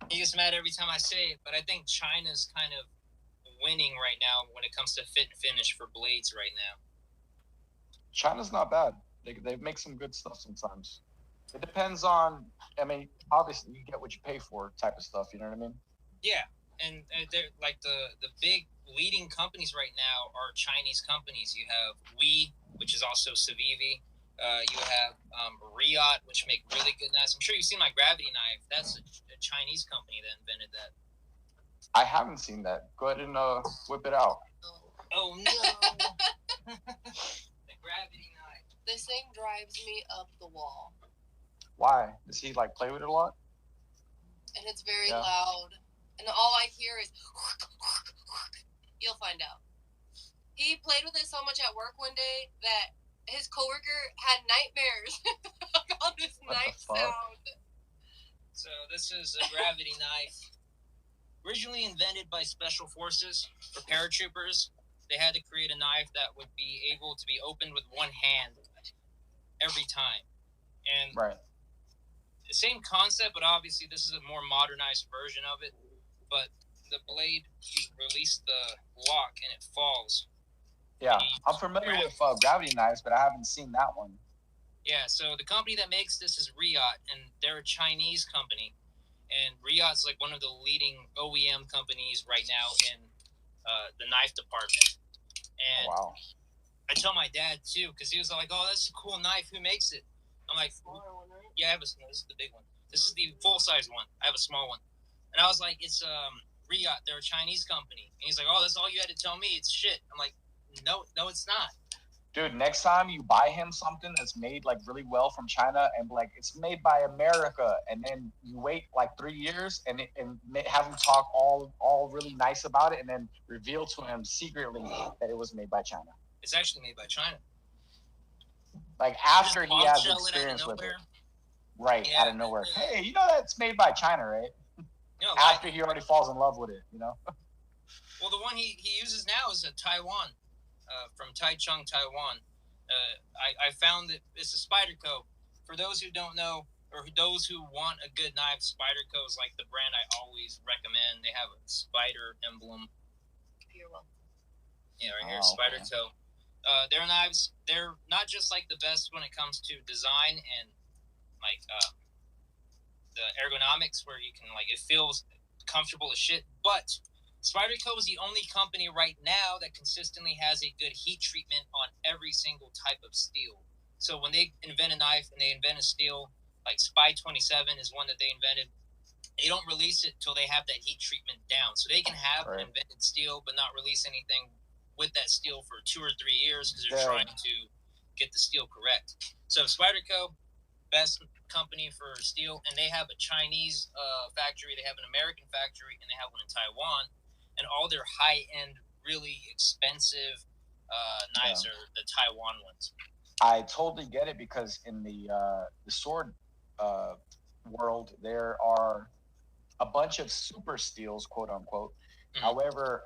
he gets mad every time I say it. But I think China's kind of winning right now when it comes to fit and finish for blades right now. China's not bad. They make some good stuff sometimes. It depends on, obviously you get what you pay for type of stuff, you know what I mean? Yeah, and they're like the big leading companies right now are Chinese companies. You have WE, which is also Civivi. You have Riot, which make really good knives. I'm sure you've seen my gravity knife. That's a Chinese company that invented that. I haven't seen that. Go ahead and whip it out. Oh no! The gravity knife. This thing drives me up the wall. Why? Does he like play with it a lot? And it's very loud. And all I hear is you'll find out. He played with it so much at work one day that his coworker had nightmares about this knife sound. So this is a gravity knife. Originally invented by special forces for paratroopers, they had to create a knife that would be able to be opened with one hand every time. And the same concept, but obviously this is a more modernized version of it. But the blade, you release the lock and it falls. Yeah, I'm familiar with gravity knives, but I haven't seen that one. Yeah, so the company that makes this is Riot, and they're a Chinese company. And Riot's like one of the leading OEM companies right now in the knife department. And I tell my dad, too, because he was like, oh, that's a cool knife. Who makes it? I'm like, yeah, I have this is the big one. This is the full-size one. I have a small one. And I was like, it's Riot. They're a Chinese company. And he's like, oh, that's all you had to tell me? It's shit. I'm like, no, it's not. Dude, next time you buy him something that's made like really well from China and like it's made by America, and then you wait like 3 years and have him talk all really nice about it, and then reveal to him secretly that it was made by China. It's actually made by China. Like after he has experience with it. Right, out of nowhere. Hey, you know that's made by China, right? After he already falls in love with it, you know? Well, the one he uses now is a Taiwan, from Taichung, Taiwan. I found that it's a Spyderco. For those who don't know, or those who want a good knife, Spyderco is like the brand I always recommend. They have a spider emblem. You're welcome. Yeah, right here, Spyderco. Their knives, they're not just like the best when it comes to design and like the ergonomics, where you can like it feels comfortable as shit, but Spyderco is the only company right now that consistently has a good heat treatment on every single type of steel. So when they invent a knife and they invent a steel, like Spy 27 is one that they invented, they don't release it till they have that heat treatment down. So they can have an invented steel but not release anything with that steel for 2 or 3 years because they're trying to get the steel correct. So Spyderco, best company for steel, and they have a Chinese factory, they have an American factory, and they have one in Taiwan. And all their high-end, really expensive knives are the Taiwan ones. I totally get it, because in the sword world, there are a bunch of super steels, quote unquote. Mm-hmm. However,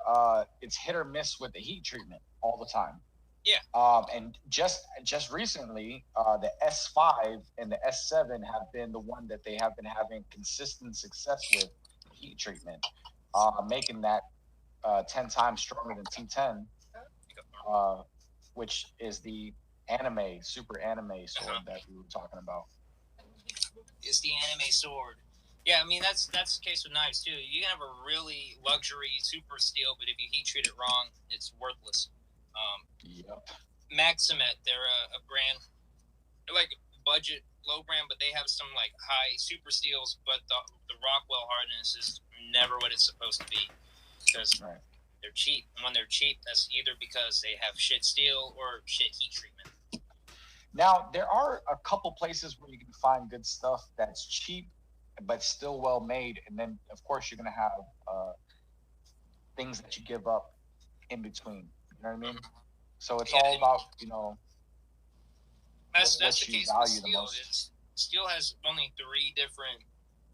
it's hit or miss with the heat treatment all the time. Yeah. And just recently, the S5 and the S7 have been the one that they have been having consistent success with heat treatment, making that 10 times stronger than T10, which is the super anime sword that we were talking about. It's the anime sword. Yeah, I mean, that's the case with knives, too. You can have a really luxury super steel, but if you heat treat it wrong, it's worthless. Maximet, they're a brand. They're like budget, low brand, but they have some like high super steels, but the Rockwell hardness is never what it's supposed to be. Because they're cheap. And when they're cheap, that's either because they have shit steel or shit heat treatment. Now, there are a couple places where you can find good stuff that's cheap but still well made. And then, of course, you're going to have things that you give up in between. You know what I mean? So it's all about, that's the case with steel. Steel has only 3 different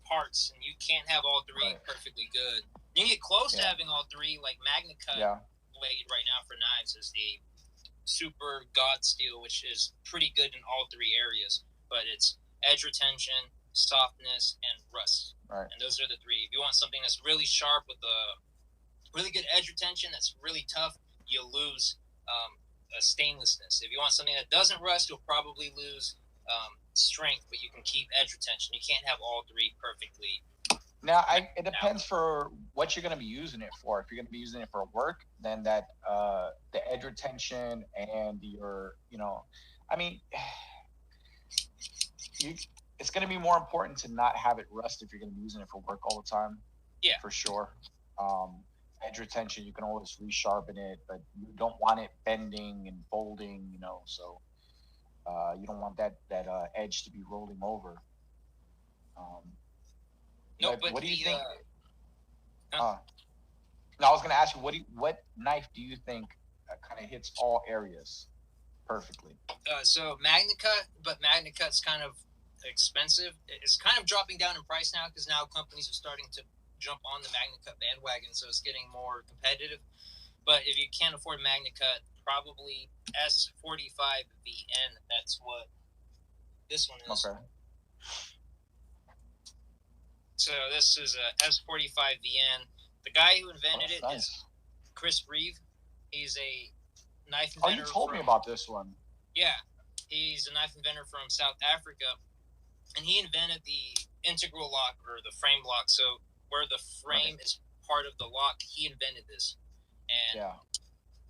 parts, and you can't have all 3 perfectly good. You can get close to having all 3, like MagnaCut blade right now for knives is the Super God Steel, which is pretty good in all 3 areas. But it's edge retention, softness, and rust. Right. And those are the 3. If you want something that's really sharp with a really good edge retention, that's really tough, you'll lose a stainlessness. If you want something that doesn't rust, you'll probably lose strength, but you can keep edge retention. You can't have all 3 perfectly. Now, it depends for what you're going to be using it for. If you're going to be using it for work, then that the edge retention and your, it's going to be more important to not have it rust if you're going to be using it for work all the time. Yeah, for sure. Edge retention, you can always resharpen it, but you don't want it bending and folding, so you don't want that edge to be rolling over. No, but what do you think? Huh? No, I was gonna ask you what knife do you think kind of hits all areas perfectly? So MagnaCut, but MagnaCut's kind of expensive. It's kind of dropping down in price now because now companies are starting to jump on the MagnaCut bandwagon, so it's getting more competitive. But if you can't afford MagnaCut, probably S45VN. That's what this one is. Okay. So this is a S45VN. The guy who invented it is Chris Reeve. He's a knife inventor. Oh, you told me about this one. Yeah, he's a knife inventor from South Africa, and he invented the integral lock or the frame lock. So where the frame is part of the lock, he invented this. And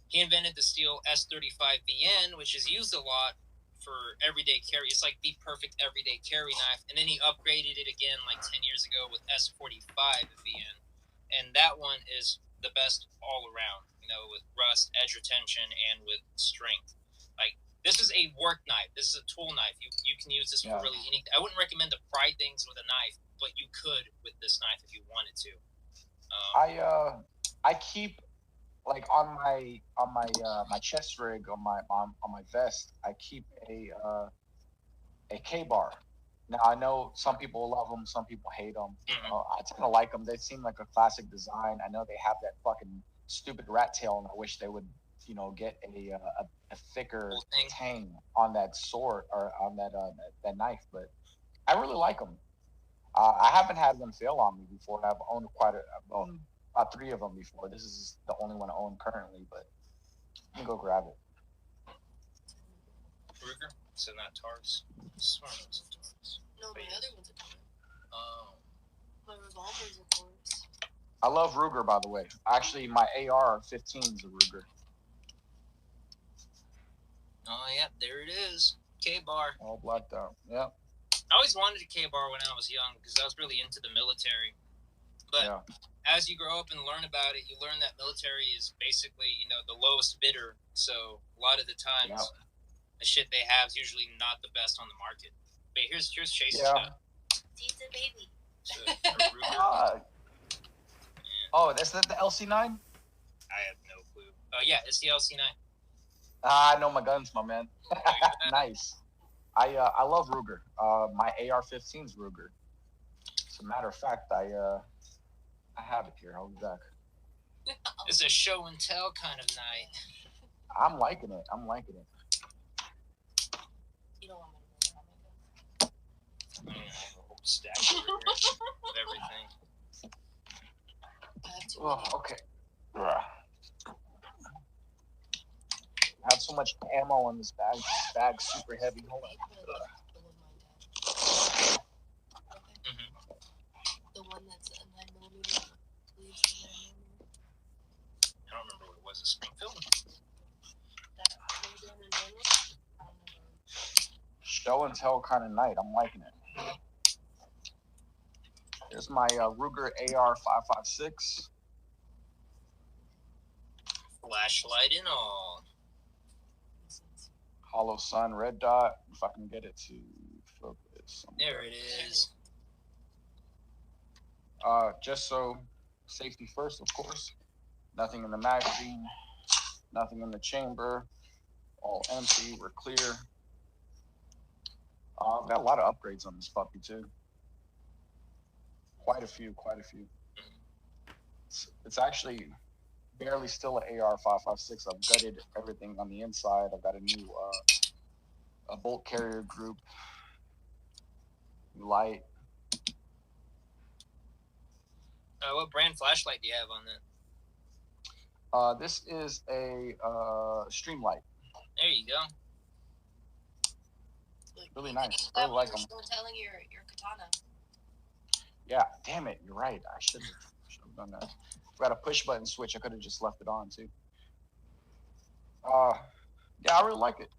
he invented the steel S35VN, which is used a lot for everyday carry. It's like the perfect everyday carry knife. And then he upgraded it again like 10 years ago with S45VN. And that one is the best all around, you know, with rust, edge retention, and with strength. Like, this is a work knife. This is a tool knife. You can use this for really anything. I wouldn't recommend to pry things with a knife, but you could with this knife if you wanted to. I keep like on my my chest rig on my vest. I keep a K-bar. Now I know some people love them, some people hate them. Mm-hmm. I tend to like them. They seem like a classic design. I know they have that fucking stupid rat tail, and I wish they would, you know, get a thicker tang on that sword or on that knife. But I really like them. I haven't had one fail on me before. I've owned about 3 of them before. This is the only one I own currently, but I'm gonna go grab it. Ruger? So not Taurus. This one was a Taurus. No, my other one's a Taurus. Oh. My revolver's a Taurus. I love Ruger, by the way. Actually, my AR-15 is a Ruger. Oh, yeah, there it is. K-bar. All blacked out. Yep. I always wanted a K-bar when I was young because I was really into the military. But as you grow up and learn about it, you learn that military is basically, you know, the lowest bidder. So a lot of the times, the shit they have is usually not the best on the market. But here's Chase's stuff. He's a baby. So, a that's the LC9? I have no clue. Yeah, it's the LC9. I know my guns, my man. Nice. I love Ruger. My AR-15 is Ruger. As a matter of fact, I have it here. I'll be back. It's a show and tell kind of night. I'm liking it. You don't want me to I have a whole stack of everything. I have to. Oh, okay. I have so much ammo in this bag. This bag's super heavy. Hold on. The one that's a 9mm. I don't remember what it was. A Springfield? Show and tell kind of night. I'm liking it. Here's my Ruger AR-556. Flashlight and all. Hollow Sun red dot. If I can get it to focus. There it is. Just so safety first, of course. Nothing in the magazine. Nothing in the chamber. All empty. We're clear. I've got a lot of upgrades on this puppy too. Quite a few. It's actually barely still an AR-556. I've gutted everything on the inside. I've got a new a bolt carrier group, light. What brand flashlight do you have on that? This is a Streamlight. There you go. Really nice. Really like them. Telling your katana. Yeah, damn it. You're right. I should have done that. Got a push button switch. I could have just left it on too. Yeah, I really like it.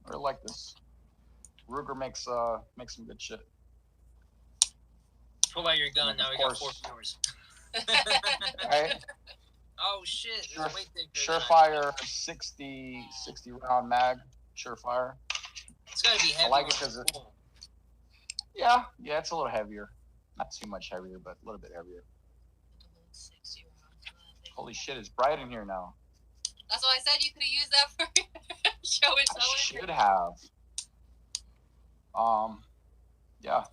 I really like this. Ruger makes some good shit. Pull out your gun. Now we got 4 viewers. Right? Oh shit! Surefire 60 round mag. Surefire. It's gotta be heavy. I like it because it's a little heavier. Not too much heavier, but a little bit heavier. Holy shit, it's bright in here now. That's why I said you could have used that for show and tell. I should have. Yeah.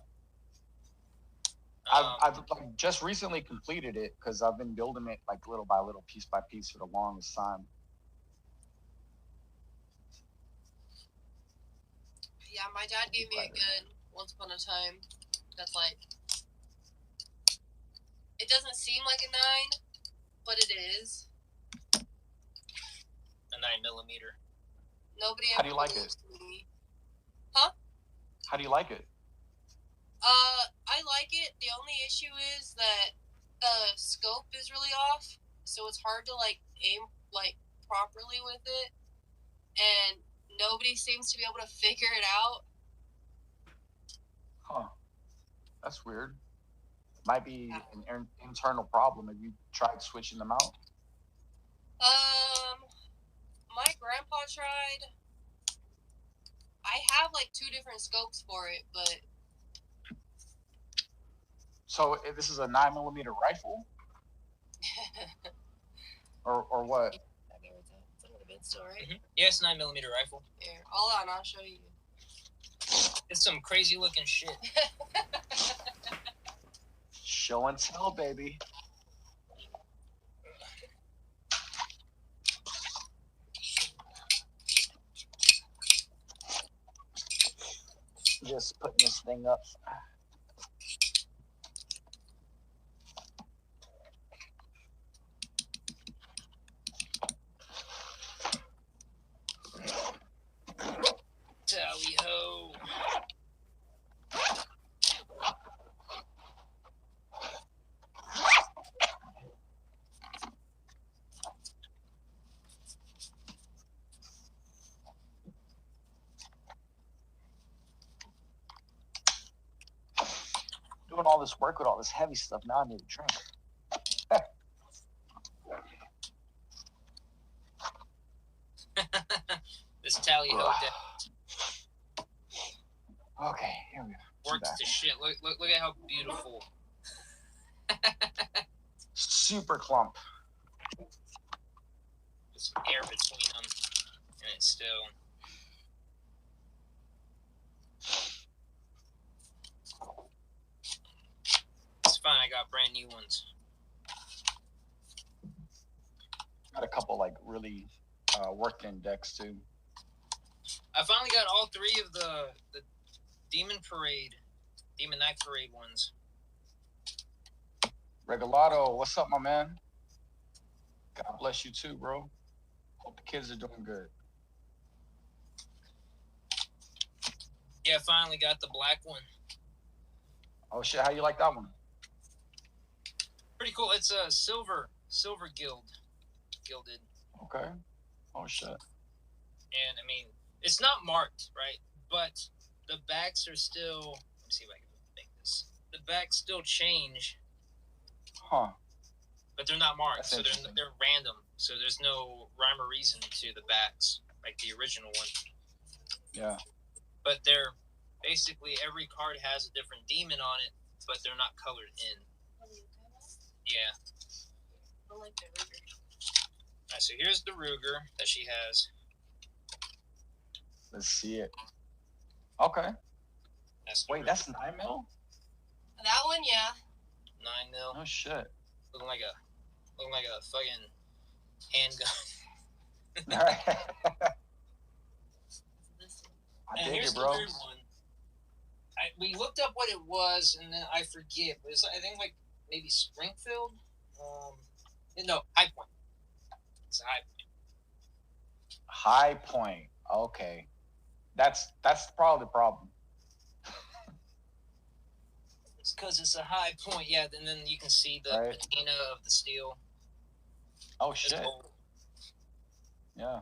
I've like just recently completed it because I've been building it like little by little, piece by piece for the longest time. Yeah, my dad gave me a gun once upon a time. That's like, it doesn't seem like a 9, but it is. A 9mm. Nobody ever. How do you like it? Me. Huh? How do you like it? I like it. The only issue is that the scope is really off, so it's hard to like aim like properly with it, and nobody seems to be able to figure it out. Huh. That's weird. Might be an internal problem. Have you tried switching them out? My grandpa tried. I have like 2 different scopes for it, but. So this is a 9mm rifle, or what? Mm-hmm. Yeah, it's a 9mm rifle. Here, hold on, I'll show you. It's some crazy looking shit. Show and tell, baby. Just putting this thing up. Tally ho. Doing all this work with all this heavy stuff. Now I need a drink. This tally ho. Okay, here we go. Works to shit. Look at how beautiful. Super clump. There's air between them, and it's still. It's fine. I got brand new ones. Got a couple like really worked in decks too. I finally got all 3 of the Demon Night Parade ones. Regalado, what's up, my man? God bless you too, bro. Hope the kids are doing good. Yeah, I finally got the black one. Oh shit, how you like that one? Pretty cool. It's a silver gilded. Okay. Oh shit. And I mean, it's not marked, right? But the backs are still. Let me see if I can make this. The backs still change. Huh. But they're not marked, That's so they're random. So there's no rhyme or reason to the backs like the original one. Yeah. But they're basically every card has a different demon on it, but they're not colored in. Yeah. I like the Ruger. All right, so here's the Ruger that she has. Let's see it. Okay. Wait, that's 9mm? That one, yeah. 9mm. Oh shit. Looking like a fucking handgun. All right. I And dig here's it, bro. the weird one. We looked up what it was, and then I forget. It was, I think, like maybe Springfield. No, High Point. It's a High Point. High Point. Okay. That's probably the problem. It's because it's a High Point, yeah. And then you can see the patina of the steel. Oh shit. Yeah.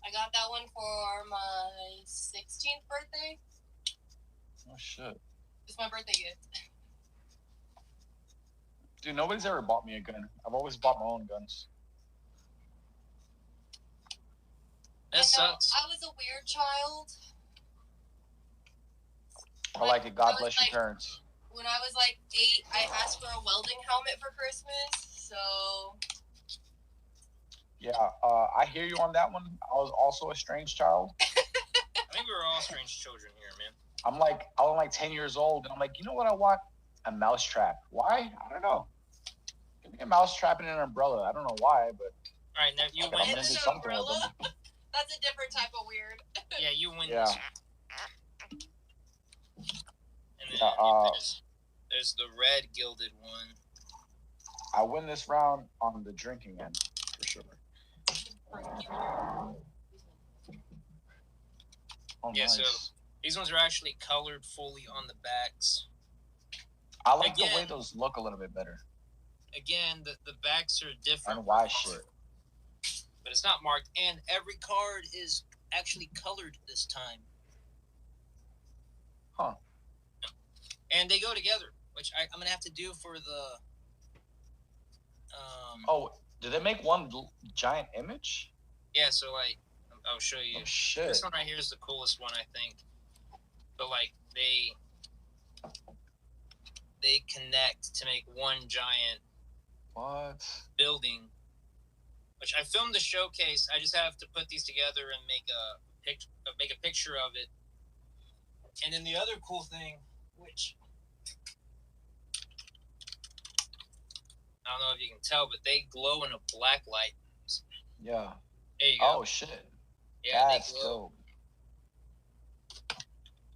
I got that one for my 16th birthday. Oh shit. It's my birthday gift. Dude, nobody's ever bought me a gun. I've always bought my own guns. That sucks. I was a weird child. I like it. God bless your parents. When I was like 8, I asked for a welding helmet for Christmas. So. Yeah, I hear you on that one. I was also a strange child. I think we were all strange children here, man. I was like 10 years old, and I'm like, you know what I want? A mousetrap. Why? I don't know. Give me a mousetrap and an umbrella. I don't know why, but. All right, now you win this. Umbrella? That's a different type of weird. Yeah, you win yeah. this. And then there's the red gilded one. I win this round on the drinking end, for sure. Oh, yeah, nice. so these ones are actually colored fully on the backs. I like the way those look a little bit better. Again, the backs are different. And why shit. But it's not marked, and every card is actually colored this time. Huh. And they go together, which I'm going to have to do for the... oh, did they make one giant image? Yeah, so, like, I'll show you. Oh, shit. This one right here is the coolest one, I think. But, like, they connect to make one giant building. Which I filmed the showcase. I just have to put these together and make a picture of it. And then the other cool thing, which I don't know if you can tell, but they glow in a black light. Yeah. There you go. Oh shit. Yeah, that's dope.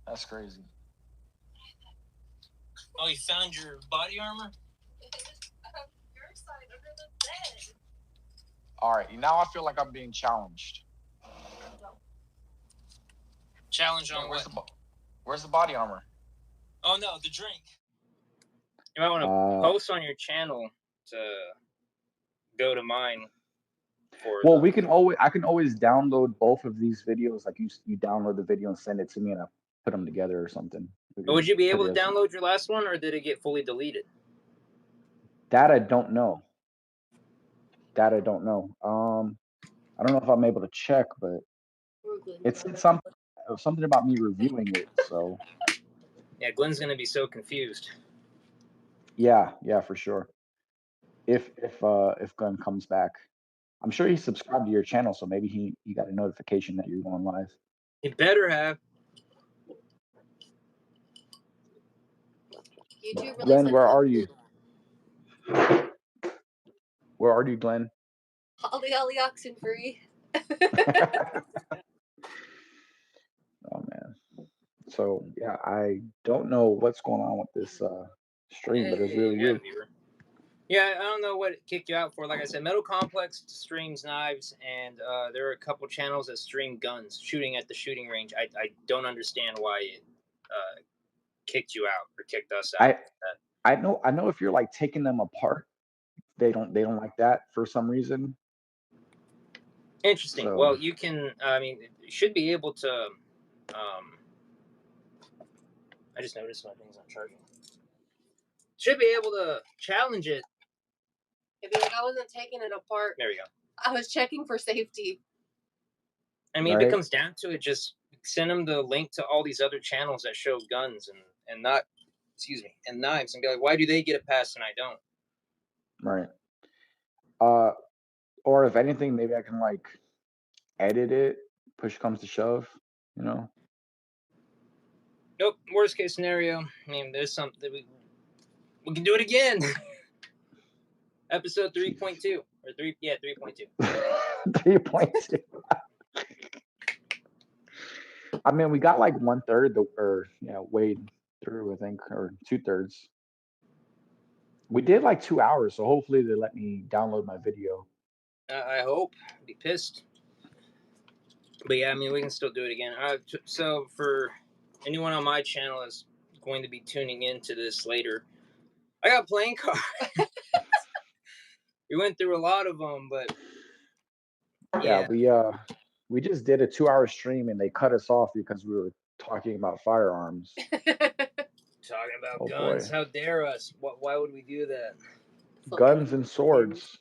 That's crazy. Oh, you found your body armor? Your side under the bed. All right, now I feel like I'm being challenged. Challenge on what? Where's the body armor? Oh no, the drink. You might want to post on your channel to go to mine. Well, I can always download both of these videos. Like you download the video and send it to me, and I put them together or something. But would you be able to download your last one, or did it get fully deleted? That I don't know. I don't know if I'm able to check, but it said something about me reviewing it. So yeah, Glenn's gonna be so confused. Yeah, for sure. If Glenn comes back, I'm sure he subscribed to your channel, so maybe he got a notification that you're going live. He better have. Glenn, where are you? Where are you, Glenn? Ollie Oxenfree. Oh man. So yeah, I don't know what's going on with this stream, but it's really weird. Yeah, I don't know what it kicked you out for. Like I said, Metal Complex streams knives, and there are a couple channels that stream guns, shooting at the shooting range. I don't understand why it kicked you out or kicked us out. I know if you're like taking them apart, they don't like that for some reason. Interesting. So, well, you can. I mean, you should be able to. I just noticed my thing's not charging. Should be able to challenge it. It'd be like I wasn't taking it apart. There we go. I was checking for safety. I mean, if it comes down to it, just send them the link to all these other channels that show guns and knives, and be like, why do they get a pass and I don't? Right. Or if anything, maybe I can like edit it. Push comes to shove, you know. Nope. Worst case scenario. I mean, there's something we can do it again. Episode 3.2 or 3.2. 3.2. I mean, we got like 1/3 way through, I think, or 2/3. We did like 2 hours, so hopefully they let me download my video. I hope. I'd be pissed. But yeah, I mean, we can still do it again. So for anyone on my channel is going to be tuning into this later, I got playing cards. We went through a lot of them, but yeah, we just did a 2-hour stream and they cut us off because we were talking about firearms. Talking about guns. Boy. How dare us? Why would we do that? Guns and swords.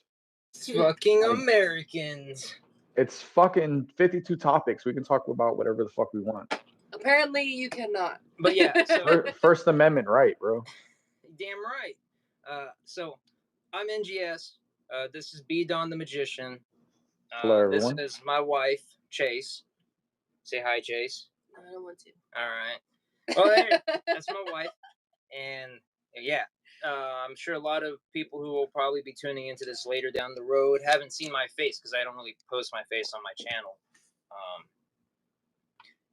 It's fucking Americans. It's fucking 52 topics. We can talk about whatever the fuck we want. Apparently, you cannot. But yeah, so First Amendment right, bro. Damn right. So I'm NGS. This is B Don the Magician. Hello, everyone. This is my wife, Chase. Say hi, Chase. No, I don't want to. All right. Well, there, that's my wife. And yeah, I'm sure a lot of people who will probably be tuning into this later down the road haven't seen my face because I don't really post my face on my channel.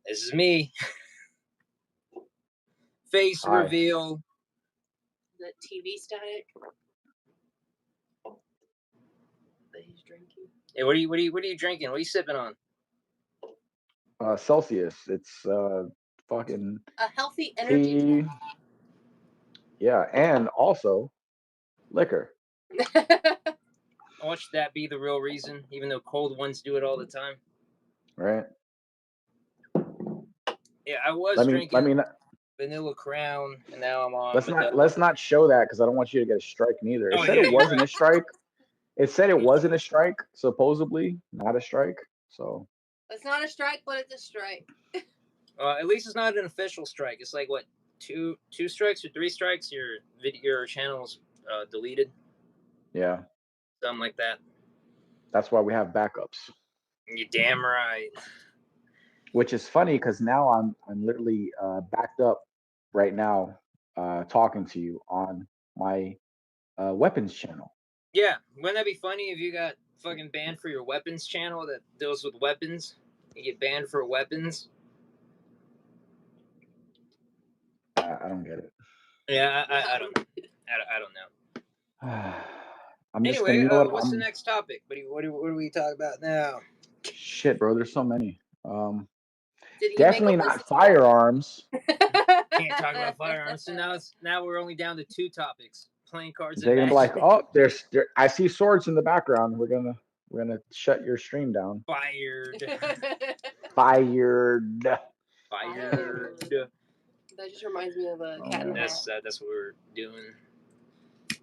This is me. Face Hi. reveal. The TV static that he's drinking. Hey, what are you drinking? What are you sipping on? Celsius. It's fucking a healthy energy tea. Yeah, and also liquor. Watch that be the real reason, even though cold ones do it all the time. Right. Yeah, I was drinking Vanilla Crown, and now I'm on. Let's not show that because I don't want you to get a strike neither. It said it wasn't a strike. It said it wasn't a strike, supposedly not a strike. So it's not a strike, but it's a strike. At least it's not an official strike. It's like what, two strikes or 3 strikes, your channel's deleted. Yeah, something like that. That's why we have backups. You're damn right. Which is funny because now I'm literally backed up right now, talking to you on my weapons channel. Yeah, wouldn't that be funny if you got fucking banned for your weapons channel that deals with weapons? You get banned for weapons. I don't get it. Yeah, I don't know. I don't know. Anyway, what's the next topic? What do we talk about now? Shit, bro, there's so many. Definitely not firearms. Can't talk about firearms. So now we're only down to 2 topics: playing cards. They're gonna be like, oh, there's I see swords in the background. We're gonna shut your stream down. Fired. Fired. That just reminds me of a cat. That's what we're doing.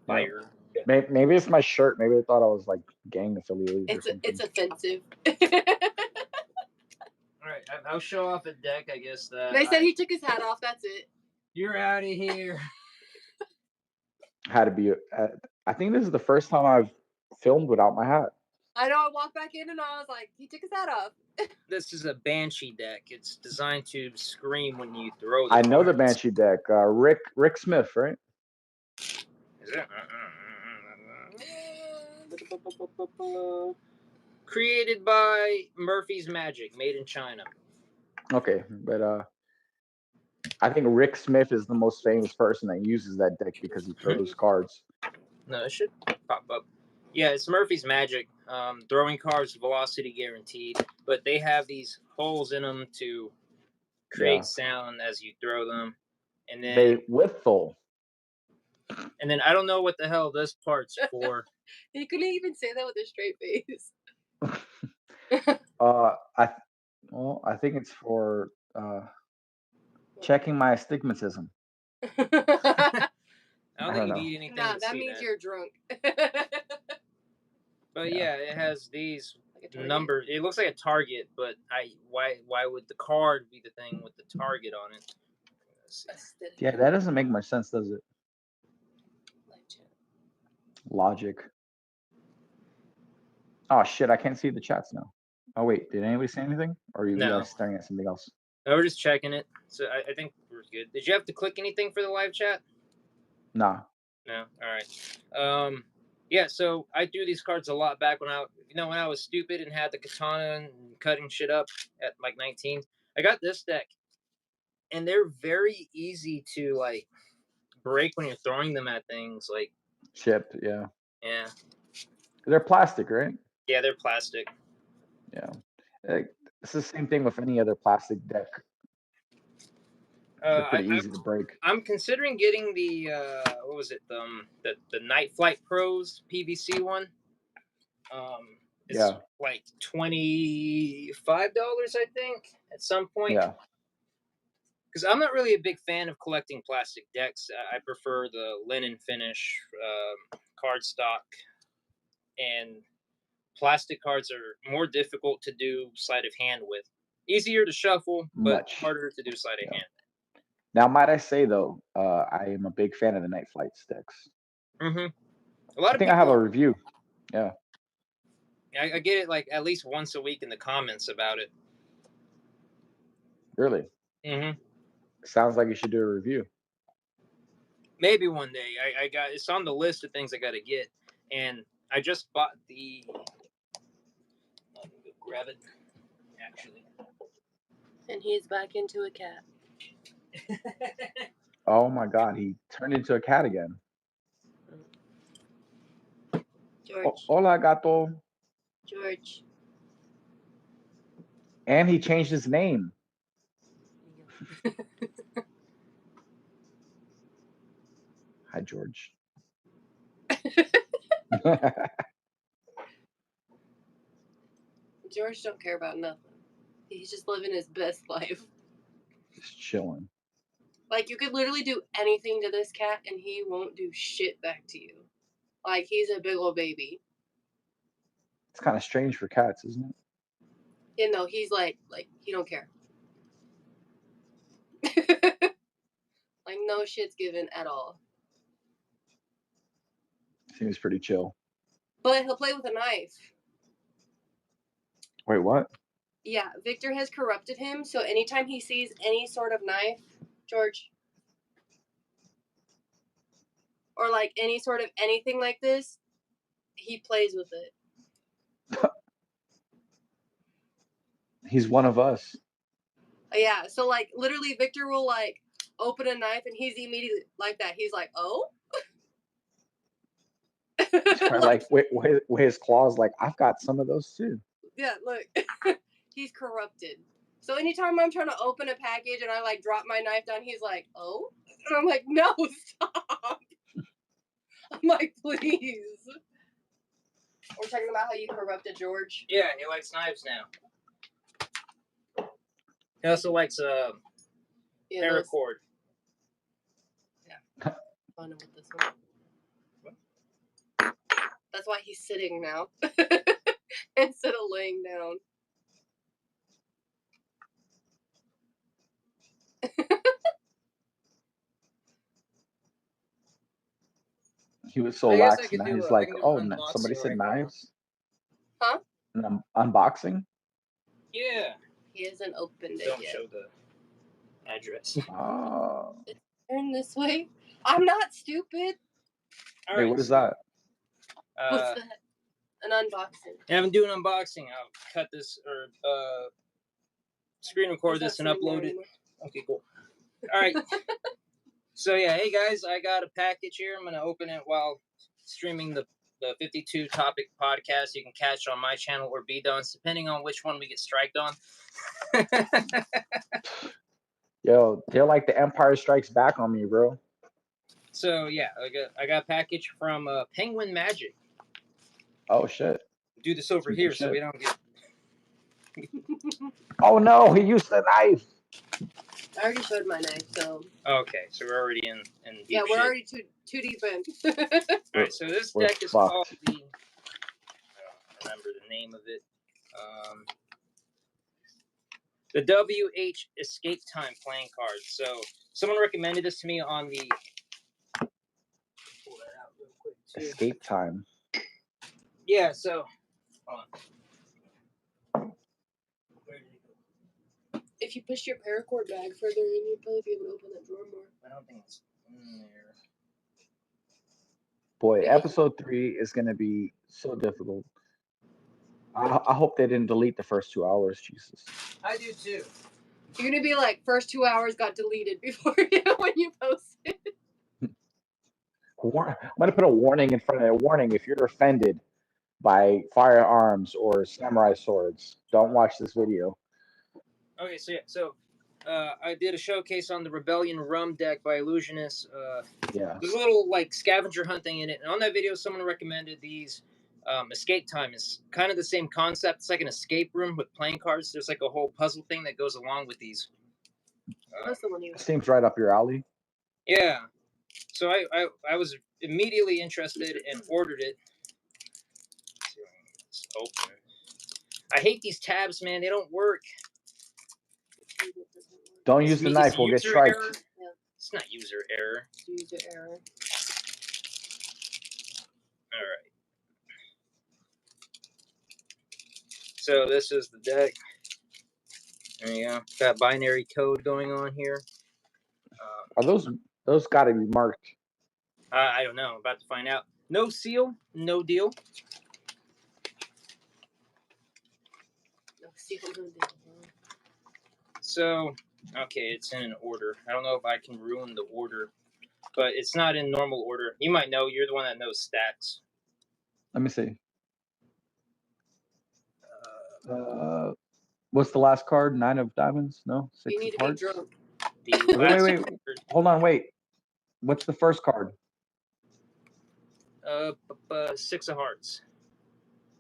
Fired. Maybe it's my shirt. Maybe they thought I was like gang affiliated. It's offensive. All right, I'll show off a deck. I guess that they said he took his hat off. That's it. You're out of here. Had to be. I think this is the first time I've filmed without my hat. I know. I walked back in and I was like, he took his hat off. This is a Banshee deck. It's designed to scream when you throw. I know the Banshee deck. Rick Smith, right? Is it? Created by Murphy's Magic, made in China. Okay, but I think Rick Smith is the most famous person that uses that deck because he throws cards. No, it should pop up. Yeah, it's Murphy's Magic. Throwing cards, velocity guaranteed, but they have these holes in them to create sound as you throw them, and then they whistle. And then I don't know what the hell this part's for. He couldn't even say that with a straight face. I think it's for checking my astigmatism. I don't think you need anything. Nah, that means you're drunk. But yeah, it has these numbers. It looks like a target, but why would the card be the thing with the target on it? Yeah, that doesn't make much sense, does it? Logic. Oh shit, I can't see the chats now. Oh wait, did anybody say anything? Or are you guys staring at something else? No, we're just checking it. So I think we're good. Did you have to click anything for the live chat? Nah. No. All right. Yeah, so I threw these cards a lot back when I was stupid and had the katana and cutting shit up at like 19. I got this deck, and they're very easy to like break when you're throwing them at things like chipped. Yeah. Yeah. They're plastic, right? Yeah, they're plastic. Yeah. It's the same thing with any other plastic deck. They're pretty easy to break. I'm considering getting the what was it? The Night Flight Pros PVC one. It's like $25, I think, at some point. Yeah. Because I'm not really a big fan of collecting plastic decks. I prefer the linen finish cardstock, and plastic cards are more difficult to do sleight of hand with. Easier to shuffle, but Much. harder to do sleight of hand. Now, might I say though, I am a big fan of the Night Flight sticks. Mm-hmm. A lot I of think people, I have a review. Yeah. I get it like at least once a week in the comments about it. Really? Mm-hmm. Sounds like you should do a review. Maybe one day. I got it's on the list of things I got to get, and I just bought the. Let me go grab it. Actually. And he's back into a cat. Oh my God, he turned into a cat again. George. Hola, gato. George. And he changed his name. Hi, George. George don't care about nothing. He's just living his best life. Just chilling. Like, you could literally do anything to this cat, and he won't do shit back to you. Like, he's a big old baby. It's kind of strange for cats, isn't it? You know, he's like he don't care. Like, no shit's given at all. Seems pretty chill. But he'll play with a knife. Wait, what? Yeah, Victor has corrupted him, so anytime he sees any sort of knife, George, or like any sort of anything like this, he plays with it. He's one of us. Yeah, so like literally Victor will like open a knife and he's immediately like that. He's like, oh? Like with his claws, like, I've got some of those too. Yeah, look. He's corrupted. So anytime I'm trying to open a package and I like drop my knife down, he's like, oh? And I'm like, no, stop. I'm like, please. We're talking about how you corrupted George. Yeah, he likes knives now. He also likes paracord. Yeah. Fun with this one. That's why he's sitting now instead of laying down. He was so lax, and now he's like, oh, somebody said knives? Huh? An unboxing? Yeah. He hasn't opened it Don't yet. show the address. Oh. Turn this way. I'm not stupid. All Wait, right, what is that? What's that? An unboxing. Yeah, I'm doing an unboxing. I'll cut this or screen record this and upload it. Okay, cool. All right. So yeah, hey guys, I got a package here. I'm gonna open it while streaming the 52 topic podcast. You can catch on my channel or B-Duns, depending on which one we get striked on. Yo, they're like the Empire Strikes Back on me, bro. So yeah, I got a package from Penguin Magic. Oh shit. Do this over here so we don't get. Oh no, he used the knife. I already showed my knife, so. Okay, so we're already in deep yeah, we're shit. already too deep in. All right, so this deck is called the. I don't remember the name of it. The WH Escape Time playing cards. So someone recommended this to me on the. Pull that out real quick too. Escape Time. Yeah. So. Hold on. Where did it go? If you push your paracord bag further in, you'll probably be able to open that drawer more. I don't think it's in there. Boy, episode 3 is gonna be so difficult. I hope they didn't delete the first 2 hours. Jesus. I do too. You're gonna be like, first 2 hours got deleted before when you post it. I'm gonna put a warning in front of it. Warning: if you're offended by firearms or samurai swords, don't watch this video. Okay, so yeah, so I did a showcase on the Rebellion Rum deck by Illusionist. Yeah. There's a little like scavenger hunt thing in it, and on that video, someone recommended these. Escape Time is kind of the same concept. It's like an escape room with playing cards. There's like a whole puzzle thing that goes along with these. Seems right up your alley. Yeah. So I was immediately interested and ordered it. Let's open it. I hate these tabs, man. They don't work. Don't use the knife. We'll get striped. Yeah. It's not user error. User error. All right. So this is the deck. There you go. Got binary code going on here. Are those got to be marked? I don't know. I'm about to find out. No seal, no deal. No seal, no deal. So, okay, it's in an order. I don't know if I can ruin the order, but it's not in normal order. You might know. You're the one that knows stacks. Let me see. What's the last card? 9 of diamonds? No? 6 you need of to hearts? be drunk. Wait. Hold on, wait. What's the first card? 6 of hearts.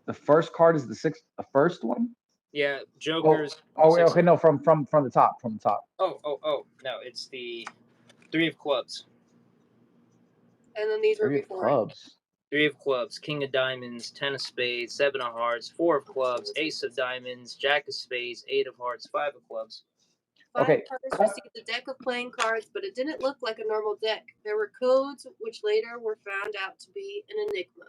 The first card is the first one? Yeah, Joker's. Okay, no, from the top, Oh, no, it's the 3 of clubs. And then these were 3 of before. clubs. 3 of clubs, King of diamonds, 10 of spades, 7 of hearts, 4 of clubs, Ace of diamonds, Jack of spades, 8 of hearts, 5 of clubs. 5 Okay. players received a deck of playing cards, but it didn't look like a normal deck. There were codes, which later were found out to be an enigma.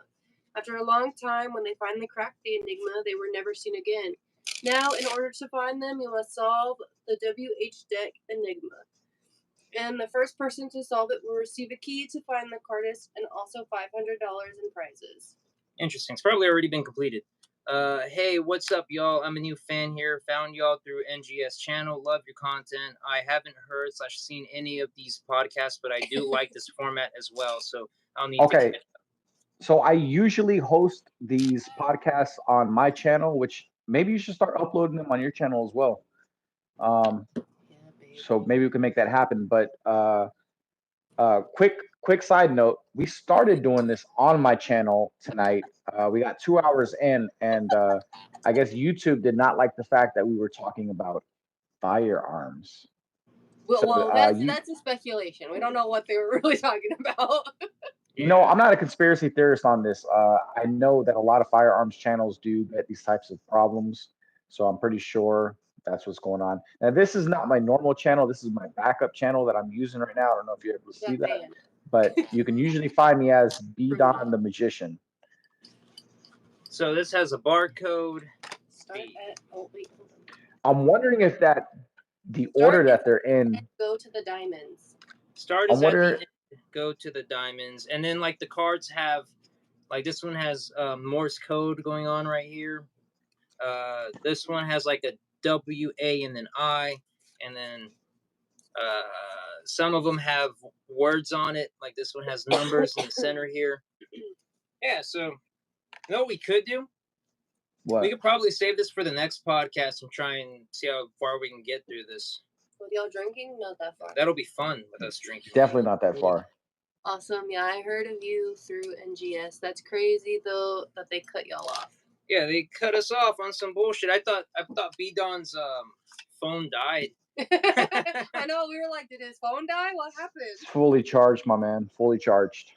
After a long time, when they finally cracked the enigma, they were never seen again. Now, in order to find them, you must solve the WH deck enigma. And the first person to solve it will receive a key to find the cardist and also $500 in prizes. Interesting. It's probably already been completed. Hey, what's up, y'all? I'm a new fan here. Found y'all through NGS channel. Love your content. I haven't heard/seen any of these podcasts, but I do like this format as well. So I'll need to catch up. So I usually host these podcasts on my channel, which maybe you should start uploading them on your channel as well. So maybe we can make that happen. But quick side note, we started doing this on my channel tonight. We got 2 hours in, and I guess YouTube did not like the fact that we were talking about firearms. Well, that's a speculation. We don't know what they were really talking about. No, I'm not a conspiracy theorist on this. I know that a lot of firearms channels do get these types of problems, so I'm pretty sure that's what's going on. Now, this is not my normal channel. This is my backup channel that I'm using right now. I don't know if you're able to see that, but you can usually find me as B-Don the Magician. So this has a barcode. I'm wondering if the order that they're in. Go to the diamonds. Start is at the end, go to the diamonds, and then like the cards have, like this one has Morse code going on right here. This one has like a W-A and then I, and then some of them have words on it. Like this one has numbers in the center here. Yeah, so you know what we could do? What? We could probably save this for the next podcast and try and see how far we can get through this. With y'all drinking? Not that far. That'll be fun with us drinking. Definitely not that far. Awesome. Yeah, I heard of you through NGS. That's crazy though that they cut y'all off. Yeah, they cut us off on some bullshit. I thought B-Don's phone died. I know, we were like, did his phone die? What happened? It's fully charged, my man. Fully charged.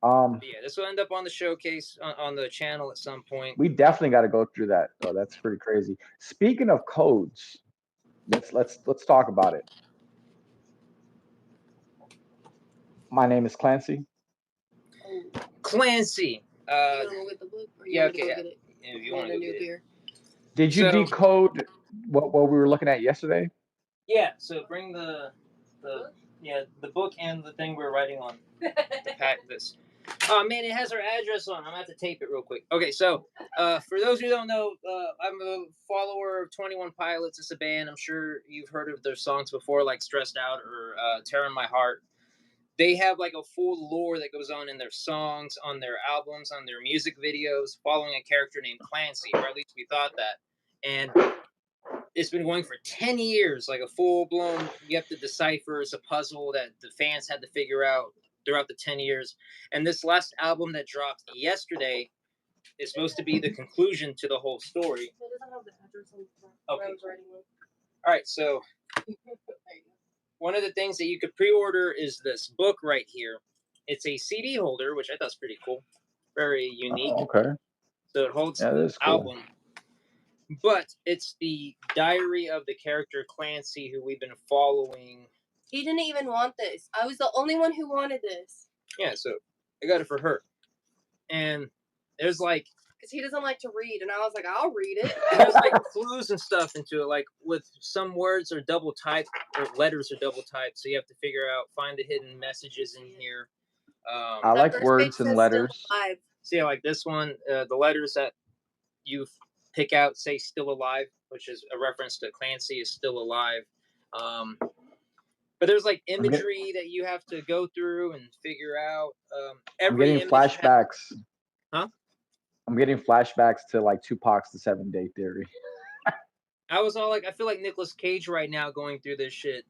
Yeah, this will end up on the showcase on the channel at some point. We definitely got to go through that. Oh, that's pretty crazy. Speaking of codes, let's talk about it. My name is Clancy. Clancy. You want to go get the book? Or you want to go get it? Yeah, if you want to go get it. Did you decode what we were looking at yesterday? Yeah. So bring the book and the thing we're writing on. The pack this. Oh man, it has our address on. I'm gonna have to tape it real quick. Okay, so for those who don't know, I'm a follower of 21 Pilots. It's a band. I'm sure you've heard of their songs before, like "Stressed Out" or "Tearing My Heart." They have like a full lore that goes on in their songs, on their albums, on their music videos, following a character named Clancy, or at least we thought that. And it's been going for 10 years, like a full-blown, you have to decipher. It's a puzzle that the fans had to figure out throughout the 10 years. And this last album that dropped yesterday is supposed to be the conclusion to the whole story. Okay. All right, so one of the things that you could pre-order is this book right here. It's a CD holder, which I thought was pretty cool. Very unique. Oh, okay. So it holds the album. But it's the diary of the character Clancy, who we've been following. He didn't even want this. I was the only one who wanted this. Yeah, so I got it for her. And there's like... Because he doesn't like to read, and I was like, I'll read it. There's like clues and stuff into it, like with some words are double typed, or letters are double typed, so you have to find the hidden messages in here. I like words and letters. So yeah, like this one, the letters that you pick out say "still alive," which is a reference to Clancy is still alive. But there's like imagery that you have to go through and figure out. I'm getting flashbacks. I'm getting flashbacks to like Tupac's The 7 Day Theory. I was all like, I feel like Nicolas Cage right now going through this shit.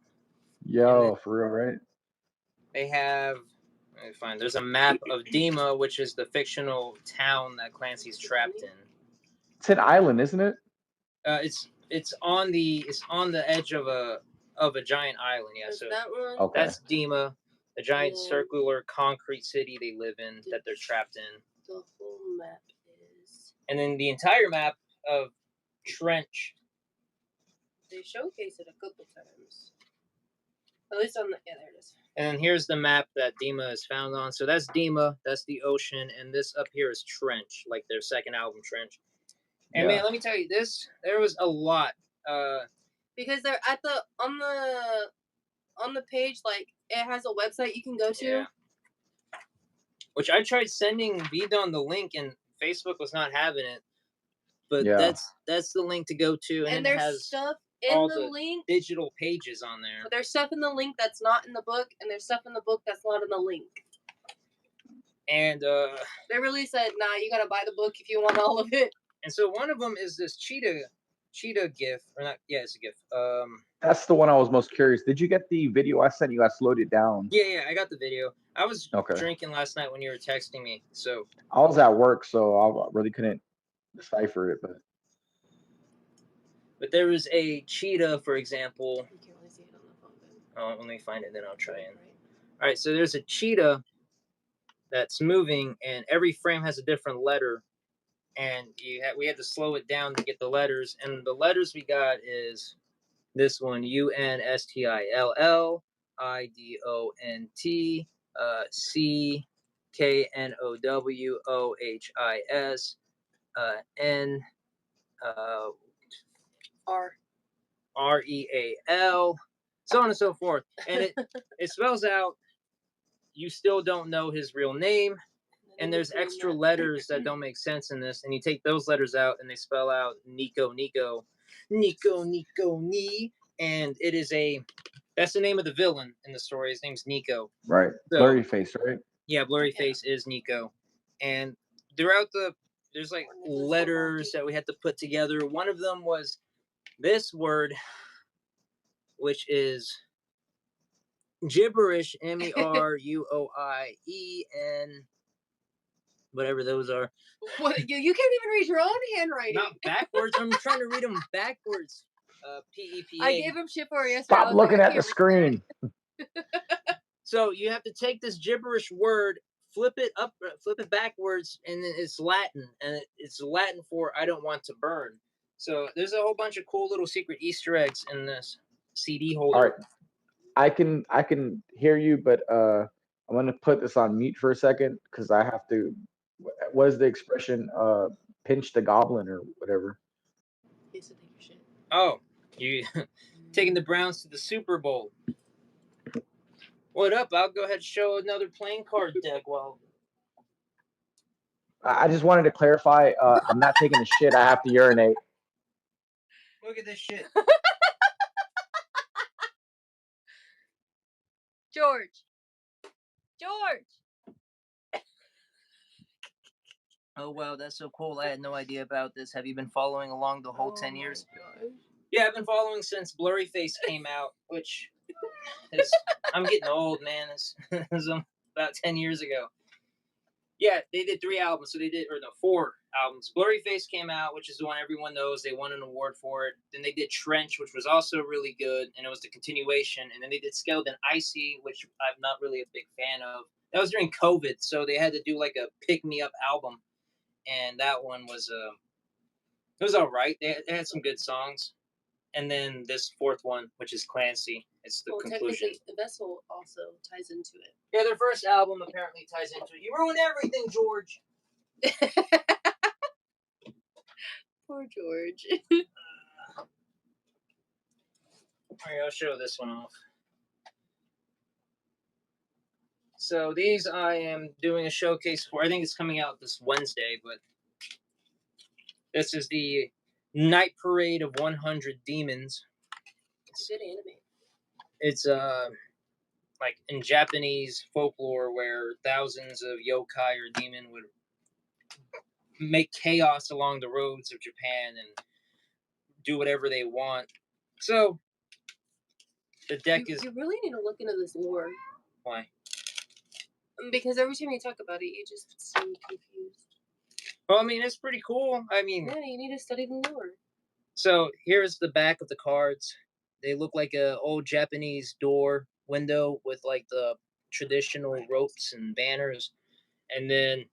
Yo, for real, right? They have, let me find, there's a map of Dima, which is the fictional town that Clancy's trapped in. It's an island, isn't it? It's on the edge of a giant island. Yeah, so that one? Okay. That's Dima, the giant circular concrete city they live in that they're trapped in. The whole map is. And then the entire map of Trench. They showcase it a couple times. At least on the there it is. And then here's the map that Dima is found on. So that's Dima, that's the ocean, and this up here is Trench, like their second album, Trench. And man, let me tell you, there was a lot. Because they're on the page, like it has a website you can go to. Yeah. Which I tried sending Vidon the link, and Facebook was not having it. But that's the link to go to, and there's it has stuff in all the link, digital pages on there. But there's stuff in the link that's not in the book, and there's stuff in the book that's not in the link. And they really said, nah, you gotta buy the book if you want all of it. And so one of them is this cheetah GIF, or not? Yeah, it's a GIF. That's the one I was most curious. Did you get the video I sent you? I slowed it down. Yeah, I got the video. I was drinking last night when you were texting me, so I was at work, so I really couldn't decipher it. But there was a cheetah, for example. You can't really see it on the phone. Oh, let me find it, then I'll try and. All right, so there's a cheetah that's moving, and every frame has a different letter. And we had to slow it down to get the letters, and the letters we got is this one: UNSTILL, IDONT, CKNOWOHIS, N, REAL, so on and so forth. And it spells out, you still don't know his real name. And there's extra letters that don't make sense in this, and you take those letters out, and they spell out Nico, and it is that's the name of the villain in the story. His name's Nico. Right. So, Blurry Face, right? Yeah, Blurry Face is Nico. And throughout there's like letters that we had to put together. One of them was this word, which is gibberish, MERUOIEN. Whatever those are. What, you can't even read your own handwriting. Not backwards. I'm trying to read them backwards. PEPA. I gave him shit for it yesterday. Stop looking at the screen. So you have to take this gibberish word, flip it backwards, and then it's Latin, and it's Latin for "I don't want to burn." So there's a whole bunch of cool little secret Easter eggs in this CD holder. All right, I can hear you, but I'm gonna put this on mute for a second because I have to. What is the expression? Pinch the goblin or whatever. Oh, you taking the Browns to the Super Bowl. What up? I'll go ahead and show another playing card deck. Well, I just wanted to clarify. I'm not taking a shit. I have to urinate. Look at this shit. George. Oh, wow, that's so cool. I had no idea about this. Have you been following along the whole 10 years? Yeah, I've been following since Blurry Face came out, which is, I'm getting old, man. It's about 10 years ago. Yeah, they did 4 albums. Blurry Face came out, which is the one everyone knows. They won an award for it. Then they did Trench, which was also really good, and it was the continuation. And then they did Skeleton Icy, which I'm not really a big fan of. That was during COVID, so they had to do like a pick-me-up album. And that one was It was all right. They had some good songs. And then this fourth one, which is Clancy, it's the conclusion. The Vessel also ties into it. Yeah, their first album apparently ties into it. You ruined everything, George. Poor George. All right, I'll show this one off. So these I am doing a showcase for. I think it's coming out this Wednesday, but this is the Night Parade of 100 Demons. It's a good anime. It's like in Japanese folklore where thousands of yokai or demon would make chaos along the roads of Japan and do whatever they want. So the deck is. You really need to look into this lore. Why? Because every time you talk about it, you just seem confused. Well, I mean, it's pretty cool. I mean, yeah, you need to study the lore. So here's the back of the cards. They look like an old Japanese door window with like the traditional ropes and banners. And then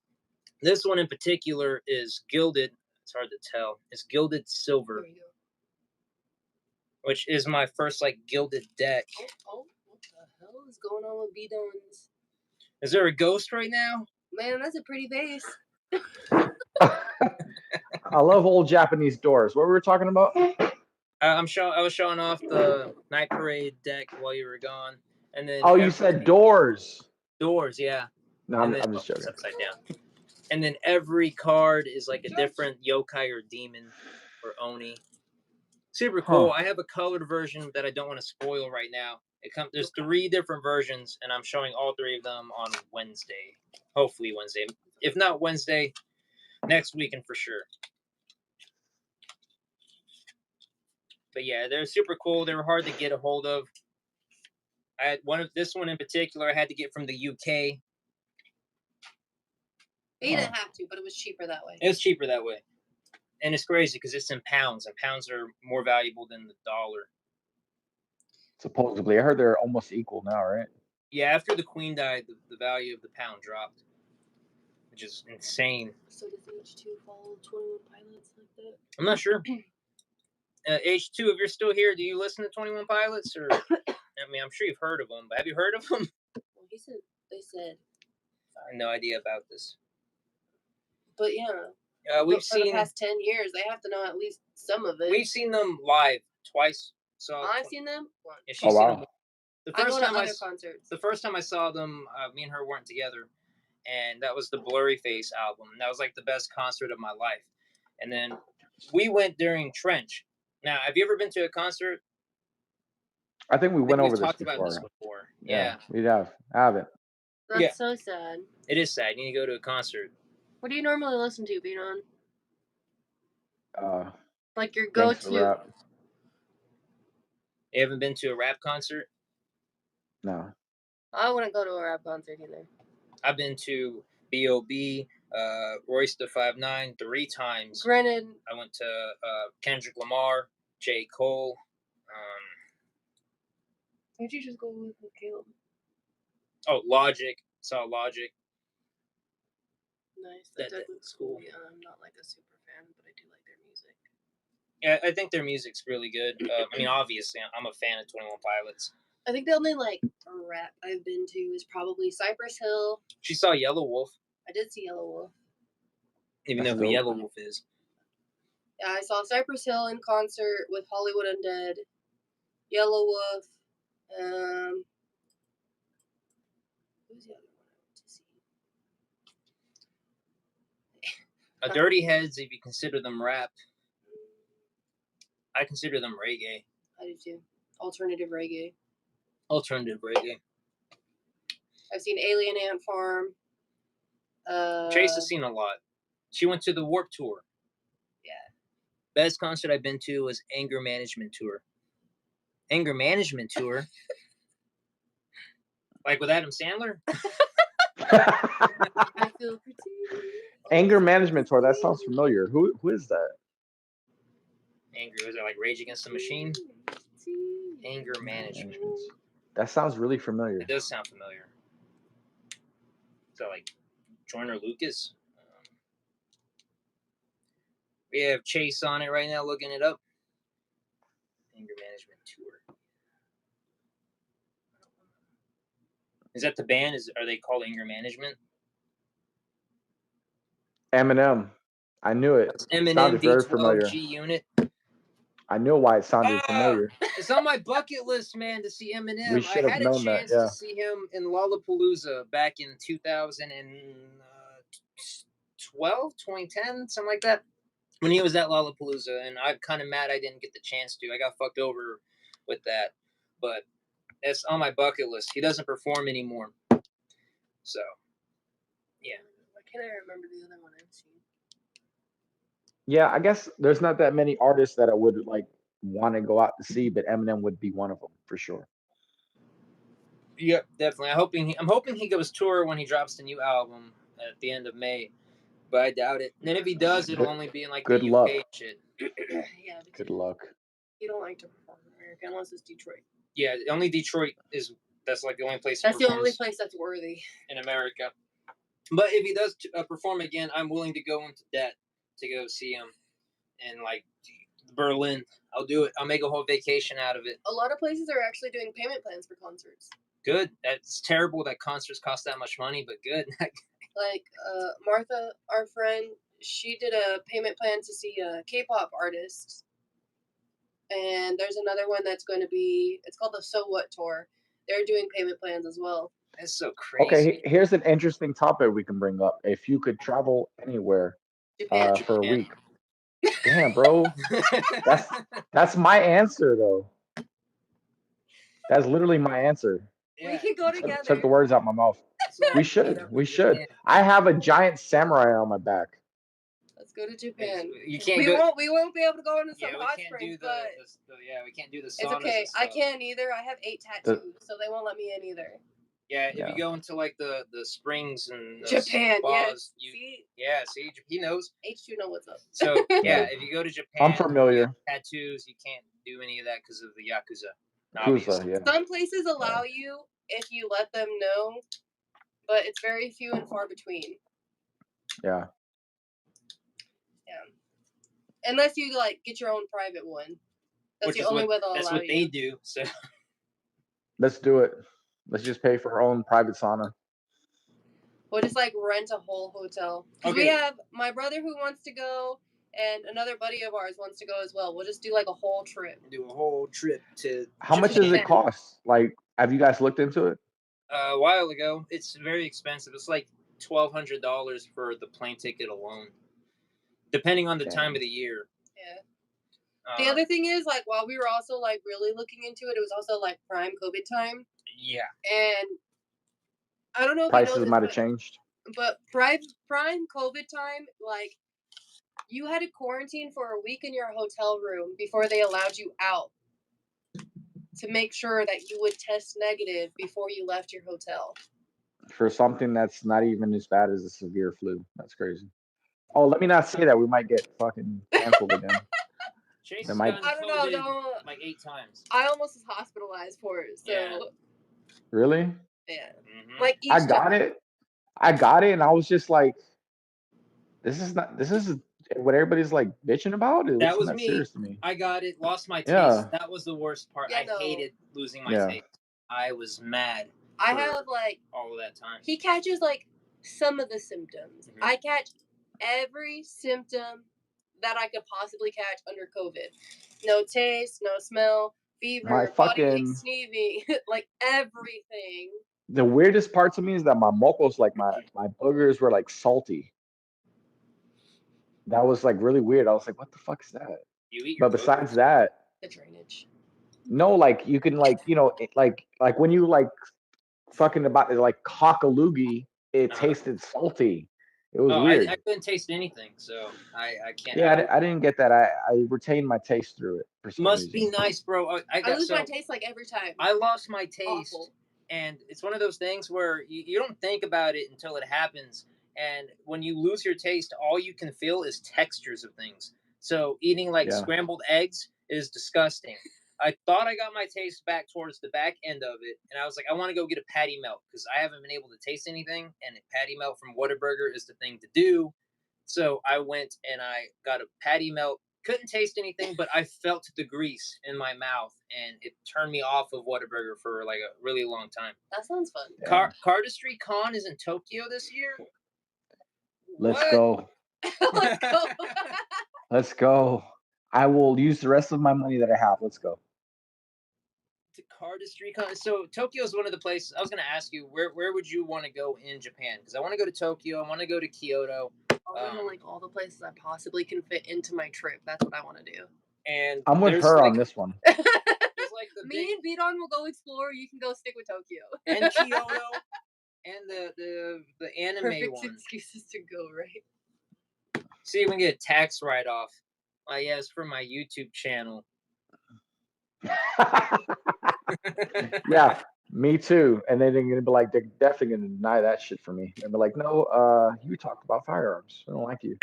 this one in particular is gilded. It's hard to tell. It's gilded silver, which is my first like gilded deck. Oh, what the hell is going on with B-Dons? Is there a ghost right now? Man, that's a pretty vase. I love old Japanese doors. What were we talking about? I was showing off the Night Parade deck while you were gone, and then. Oh, you said doors. Doors, yeah. No, I'm just joking. It's upside down. And then every card is like a different yokai or demon or oni. Super cool. Huh. I have a colored version that I don't want to spoil right now. There's 3 different versions, and I'm showing all 3 of them on Wednesday. Hopefully Wednesday. If not Wednesday, next weekend for sure. But yeah, they're super cool. They were hard to get a hold of. I had this one in particular I had to get from the UK. You didn't have to, but it was cheaper that way. It was cheaper that way. And it's crazy because it's in pounds, and pounds are more valuable than the dollar. Supposedly. I heard they're almost equal now, right? Yeah, after the Queen died, the value of the pound dropped, which is insane. So does H2 follow 21 Pilots like that? I'm not sure. H2, if you're still here, do you listen to 21 Pilots? Or I mean, I'm sure you've heard of them, but have you heard of them? Well, they said. I have no idea about this. But yeah. We've seen for the past 10 years. They have to know at least some of it. We've seen them live twice. So I've seen them once. Yeah, she's seen them. The first time I saw them, me and her weren't together, and that was the Blurryface album. And that was like the best concert of my life. And then we went during Trench. Now, have you ever been to a concert? I think we went over this talked about this before. Yeah. We have. I haven't. That's so sad. It is sad. You need to go to a concert. What do you normally listen to, Beanon? Like your go-to. You haven't been to a rap concert? No. I wouldn't go to a rap concert either. I've been to B.O.B., Royce da 5'9" 3 times. Granted. I went to Kendrick Lamar, J. Cole. Why'd you just go with Caleb? Oh, Logic. Saw Logic. Nice. That's cool. Yeah, I'm not like a super fan, but I do like their music. Yeah, I think their music's really good. I mean, obviously, I'm a fan of 21 Pilots. I think the only rap I've been to is probably Cypress Hill. She saw Yellow Wolf. I did see Yellow Wolf. Even though who Yellow Wolf is. Yeah, I saw Cypress Hill in concert with Hollywood Undead, Yellow Wolf. Who's the other one I went to see? Dirty Heads, if you consider them rap. I consider them reggae. I do too. Alternative reggae. I've seen Alien Ant Farm. Chase has seen a lot. She went to the Warped Tour. Yeah. Best concert I've been to was Anger Management Tour. Anger Management Tour? Like with Adam Sandler? I feel pretty. Anger Management Tour. That sounds familiar. Who is that? Anger. Was it like Rage Against the Machine? Anger Management. That sounds really familiar. It does sound familiar. So like Joyner Lucas? We have Chase on it right now, looking it up. Anger Management Tour. Is that the band? Are they called Anger Management? Eminem. I knew it. Eminem, sounded very familiar. G Unit. I knew why it sounded familiar. It's on my bucket list, man, to see Eminem. We should have known that. Yeah. To see him in Lollapalooza back in 2010, something like that. When he was at Lollapalooza, and I'm kind of mad I didn't get the chance to. I got fucked over with that, but it's on my bucket list. He doesn't perform anymore, so yeah. Why can't I remember the other one I've seen? Yeah, I guess there's not that many artists that I would like want to go out to see, but Eminem would be one of them for sure. Yep, definitely. I'm hoping he goes tour when he drops the new album at the end of May. But I doubt it. And if he does, it'll only be in like good the UK luck. Shit. Yeah. Good luck. You don't like to perform in America unless it's Detroit. Yeah, only Detroit that's like the only place. That's the only place that's worthy in America. But if he does perform again, I'm willing to go into debt to go see him in like Berlin. I'll do it. I'll make a whole vacation out of it. A lot of places are actually doing payment plans for concerts. Good. That's terrible that concerts cost that much money, but good. Like Martha, our friend, she did a payment plan to see a K-pop artist. And there's another one that's going to be, it's called the So What Tour. They're doing payment plans as well. That's so crazy. Okay, here's an interesting topic we can bring up. If you could travel anywhere for a week. Damn, bro. That's my answer, though. That's literally my answer. Yeah. We can go together. Took the words out my mouth. We should. Yeah. I have a giant samurai on my back. Let's go to Japan. You can't. We won't be able to go into some hot springs, but we can't do the saunas. It's okay. I can't either. I have 8 tattoos, so they won't let me in either. Yeah, if you go into like the springs and Japan, spas, see, he knows. H2 know what's up. So yeah, if you go to Japan, I'm familiar. Tattoos, you can't do any of that because of the yakuza. Some places allow you if you let them know, but it's very few and far between. Yeah. Yeah. Unless you like get your own private one. That's the only way they'll allow you. That's what they do. So let's do it. Let's just pay for our own private sauna. We'll just like rent a whole hotel. Okay. We have my brother who wants to go, and another buddy of ours wants to go as well. We'll just do like a whole trip. Do a whole trip to. How much does it cost? Like, have you guys looked into it? A while ago. It's very expensive. It's like $1,200 for the plane ticket alone, depending on the time of the year. Yeah. The other thing is, like, while we were also like really looking into it, it was also like prime COVID time. Yeah. And I don't know if prices might have changed. But prime COVID time, like, you had to quarantine for a week in your hotel room before they allowed you out to make sure that you would test negative before you left your hotel. For something that's not even as bad as a severe flu. That's crazy. Oh, let me not say that. We might get fucking canceled again. Chase I don't know. Like 8 times. I almost was hospitalized for it. So. Yeah. Really? Yeah. Mm-hmm. Like I got it, and I was just like, this is what everybody's like bitching about. That was me. Serious to me. I got it. Lost my taste. Yeah. That was the worst part. Yeah, I hated losing my taste. I was mad. I have like all of that time. He catches like some of the symptoms. Mm-hmm. I catch every symptom that I could possibly catch under COVID. No taste, no smell, fever, body ache, sneezing, like everything. The weirdest part to me is that my mocos, like my boogers, were like salty. That was like really weird. I was like, what the fuck is that? But besides that, the drainage. No, like you can like, you know, like when you like fucking about like cock a loogie, it tasted salty. It was weird. I couldn't taste anything, so I can't. Yeah, I didn't get that. I retained my taste through it. Must be nice, bro. I lose my taste like every time. I lost my taste, and it's one of those things where you don't think about it until it happens. And when you lose your taste, all you can feel is textures of things. So eating like scrambled eggs is disgusting. I thought I got my taste back towards the back end of it, and I was like, I want to go get a patty melt because I haven't been able to taste anything, and a patty melt from Whataburger is the thing to do So I went and I got a patty melt. Couldn't taste anything, but I felt the grease in my mouth, and it turned me off of Whataburger for like a really long time. That sounds fun. Cardistry Con is in Tokyo this year. Let's go. Let's go. Let's go. I will use the rest of my money that I have. Let's go. To Cardistry Con. So Tokyo is one of the places. I was going to ask you, where would you want to go in Japan? Because I want to go to Tokyo. I want to go to Kyoto. I want to go like all the places I possibly can fit into my trip. That's what I want to do. And I'm with her on this one. Me and Bidon will go explore. You can go stick with Tokyo. And Kyoto. And the anime Perfect one. excuses to go, right? See if we can get a tax write-off. Yes, for my YouTube channel. Yeah, me too. And then they're gonna be like, they're definitely gonna deny that shit for me. And be like, no, you talked about firearms. I don't like you.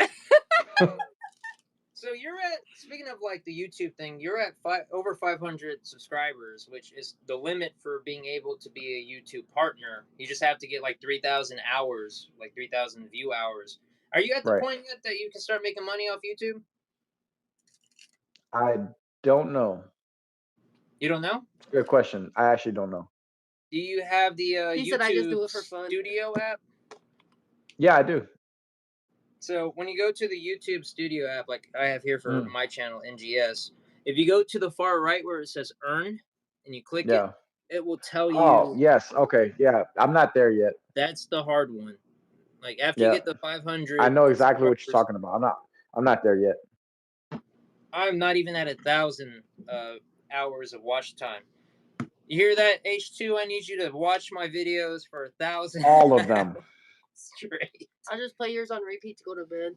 So you're at, speaking of like the YouTube thing, you're at over 500 subscribers, which is the limit for being able to be a YouTube partner. You just have to get like 3,000 hours, like 3,000 view hours. Are you at the point yet that you can start making money off YouTube? I don't know. You don't know? Good question. I actually don't know. Do you have the He said I just do it for fun. Studio app? Yeah, I do. So when you go to the YouTube Studio app, like I have here for my channel, NGS, if you go to the far right where it says Earn, and you click it, it will tell you. Oh, yes. Okay. Yeah. I'm not there yet. That's the hard one. Like after you get the 500. I know exactly what you're talking about. I'm not there yet. I'm not even at 1,000 hours of watch time. You hear that, H2? I need you to watch my videos for 1,000. All of them. Straight. I'll just play yours on repeat to go to bed.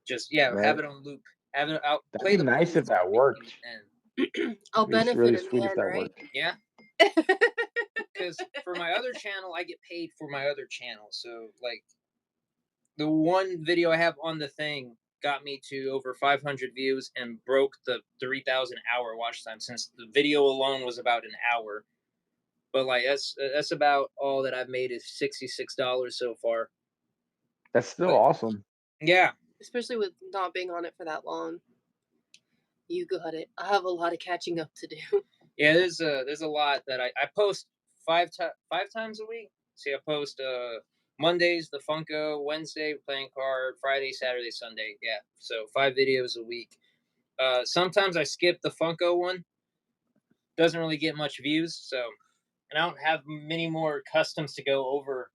Just have it on loop. Have it out. That'd be nice if that worked. I'll benefit really in sweet the if end, that right? worked. Yeah. Because for my other channel, I get paid for my other channel. So like, the one video I have on the thing got me to over 500 views and broke the 3,000 hour watch time, since the video alone was about an hour. But like that's about all that I've made is $66 so far. That's still awesome. Yeah. Especially with not being on it for that long. You got it. I have a lot of catching up to do. Yeah, there's a lot that I post five times a week. See, I post Mondays the Funko, Wednesday playing card, Friday, Saturday, Sunday. Yeah, so 5 videos a week. Sometimes I skip the Funko one. Doesn't really get much views, so, and I don't have many more customs to go over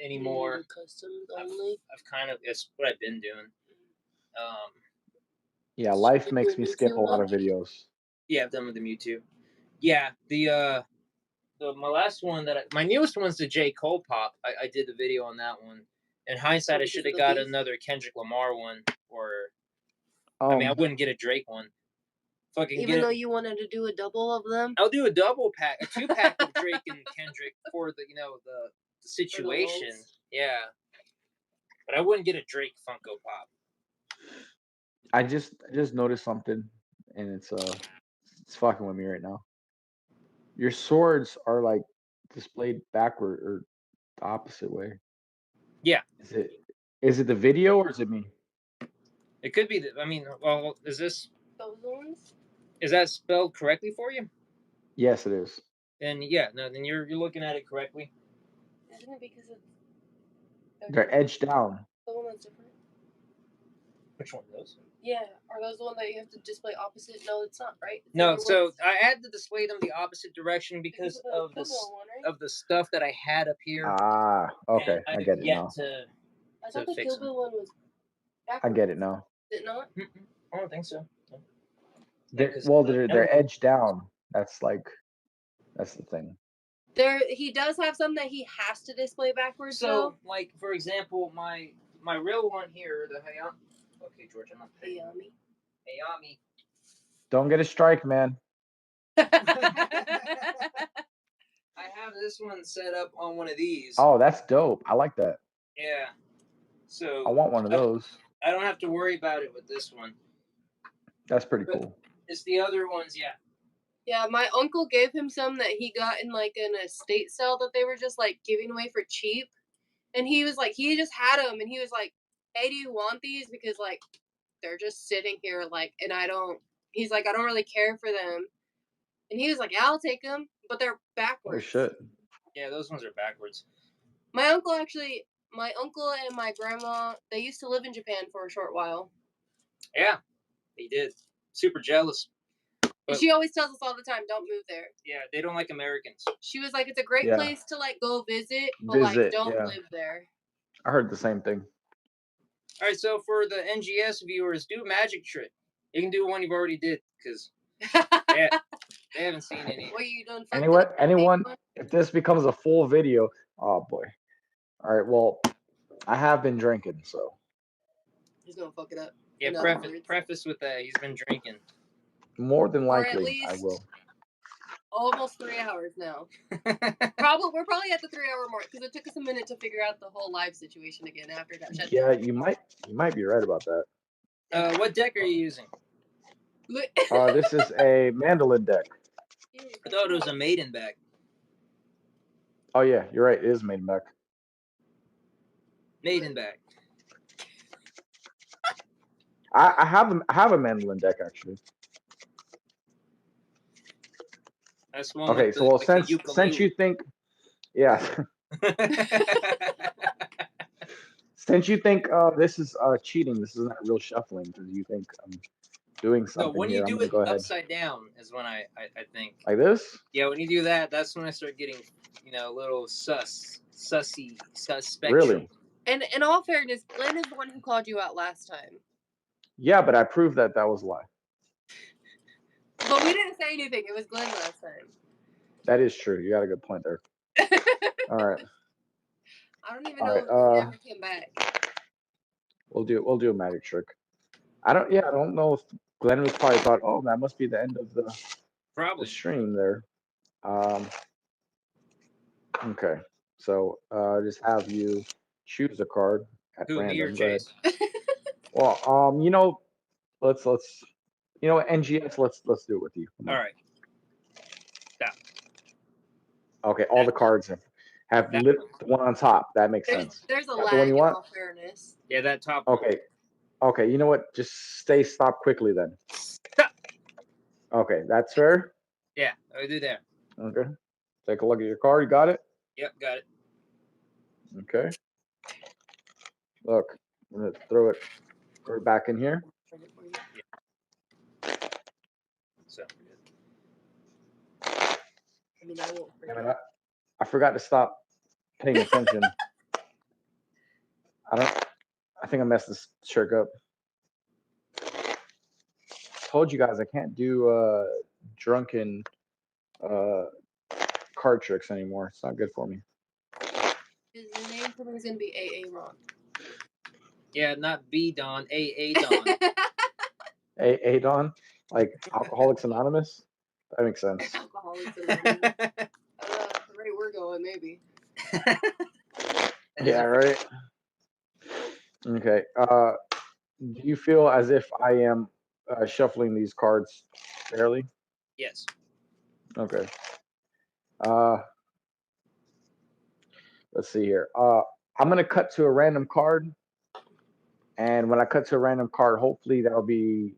anymore. Customs only. I've kind of, it's what I've been doing. Yeah, life makes me skip a lot of videos. Yeah, I've done with the Mewtwo. Yeah, my last one my newest one's the J. Cole pop. I did the video on that one. In hindsight, I should have got another Kendrick Lamar one, or I mean, I wouldn't get a Drake one. Even though you wanted to do a double of them, I'll do a double pack, a 2-pack of Drake and Kendrick for the the situation. Yeah, but I wouldn't get a Drake Funko Pop. I just noticed something, and it's fucking with me right now. Your swords are like displayed backward or the opposite way. Yeah. Is it the video or is it me? It could be. I mean, well, is this those ones? Is that spelled correctly for you? Yes, it is. Then yeah, no, then you're looking at it correctly. Isn't it because of they're edged down? The one that's different. Which one of those? Yeah, are those the ones that you have to display opposite? No, it's not, right? It's no, so I had to display them the opposite direction because of the of the stuff that I had up here. Ah, okay, I get it now. I thought the Kill Bill one was backwards. I get it now. Is it not? I don't think so. They're edged down. That's the thing. He does have some that he has to display backwards. So, like for example, my real one here, the Hayami. Okay, George, I'm not paying. Hayami. Don't get a strike, man. I have this one set up on one of these. Oh, that's dope. I like that. Yeah. So I want one of those. I don't have to worry about it with this one. That's pretty cool. It's the other ones, yeah. Yeah, my uncle gave him some that he got in like an estate sale that they were just like giving away for cheap. And he was like, he just had them and he was like, hey, do you want these? Because like they're just sitting here like, and he's like, I don't really care for them. And he was like, yeah, I'll take them, but they're backwards. Oh shit. Yeah, those ones are backwards. My uncle and my grandma, they used to live in Japan for a short while. Yeah, they did. Super jealous. And she always tells us all the time, don't move there. Yeah, they don't like Americans. She was like, it's a great place to like go visit, but like don't live there. I heard the same thing. All right, so for the NGS viewers, do a magic trick. You can do one you've already did, because they haven't seen any. What are you doing? Anyone, if this becomes a full video, oh boy. All right, well, I have been drinking, so. He's gonna fuck it up. Yeah, preface with that. He's been drinking. More than likely, I will. Almost 3 hours now. We're probably at the 3 hour mark because it took us a minute to figure out the whole live situation again after it got shut down. Yeah, you might be right about that. What deck are you using? This is a mandolin deck. I thought it was a maiden deck. Oh yeah, you're right. It is maiden deck. Maiden deck. I have a mandolin deck actually. That's one. Okay, so since you think, yeah. Since you think this is cheating, this is not real shuffling because you think I'm doing something. No, when here, you do it upside down is when I think. Like this? Yeah, when you do that, that's when I start getting, a little suspect. Really? And in all fairness, Glenn is the one who called you out last time. Yeah, but I proved that was a lie. But we didn't say anything. It was Glenn last time. That is true. You got a good point there. All right. I don't even know if he ever came back. We'll do a magic trick. I don't know if Glenn was probably thought, oh, that must be the end of the stream there. Okay. So just have you choose a card at random. Me or Chase? Well, let's NGS, let's do it with you. All right. Stop. Okay, all the cards have lit the one on top. That makes sense. There's a lag in all fairness. Yeah, that top. Okay, you know what? Just stop quickly then. Stop. Okay, that's fair? Yeah, I'll do that. Okay. Take a look at your card. You got it? Yep, got it. Okay. Look, I'm going to throw it back in here. So I forgot to stop paying attention. I think I messed this trick up. Told you guys I can't do drunken card tricks anymore. It's not good for me. The name for me is gonna be AA Ron. Yeah, not B Don, AA Don. AA Don? Like Alcoholics Anonymous? That makes sense. Alcoholics Anonymous. The rate we're going, maybe. Yeah, right. Okay. Do you feel as if I am shuffling these cards fairly? Yes. Okay. Let's see here. I'm gonna cut to a random card, and when I cut to a random card, hopefully that'll be,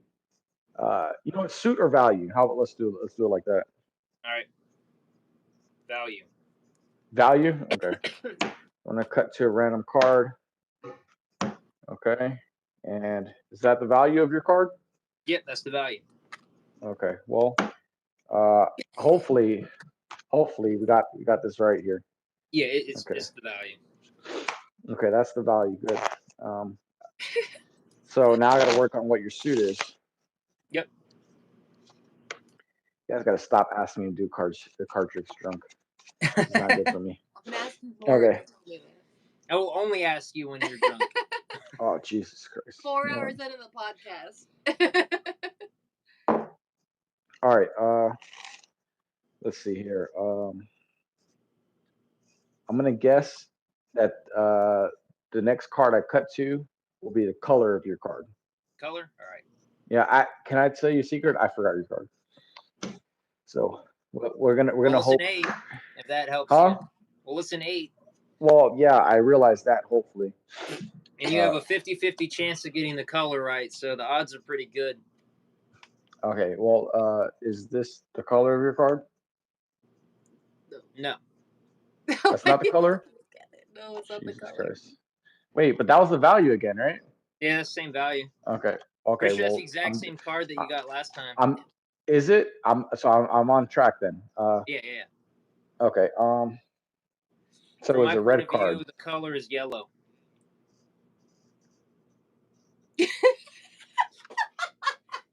suit or value. How about let's do it like that. All right. Value. Value. Okay. I'm gonna cut to a random card. Okay. And is that the value of your card? Yep, that's the value. Okay. Well, hopefully we got this right here. Yeah, it's the value. Okay, that's the value. Good. So now I got to work on what your suit is. Yep. You guys got to stop asking me to do the card tricks drunk. It's not good for me. Okay. I will only ask you when you're drunk. Oh, Jesus Christ. 4 hours into the podcast. All right. Let's see here. I'm going to guess that the next card I cut to will be the color of your card. Color? All right. Yeah, can I tell you a secret? I forgot your card. So we're gonna hope. 8, if that helps. Huh? You. Well, listen, 8. Well, yeah, I realized that. Hopefully, And you have a 50-50 chance of getting the color right, so the odds are pretty good. Okay, well, is this the color of your card? No. That's not the color? No, it's not Jesus the color. Christ. Wait, but that was the value again, right? Yeah, same value. Okay. Pretty Okay. sure that's Well, the exact same card that you got last time. Is it? I'm on track then. Yeah. Okay. So it was a red card. The color is yellow.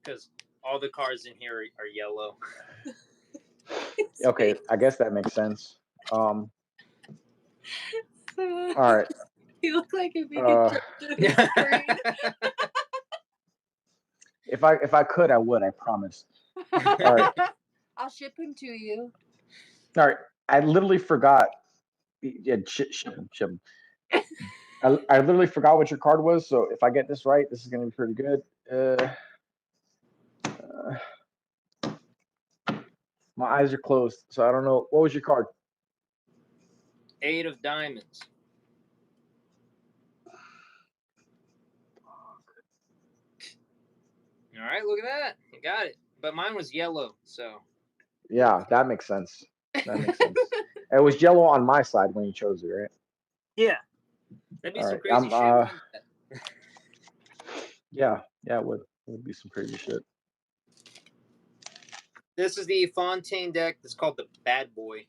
Because all the cards in here are yellow. Okay, I guess that makes sense. All right. You look like if you could jump to the screen. If I could, I would. I promise. All right. I'll ship him to you. All right. I literally forgot. Yeah, ship him. I literally forgot what your card was. So if I get this right, this is gonna be pretty good. My eyes are closed, so I don't know. What was your card? 8 of diamonds. All right, look at that. You got it. But mine was yellow, so. Yeah, that makes sense. It was yellow on my side when you chose it, right? Yeah. That'd be All some right, crazy shit. Yeah, it would be some crazy shit. This is the Fontaine deck. It's called the Bad Boy.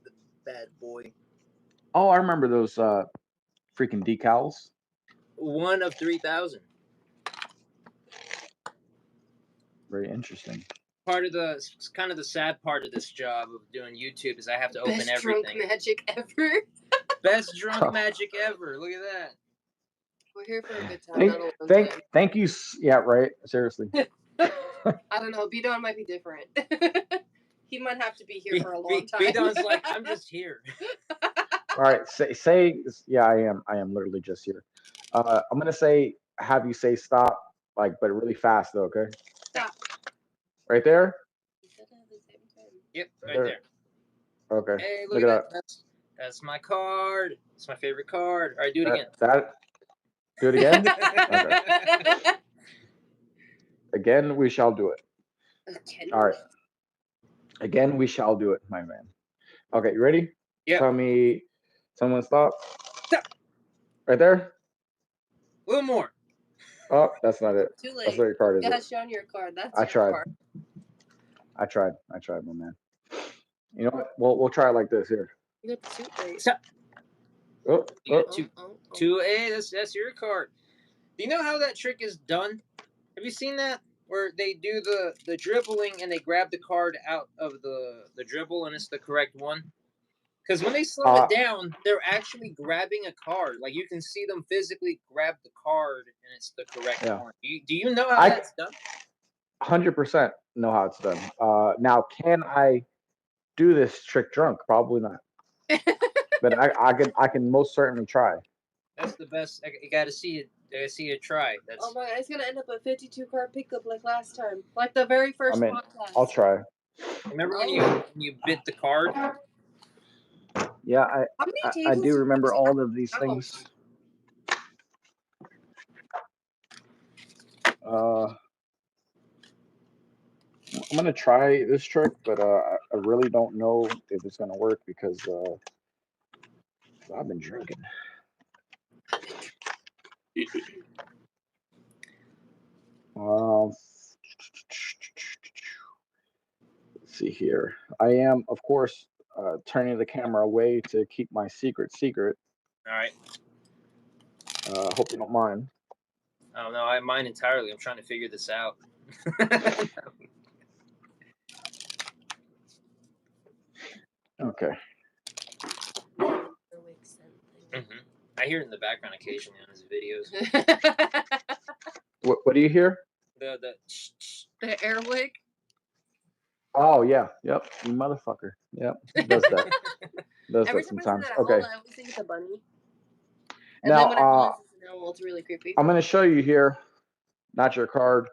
The Bad Boy. Oh, I remember those freaking decals. 1 of 3,000. Very interesting. Kind of the sad part of this job of doing YouTube is I have to open Best everything. Drunk magic ever. Best drunk magic ever. Look at that. We're here for a good time. Thank you. Yeah, right. Seriously. I don't know. B-Don might be different. He might have to be here for a long time. B-Don's like, I'm just here. All right. Say. Yeah, I am literally just here. I'm gonna have you say stop, but really fast though. Okay. Stop. Right there. Yep, right there. Okay. Hey, look at that. That's my card. It's my favorite card. All right, do it again. Do it again? Okay. Again, we shall do it. All right. Again, we shall do it, my man. Okay, you ready? Yeah. Tell me when stop. Stop. Right there? A little more. Oh, that's not it. Too late. That's what your card is. You gotta show your card. That's I tried. Card. I tried, my man. You know what? We'll try it like this here. You got the suit right. Stop. Oh. Two A. That's your card. Do you know how that trick is done? Have you seen that? Where they do the dribbling and they grab the card out of the dribble and it's the correct one? Because when they slow it down, they're actually grabbing a card. Like you can see them physically grab the card and it's the correct one. Do you know how that's done? 100% know how it's done. Now, can I do this trick drunk? Probably not. But I can most certainly try. That's the best. You got to see it. I gotta see it try. Oh my God, it's gonna end up a 52 card pickup like last time, like the very first podcast. I'll try. Remember when you bit the card? Yeah, I do remember all of these things. I'm gonna try this trick, but I really don't know if it's gonna work because I've been drinking. Let's see here. I am, of course, turning the camera away to keep my secret. All right. Hope you don't mind. Oh no, I mind entirely. I'm trying to figure this out. Okay. Mm-hmm. I hear it in the background occasionally on his videos. What do you hear? The air wick. Oh yeah, yep, you motherfucker. Yep, does that. Does that sometimes. Okay. I always think it's a bunny. And now, then when I it's really creepy. I'm going to show you here. Not your card.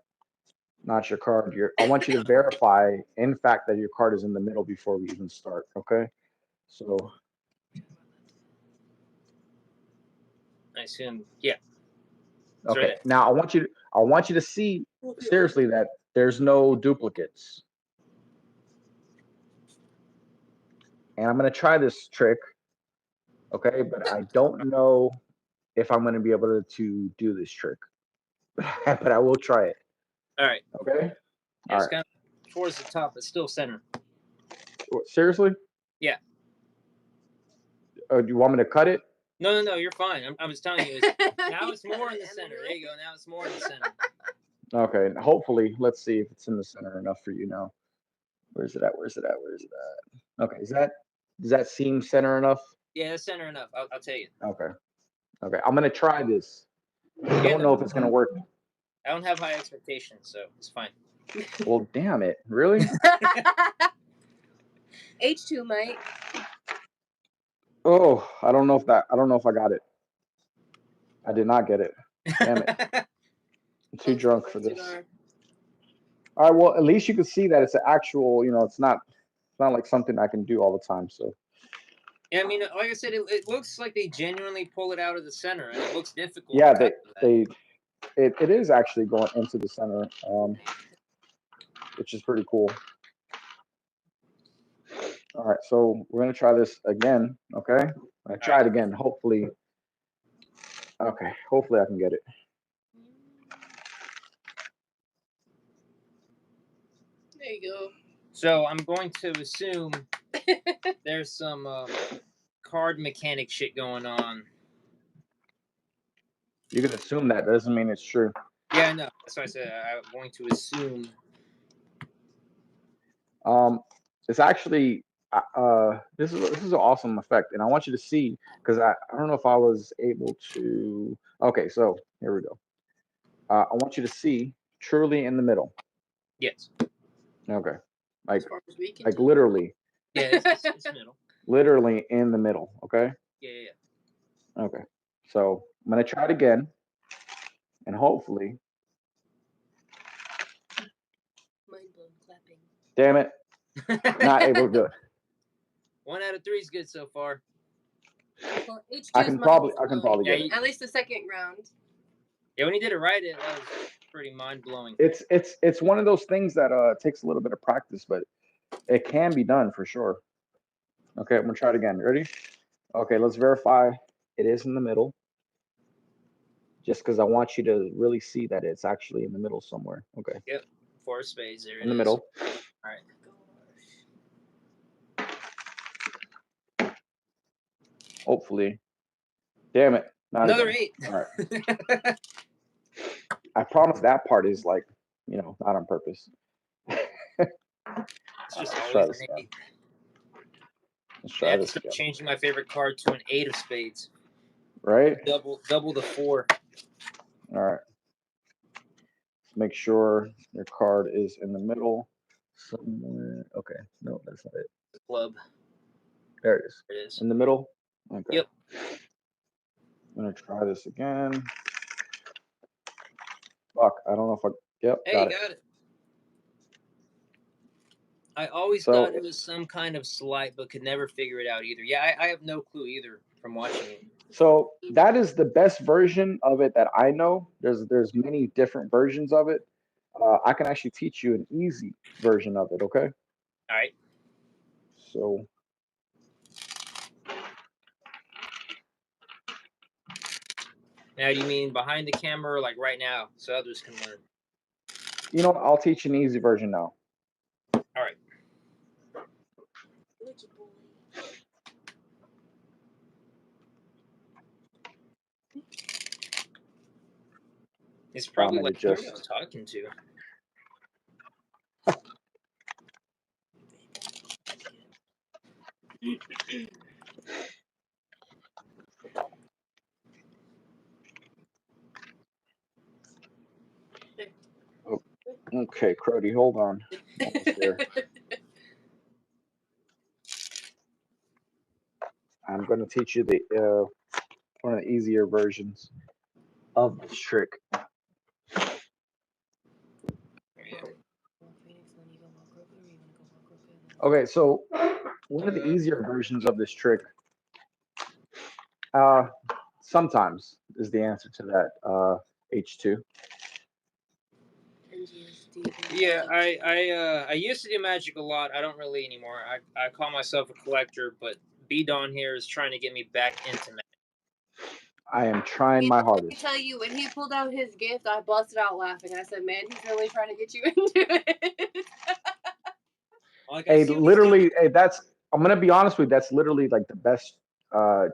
Not your card. I want you to verify, in fact, that your card is in the middle before we even start. Okay. So. I assume, yeah. Okay. Right. Now I want you to see seriously that there's no duplicates. And I'm gonna try this trick. Okay, but I don't know if I'm gonna be able to do this trick. But I will try it. All right. Okay. Yeah, it's kind of towards the top, but still center. Seriously? Yeah. Do you want me to cut it? No, you're fine. I was telling you. Now it's more in the center. There you go. Now it's more in the center. Okay. Hopefully, let's see if it's in the center enough for you now. Where's it at? Okay. Does that seem center enough? Yeah, it's center enough. I'll tell you. Okay. I'm gonna try this. I don't know if it's gonna work. I don't have high expectations, so it's fine. Well, damn it! Really? H2, Mike. Oh, I don't know if I got it. I did not get it. Damn it! I'm too drunk for this. All right. Well, at least you can see that it's an actual. It's not like something I can do all the time. So. Yeah, I mean, like I said, it looks like they genuinely pull it out of the center, and it looks difficult. Yeah, it is actually going into the center, which is pretty cool. All right, so we're gonna try this again. Okay, I try it again. Hopefully I can get it. There you go. So I'm going to assume there's some card mechanic shit going on. You can assume that. That doesn't mean it's true. Yeah, no. That's why I said I'm going to assume. It's actually this is an awesome effect, and I want you to see because I don't know if I was able to. Okay, so here we go. I want you to see truly in the middle. Yes. Okay. Like literally. Yeah, it's middle. Literally in the middle. Okay. Yeah. Okay. So I'm gonna try it again, and hopefully. Mind blown clapping. Damn it! Not able to do it. 1 out of 3 is good so far. Well, I can probably get it. At least the second round. Yeah, when he did it right, that was pretty mind blowing. It's one of those things that takes a little bit of practice, but it can be done for sure. Okay, I'm gonna try it again. Ready? Okay, let's verify it is in the middle. Just because I want you to really see that it's actually in the middle somewhere. Okay. Yep. 4 spades there. In the middle. All right. Hopefully. Damn it. Another 8. All right. I promise that part is like, not on purpose. It's just always an 8. Let's try this again. Changing my favorite card to an 8 of spades. Right? Double the 4. All right. Let's make sure your card is in the middle somewhere. Okay. No, that's not it. The club. There it is. There it is. In the middle? Okay. Yep. I'm going to try this again. Fuck. I don't know if I... Yep. Hey, got it. I always thought it was some kind of sleight, but could never figure it out either. Yeah, I have no clue either from watching it. So that is the best version of it that I know. There's many different versions of it. I can actually teach you an easy version of it, okay? All right. So now, do you mean behind the camera or like right now so others can learn? I'll teach you an easy version now. All right. It's probably like who I was talking to. Oh, okay, Crody, hold on. I'm going to teach you the one of the easier versions of this trick. Okay, so one of the easier versions of this trick. sometimes is the answer to that. H2. Yeah, I used to do Magic a lot. I don't really anymore. I call myself a collector, but B Don here is trying to get me back into Magic. I am trying my hardest. Let me tell you, when he pulled out his gift, I busted out laughing. I said, "Man, he's really trying to get you into it." Hey, literally, hey, I'm gonna be honest with you. That's literally like the best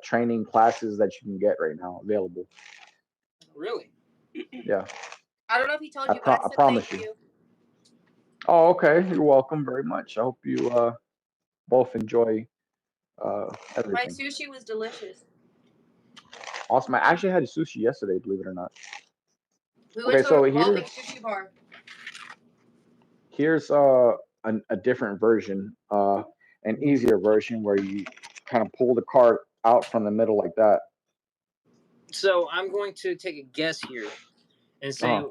training classes that you can get right now available. Really? Yeah. I don't know if he told you, but I said promise thank you. Oh, okay. You're welcome very much. I hope you both enjoy everything. My sushi was delicious. Awesome. I actually had sushi yesterday, believe it or not. We went to a revolving sushi bar. Here's a different version, an easier version where you kind of pull the card out from the middle like that. So I'm going to take a guess here and say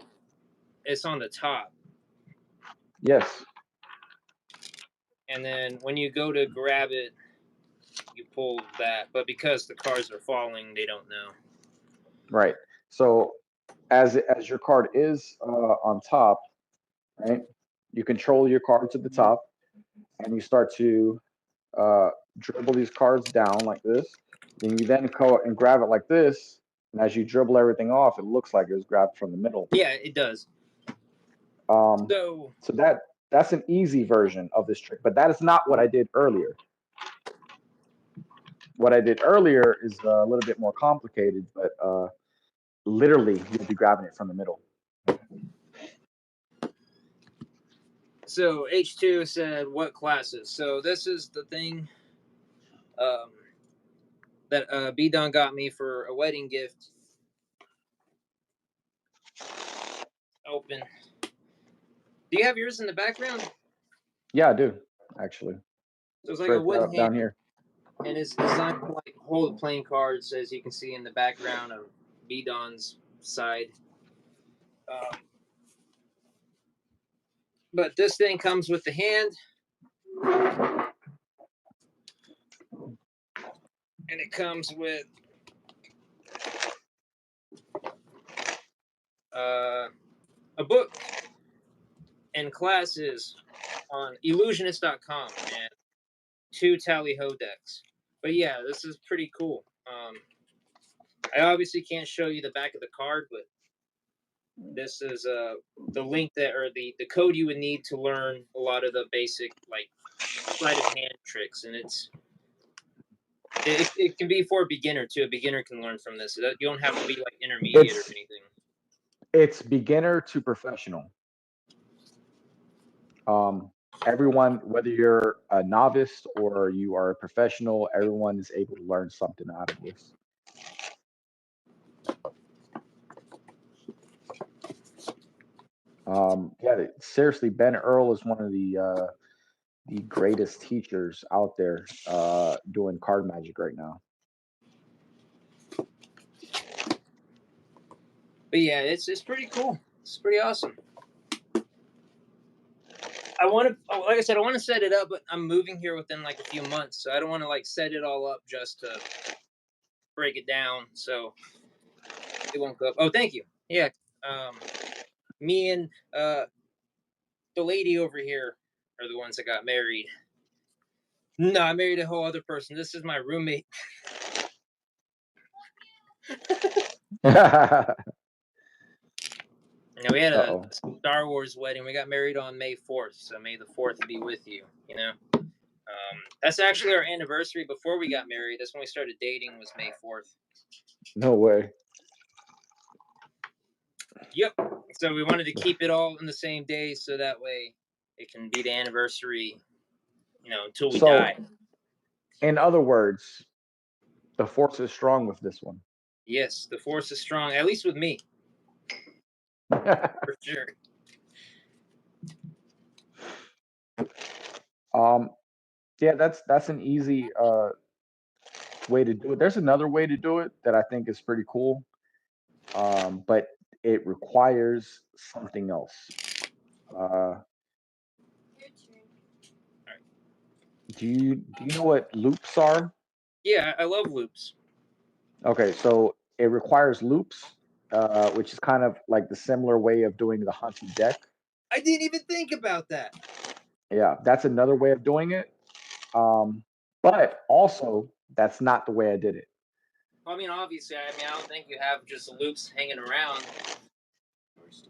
it's on the top. Yes. And then when you go to grab it, you pull that. But because the cards are falling, they don't know. Right. So as your card is on top, right? You control your cards at the top, and you start to dribble these cards down like this. Then you then go and grab it like this, and as you dribble everything off, it looks like it was grabbed from the middle. Yeah, it does. So that's an easy version of this trick, but that is not what I did earlier. What I did earlier is a little bit more complicated, but literally you'll be grabbing it from the middle. So H2 said what classes? So this is the thing that B Don got me for a wedding gift. Open. Do you have yours in the background? Yeah, I do, actually. So it's like a wooden hand down here. And it's designed to like hold playing cards, as you can see in the background of B Don's side. But this thing comes with the hand. And it comes with a book and classes on illusionist.com and 2 Tally-Ho decks. But yeah, this is pretty cool. I obviously can't show you the back of the card, but this is the link that, or the code you would need to learn a lot of the basic like sleight of hand tricks, and it can be for a beginner too. A beginner can learn from this. You don't have to be like intermediate or anything. It's beginner to professional. Everyone, whether you're a novice or you are a professional, everyone is able to learn something out of this. Yeah, seriously, Ben Earl is one of the greatest teachers out there doing card magic right now. But yeah, it's pretty cool. It's pretty awesome. I want to, like I said, I want to set it up, but I'm moving here within like a few months, so I don't want to like set it all up just to break it down, so it won't go up. Oh, thank you. Yeah, me and the lady over here are the ones that got married. No, I married a whole other person. This is my roommate. You know, we had a Star Wars wedding. We got married on May 4th, so May the 4th be with you, you know? That's actually our anniversary before we got married. That's when we started dating, was May 4th. No way. Yep. So we wanted to keep it all in the same day, so that way it can be the anniversary, you know, until we die. In other words, the force is strong with this one. Yes, the force is strong, at least with me. For sure. Yeah, that's an easy way to do it. There's another way to do it that I think is pretty cool, but it requires something else. Do you know what loops are? Yeah, I love loops. Okay, so it requires loops, which is kind of like the similar way of doing the haunted deck. I didn't even think about that. Yeah, that's another way of doing it. But also, that's not the way I did it. I mean, obviously, I don't think you have just loops hanging around.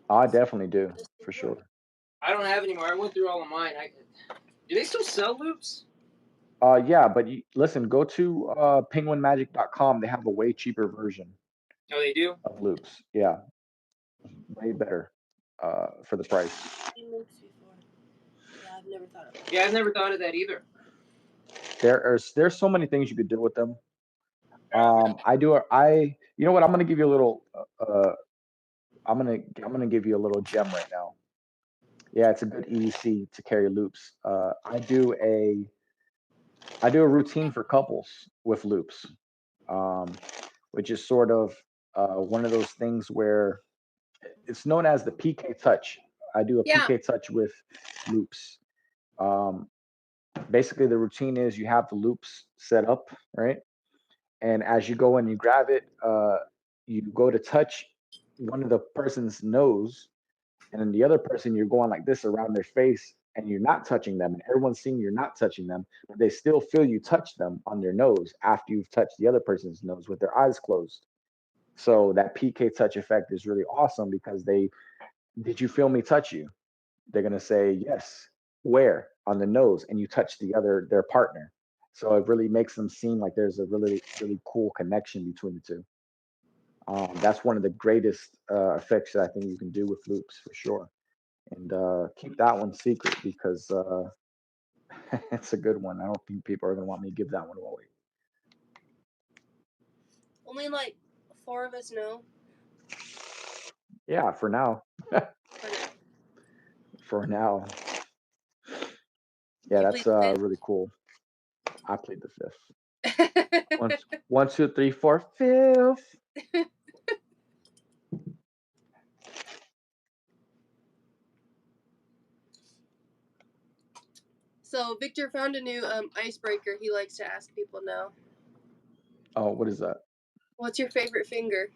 I definitely do, for sure. I don't have any more. I went through all of mine. Do they still sell loops? Yeah, but listen, go to penguinmagic.com. They have a way cheaper version. Oh, they do? Of loops. Yeah. Way better for the price. Yeah, I've never thought of that. Yeah, I've never thought of that either. There's so many things you could do with them. You know what? I'm gonna give you a little I'm gonna give you a little gem right now. Yeah, it's a good EDC to carry loops. I do a routine for couples with loops, which is sort of one of those things where it's known as the PK touch. I do a PK touch with loops. Basically, the routine is you have the loops set up, right? And as you go and you grab it, you go to touch one of the person's nose, and then the other person, you're going like this around their face, and you're not touching them, and everyone's seeing you're not touching them, but they still feel you touch them on their nose after you've touched the other person's nose with their eyes closed. So that PK touch effect is really awesome because did you feel me touch you? They're gonna say yes. Where? On the nose, and you touch their partner. So it really makes them seem like there's a really, really cool connection between the two. That's one of the greatest effects that I think you can do with loops for sure. And keep that one secret because it's a good one. I don't think people are gonna want me to give that one away. Only like 4 of us know. Yeah, for now. For now. Yeah, that's really cool. I played the fifth. One, two, three, four, fifth. So Victor found a new icebreaker he likes to ask people now. Oh, what is that? What's your favorite finger?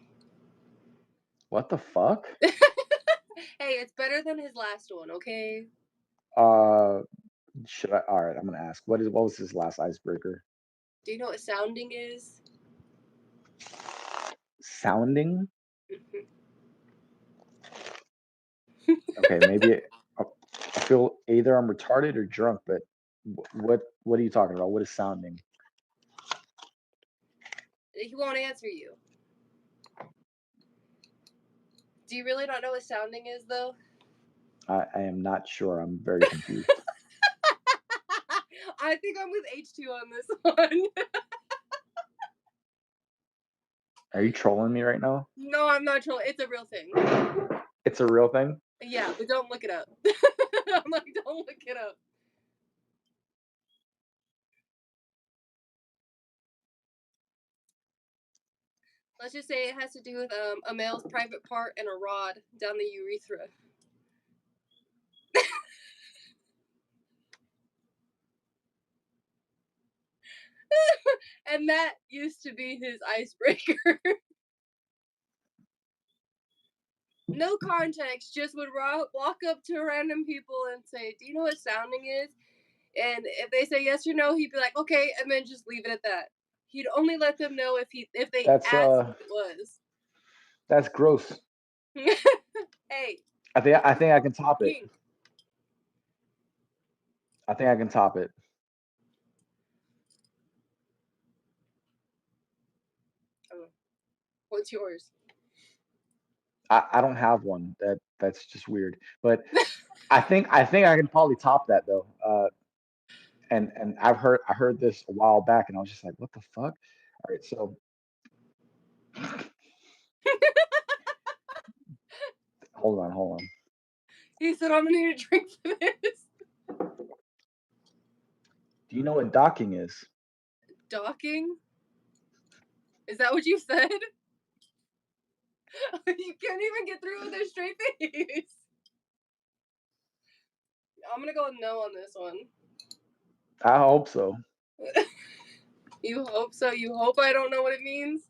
What the fuck? Hey, it's better than his last one, okay? Should I? All right, I'm gonna ask. What was his last icebreaker? Do you know what sounding is? Sounding? Okay, maybe I feel either I'm retarded or drunk, but what are you talking about? What is sounding? He won't answer you. Do you really not know what sounding is, though? I am not sure. I'm very confused. I think I'm with H2 on this one. Are you trolling me right now? No, I'm not trolling. It's a real thing. It's a real thing? Yeah, but don't look it up. I'm like, don't look it up. Let's just say it has to do with a male's private part and a rod down the urethra. And that used to be his icebreaker. No context, just would walk up to random people and say, do you know what sounding is? And if they say yes or no, he'd be like, okay, and then just leave it at that. He'd only let them know if they asked what it was. That's gross. Hey. I think I can top it. I think I can top it. What's yours? I don't have one. That's just weird. But I think I can probably top that though. And I heard this a while back, and I was just like, what the fuck? All right, so hold on. He said, I'm gonna need a drink for this. Do you know what docking is? Docking? Is that what you said? You can't even get through with a straight face. I'm gonna go no on this one. I hope so. You hope so? You hope I don't know what it means?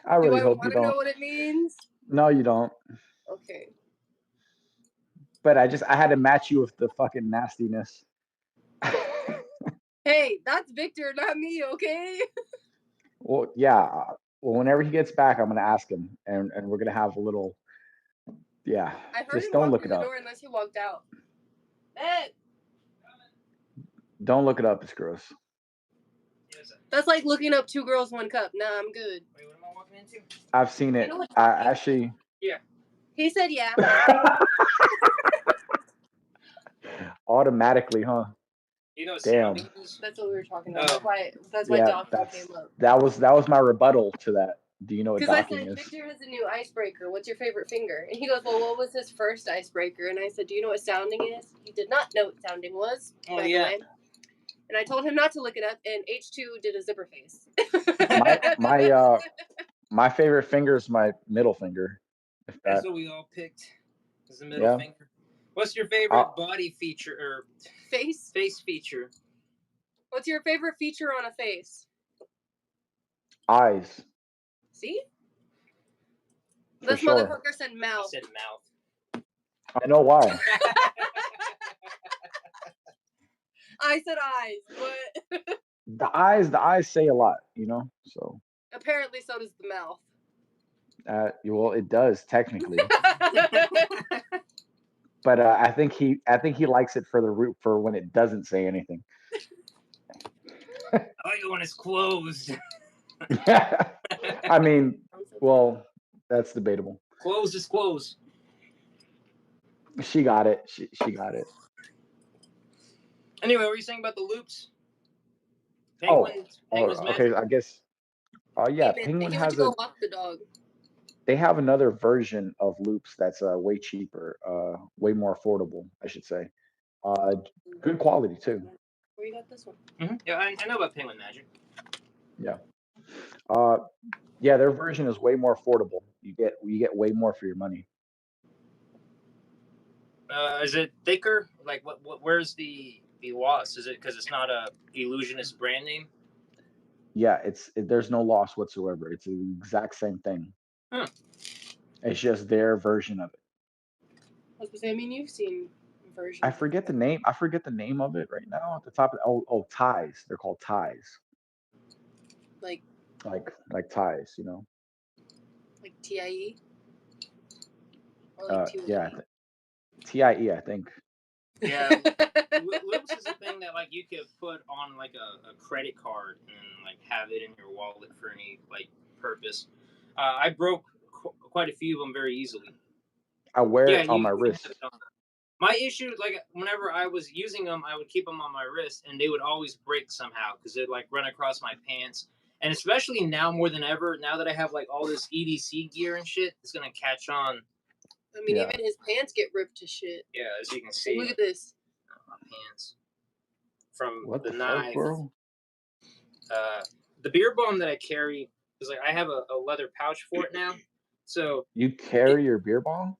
I really Do I hope you want to know don't. what it means? No, you don't. Okay. But I had to match you with the fucking nastiness. Hey, that's Victor, not me, okay? Well, yeah. Well, whenever he gets back, I'm gonna ask him, and we're gonna have a little. Yeah. I heard Just him don't walk look through it the up. door unless he walked out. Hey! Don't look it up. It's gross. That's like looking up 2 girls, 1 cup. Nah, I'm good. Wait, what am I walking into? I've seen it. You know I actually. Yeah. He said yeah. Automatically, huh? You know, Damn. That's what we were talking about. That's why Yeah, doctor came up. that was my rebuttal to that. Do you know what Because I docking said, is? Victor has a new icebreaker. What's your favorite finger? And he goes, well, what was his first icebreaker? And I said, do you know what sounding is? He did not know what sounding was, by the way. And I told him not to look it up, and H2 did a zipper face. My favorite finger is my middle finger. That's what we all picked. Is the middle finger. What's your favorite body feature or face feature? What's your favorite feature on a face? Eyes. See? This sure. motherfucker said mouth. I said mouth. I know why. I said eyes, but the eyes say a lot, you know. So apparently, so does the mouth. Well, it does technically. But I think he likes it for when it doesn't say anything. I like it when it's closed. I mean, well, that's debatable. Closed is closed. She got it. She got it. Anyway, what were you saying about the loops? Penguin's okay. I guess. Yeah, hey, Penguin he has went to go walk the dog. They have another version of loops that's way cheaper, way more affordable, I should say. Good quality too. Where you got this one? Mm-hmm. Yeah, I know about Penguin Magic. Yeah. Yeah, their version is way more affordable. You get way more for your money. Is it thicker? Like what? Where's the loss? Is it because it's not a Illusionist brand name? Yeah, there's no loss whatsoever. It's the exact same thing. Huh. It's just their version of it. I mean, you've seen versions. I forget the name. I forget the name of it right now. At the top of ties. They're called ties. Like ties, you know. Like TIE. Or like yeah, TIE, I think. Yeah, loops is a thing that like you could put on like a credit card and like have it in your wallet for any like purpose. I broke quite a few of them very easily. I wear it on my wrist. My issue, like whenever I was using them, I would keep them on my wrist, and they would always break somehow because they'd like run across my pants. And especially now more than ever, now that I have like all this EDC gear and shit, it's gonna catch on. I mean, even his pants get ripped to shit. Yeah, as you can see. Look at this. My pants. From what the knife. Fuck, bro? The beer bomb that I carry is like I have a leather pouch for it now. So you carry your beer bomb?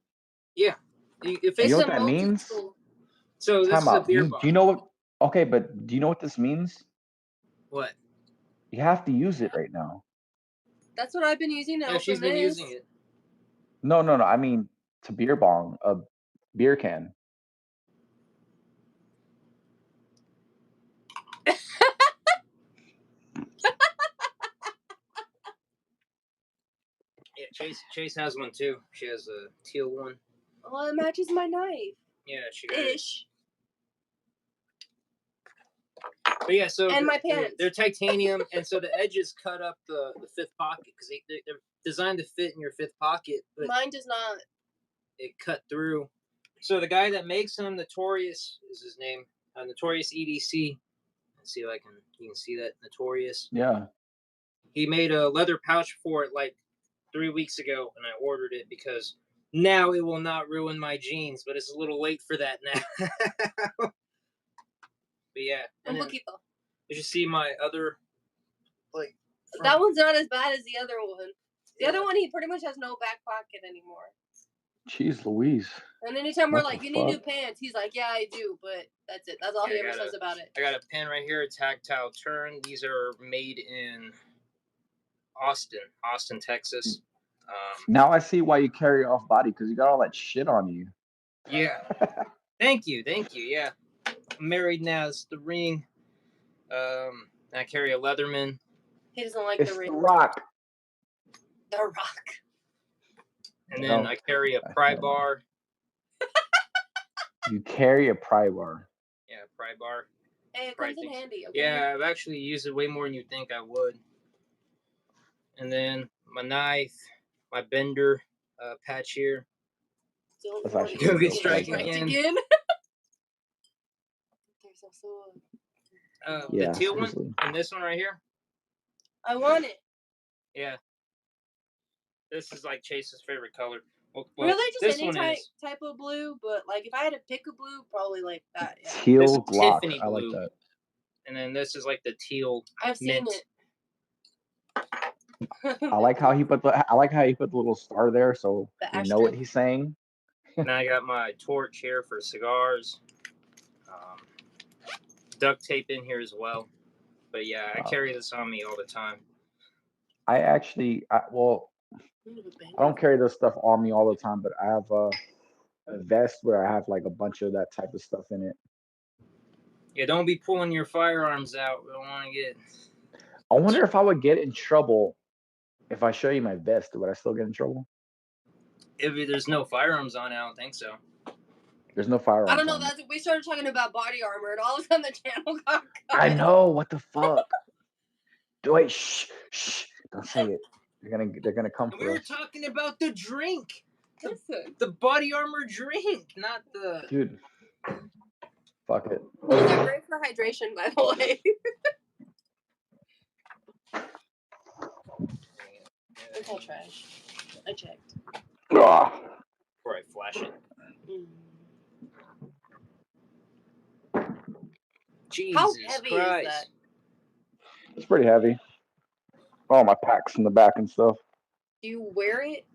Yeah. You know what that means? So this is a beer bomb. Do you know what? Okay, but do you know what this means? What? You have to use it right now. That's what I've been using now. Yeah, she's been using it. No. I mean, to beer bong, a beer can. Yeah, Chase has one too. She has a teal one. Oh, it matches my knife. Yeah, she got it. But yeah, so and my pants. They're titanium, and so the edges cut up the fifth pocket because they're designed to fit in your fifth pocket. But mine does not. It cut through. So the guy that makes them, Notorious is his name. Notorious EDC. Let's see if you can see that. Notorious. Yeah. He made a leather pouch for it like 3 weeks ago, and I ordered it because now it will not ruin my jeans, but it's a little late for that now. But yeah. Un poquito. You should see my other, like. That one's not as bad as the other one. The other one, he pretty much has no back pocket anymore. Jeez Louise. And anytime we're like, you need new pants, he's like, yeah, I do, but that's it. That's all he ever says about it. I got a pen right here, a tactile turn. These are made in Austin, Texas. Now I see why you carry off body, because you got all that shit on you. Yeah. Thank you. Yeah, I'm married now. It's the ring. I carry a Leatherman. He doesn't like It's the ring. The Rock. The Rock. And then I carry a pry bar. You carry a pry bar. Yeah, pry bar. Hey, it comes in handy. Okay? Yeah, I've actually used it way more than you think I would. And then my knife, my bender patch here. Don't Go get strike again. There's also the teal one and this one right here. I want it. Yeah. This is like Chase's favorite color. Well, really, just any type of blue, but like if I had to pick a blue, probably like that. Yeah. Teal Glock. I like that. And then this is like the teal. I've seen mint. it. I like how he put the little star there, so you know what he's saying. Now I got my torch here for cigars. Duct tape in here as well. But yeah, I carry this on me all the time. I don't carry this stuff on me all the time, but I have a vest where I have like a bunch of that type of stuff in it. Yeah, don't be pulling your firearms out. We don't want to get. I wonder if I would get in trouble if I show you my vest. Would I still get in trouble? If there's no firearms on it, I don't think so. There's no firearms. I don't know. We started talking about body armor, and all of a sudden the channel got cut. I know. What the fuck? Wait, shh! Don't say it. They're gonna come for us. We were talking about the drink. Listen. The body armor drink, not the. Dude. Fuck it. They're great for hydration, by the way. It's all trash. I checked. Before I flash it. Jesus How heavy Christ. is that? It's pretty heavy. Oh, my pack's in the back and stuff. Do you wear it?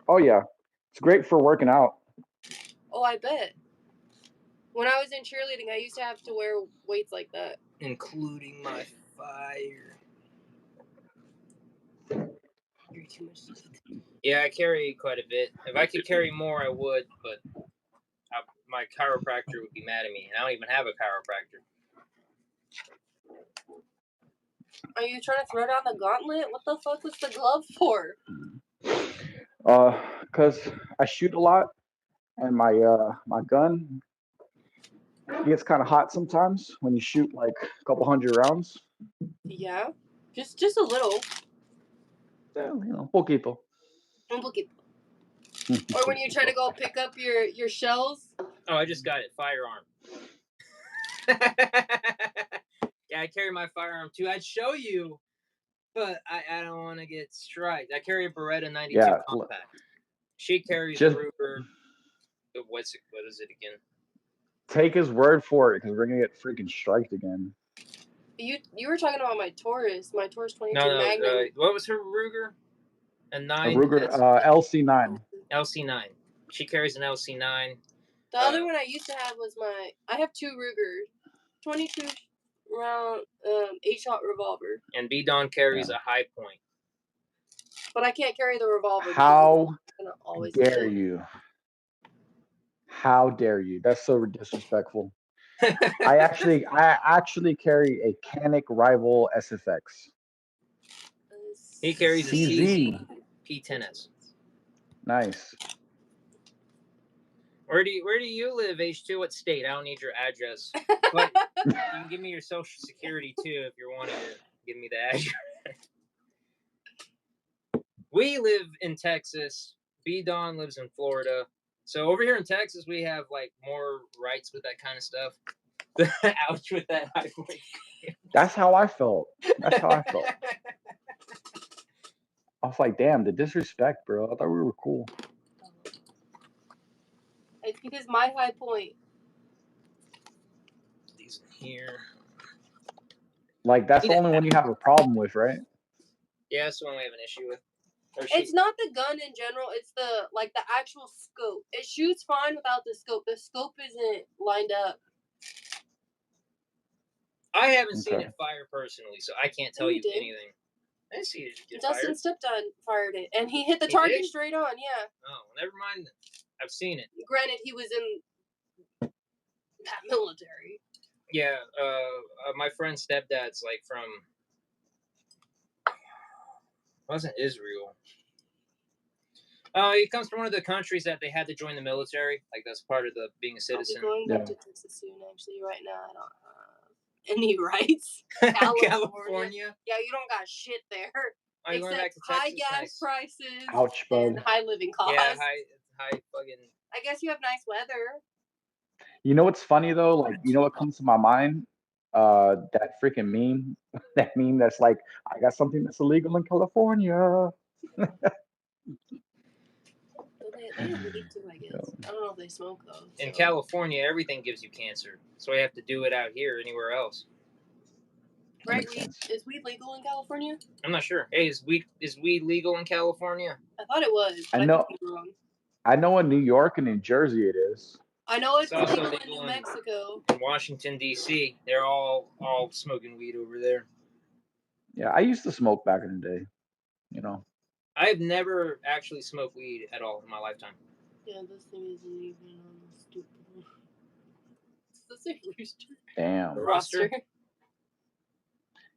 Oh yeah, it's great for working out. Oh, I bet. When I was in cheerleading, I used to have to wear weights like that. Including my fire. You're too much. Yeah, I carry quite a bit. If I could carry more, I would, but my chiropractor would be mad at me, and I don't even have a chiropractor. Are you trying to throw down the gauntlet? What the fuck was the glove for? Cause I shoot a lot, and my gun gets kind of hot sometimes when you shoot like a couple hundred rounds. Yeah, just a little. Yeah, poquito. Un poquito. Or when you try to go pick up your shells. Oh, I just got it. Firearm. Yeah, I carry my firearm too. I'd show you, but I don't want to get striked. I carry a Beretta 92 compact. She carries a Ruger. What is it again? Take his word for it, because we're gonna get freaking striked again. You were talking about my Taurus 22 No, Magnum. what was her Ruger? A Ruger LC9. LC9. She carries an LC9. The other one I used to have was I have two Rugers, 22 round 8-shot revolver. And B-Don carries a High Point. But I can't carry the revolver. How dare you? How dare you? That's so disrespectful. I actually carry a Canic Rival SFX. He carries a CZ P10S. Nice. Where do you live, H2? What state? I don't need your address. But you can give me your social security too if you're wanting to give me the address. We live in Texas. B-Don lives in Florida. So over here in Texas, we have like more rights with that kind of stuff. Ouch with that high point. That's how I felt. I was like, damn, the disrespect, bro. I thought we were cool. It's because my High Point. These in here. Like, that's the only one you have a problem with, right? Yeah, that's the one we have an issue with. It's not the gun in general. It's the actual scope. It shoots fine without the scope. The scope isn't lined up. I haven't seen it fire personally, so I can't tell you anything. I didn't see it get Dustin's fired. stepdad fired it, and he hit the He target did? straight on. Yeah. Oh, never mind. I've seen it. Granted, he was in that military. Yeah, my friend's stepdad's like from. Wasn't Israel. He comes from one of the countries that they had to join the military. Like that's part of the being a citizen. I'll be going back to Texas soon. Actually, right now I don't have any rights. California. Yeah, you don't got shit there. Are you going back to high Texas? gas prices. Ouch, and bud. high living costs. Yeah, high fucking. I guess you have nice weather. You know what's funny though? Like, you know what comes to my mind? That freaking meme. That meme that's like, I got something that's illegal in California. They lead too, I guess. I don't know if they smoke though. In California, everything gives you cancer, so we have to do it out here. Anywhere else? Right? Is weed legal in California? I'm not sure. Hey, is weed legal in California? I thought it was. I know. I know in New York and New Jersey it is. I know it's also legal in New Mexico. In Washington D.C., they're all smoking weed over there. Yeah, I used to smoke back in the day. You know. I've never actually smoked weed at all in my lifetime. Yeah, this thing isn't even on the stupid. It's a rooster. Damn. Roster?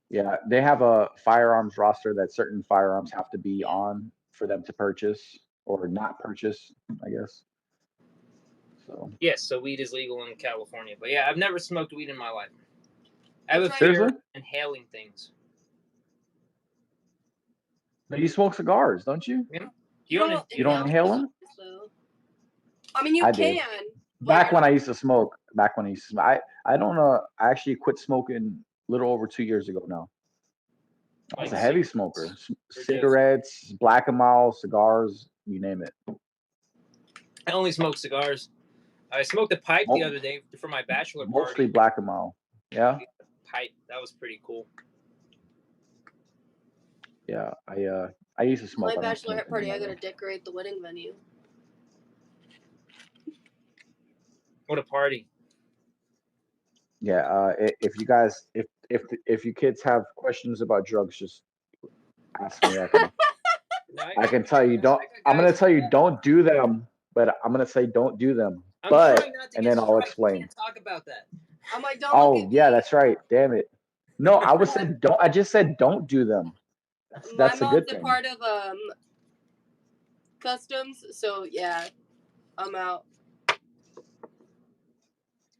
Yeah, they have a firearms roster that certain firearms have to be on for them to purchase or not purchase, I guess. So. Yes, so weed is legal in California, but yeah, I've never smoked weed in my life. I have a fear of inhaling things. But you smoke cigars, don't you? Yeah. You don't inhale them? I mean, you can. Did. Back when I used to smoke. I don't know. I actually quit smoking a little over 2 years ago now. I was a heavy smoker. Cigarettes, Black and Mild, cigars, you name it. I only smoke cigars. I smoked a pipe the other day for my bachelor party. Mostly Black and Mild. Yeah. Pipe. That was pretty cool. Yeah, I used to smoke. My bachelorette party, I gotta decorate the wedding venue. What a party! Yeah, if you guys, if you kids have questions about drugs, just ask me. I can tell you don't. I'm gonna tell you don't do them, but I'm gonna say don't do them. And then I'll explain. Can't talk about that. I'm like, don't. Oh yeah, that's right. Damn it. No, I said don't. I just said don't do them. That's a good thing. My mom's a part of customs, so yeah, I'm out.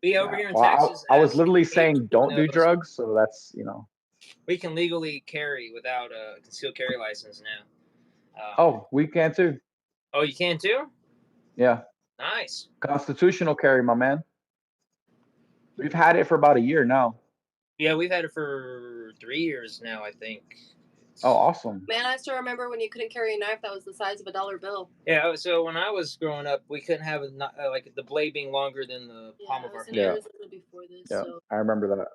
Be over here in Texas. I was literally saying don't do drugs, so that's We can legally carry without a concealed carry license now. Oh, we can too. Oh, you can too? Yeah. Nice. Constitutional carry, my man. We've had it for about a year now. Yeah, we've had it for 3 years now, I think. Oh, awesome. Man, I still remember when you couldn't carry a knife that was the size of a $1 bill. Yeah, so when I was growing up, we couldn't have like the blade being longer than the palm of our hand. Yeah, before this, yeah, so. I remember that.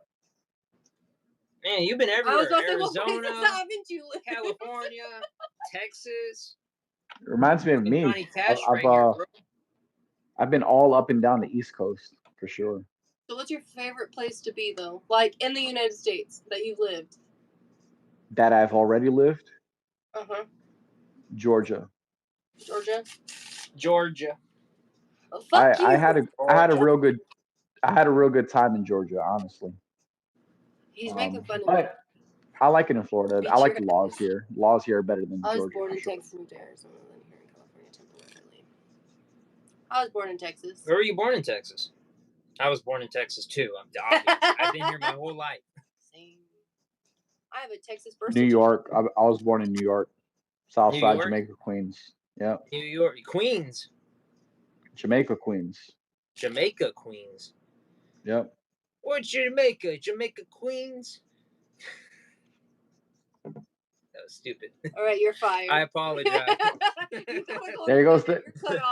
Man, you've been everywhere. Arizona, California, Texas. It reminds me of me. I've been all up and down the East Coast for sure. So what's your favorite place to be though? Like in the United States that you've lived? That I've already lived? Uh-huh. Georgia. Georgia. Oh, I had a real good time in Georgia, honestly. He's making fun of me. I like it in Florida. I like the laws here. Laws here are better than Georgia. I was born in Texas, moved to Arizona, then here in California temporarily. I was born in Texas. Where were you born in Texas? I was born in Texas too. I've been here my whole life. Same. I have a Texas birth New York. I was born in New York. South Side, Jamaica, Queens. Yeah. New York, Queens. Jamaica, Queens. Jamaica, Queens. Yep. Or Jamaica, Queens. That was stupid. All right, you're fired. I apologize. There goes the.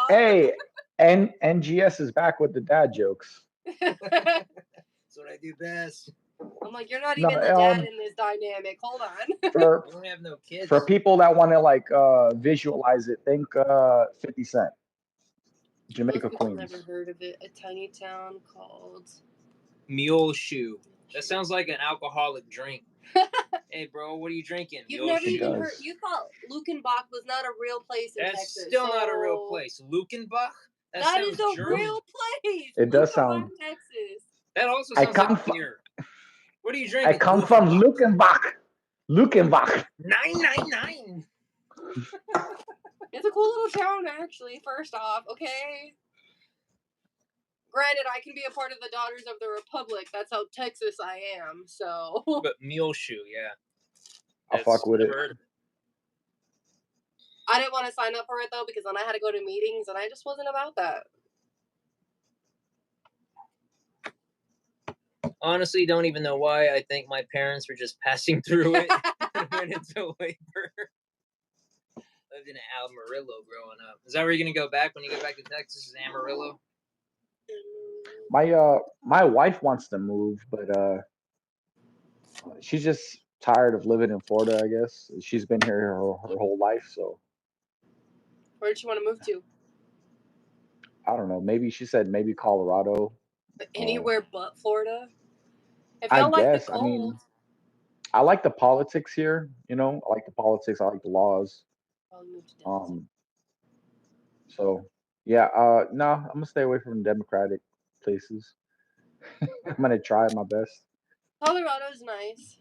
Hey, and NGS is back with the dad jokes. That's what I do best. I'm like, you're not even the dad in this dynamic. Hold on. I don't have no kids. For people that want to visualize it, think 50 Cent. Jamaica, Queens. I've never heard of it. A tiny town called Mule Shoe. That sounds like an alcoholic drink. Hey, bro, what are you drinking? You've never even heard. does. You thought Lukenbach was not a real place in That's Texas. still not a real place. Lukenbach? That is a German. real place. It does sound. Texas. That also I sounds come like beer. What are you drinking? I come from Lukenbach. Lukenbach. 999. It's a cool little town, actually. First off, okay. Granted, I can be a part of the Daughters of the Republic. That's how Texas I am. So. But Muleshoe, yeah. I'll fuck with it. I didn't want to sign up for it though because then I had to go to meetings and I just wasn't about that. Honestly, don't even know why. I think my parents were just passing through it and went into labor. Lived in Amarillo growing up. Is that where you're gonna go back when you go back to Texas? Is Amarillo? My wife wants to move, but she's just tired of living in Florida. I guess she's been here her whole life, so. Where did you want to move to? I don't know. Maybe she said maybe Colorado. Anywhere but Florida. If I y'all like guess. the cold. I mean, I like the politics here. You know, I like the politics. I like the laws. So yeah. No, I'm gonna stay away from Democratic places. I'm gonna try my best. Colorado's nice.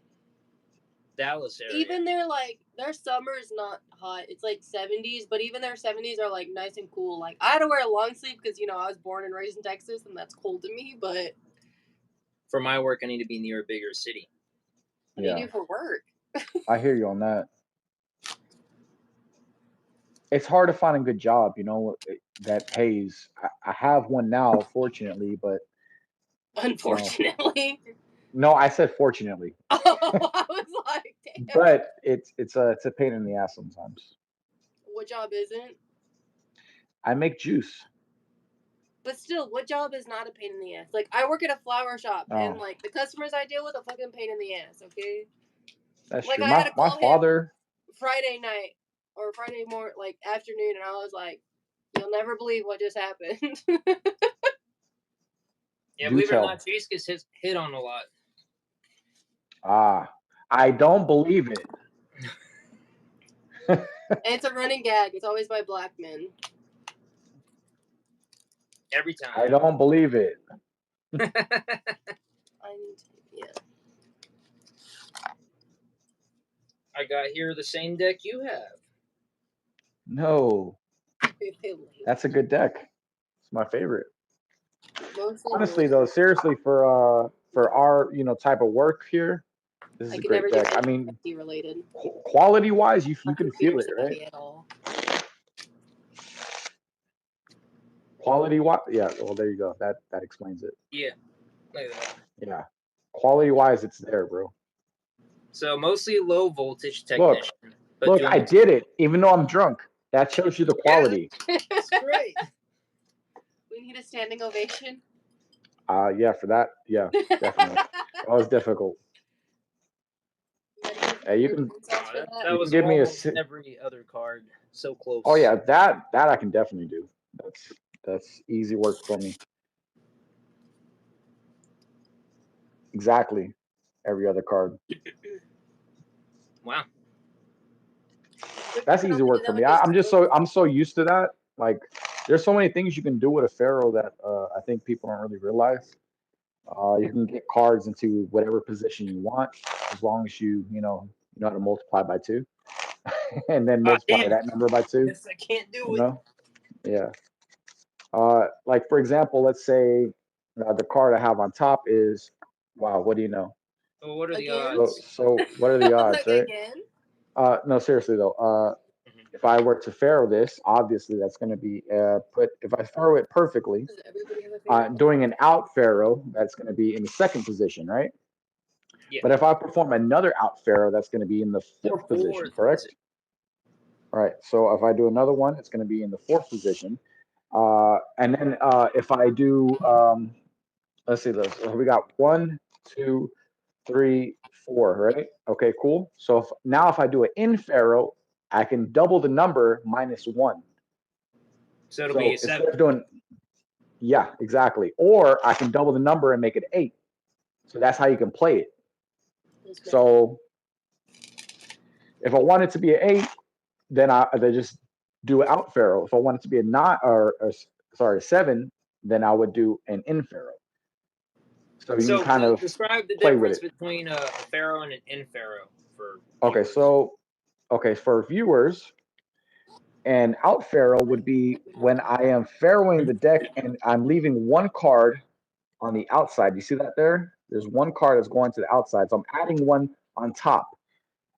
Dallas area. Even their summer's not hot. It's like 70s, but even their 70s are like nice and cool. Like I had to wear a long sleeve because I was born and raised in Texas, and that's cold to me. But for my work, I need to be near a bigger city. What do you do for work? I hear you on that. It's hard to find a good job, that pays. I have one now, fortunately, but unfortunately. No, I said fortunately. Oh, I was like, damn. But it's a pain in the ass sometimes. What job isn't? I make juice. But still, what job is not a pain in the ass? Like I work at a flower shop, and like the customers I deal with are fucking pain in the ass. Okay. That's like, true. I had to call my father. Friday night or Friday morning, like afternoon, and I was like, "You'll never believe what just happened." Yeah, believe it or not, Chase gets hit on a lot. I don't believe it. It's a running gag. It's always by black men. Every time. I don't believe it. I got here the same deck you have. No. That's a good deck. It's my favorite. Honestly, though, seriously, for our type of work here, this is a great deck. I mean, quality wise, you can feel it, right? Quality wise, yeah. Well, there you go. That explains it. Yeah. Look at that. Yeah. Quality wise, it's there, bro. So mostly low voltage technician. Look, I did it, even though I'm drunk. That shows you the quality. That's great. We need a standing ovation. Yeah, for that. Yeah, definitely. That was difficult. Hey, you can. That was give me every other card. So close. Oh yeah, that I can definitely do. That's easy work for me. Exactly. Every other card. Wow. That's easy work for me. I'm so used to that. Like, there's so many things you can do with a pharaoh that I think people don't really realize. You can get cards into whatever position you want, as long as you know how to multiply by 2, and then multiply that number by 2. Yes, I can't do it. Yeah. Like for example, let's say the card I have on top is, wow, what do you know? Well, what are the odds? So what are the odds, right? No, seriously though. If I were to pharaoh this, obviously that's going to be if I pharaoh it perfectly, doing an out pharaoh, that's going to be in the 2nd position, right? Yeah. But if I perform another out pharaoh, that's going to be in the 4th position, correct? All right. So if I do another one, it's going to be in the 4th position. And then if I do, let's see this. We got 1, 2, 3, 4, right? Okay, cool. So if I do an in pharaoh, I can double the number -1. So it'll be a 7. Yeah, exactly. Or I can double the number and make it 8. So that's how you can play it. So If I want it to be an 8, then they just do an out faro. If I want it to be a 9 or sorry, 7, then I would do an in faro. So you can kind of describe the play with difference between a faro and an in faro for okay. viewers. So for viewers, an out faro would be when I am faroing the deck and I'm leaving one card on the outside. You see that there? There's one card that's going to the outside, so I'm adding one on top.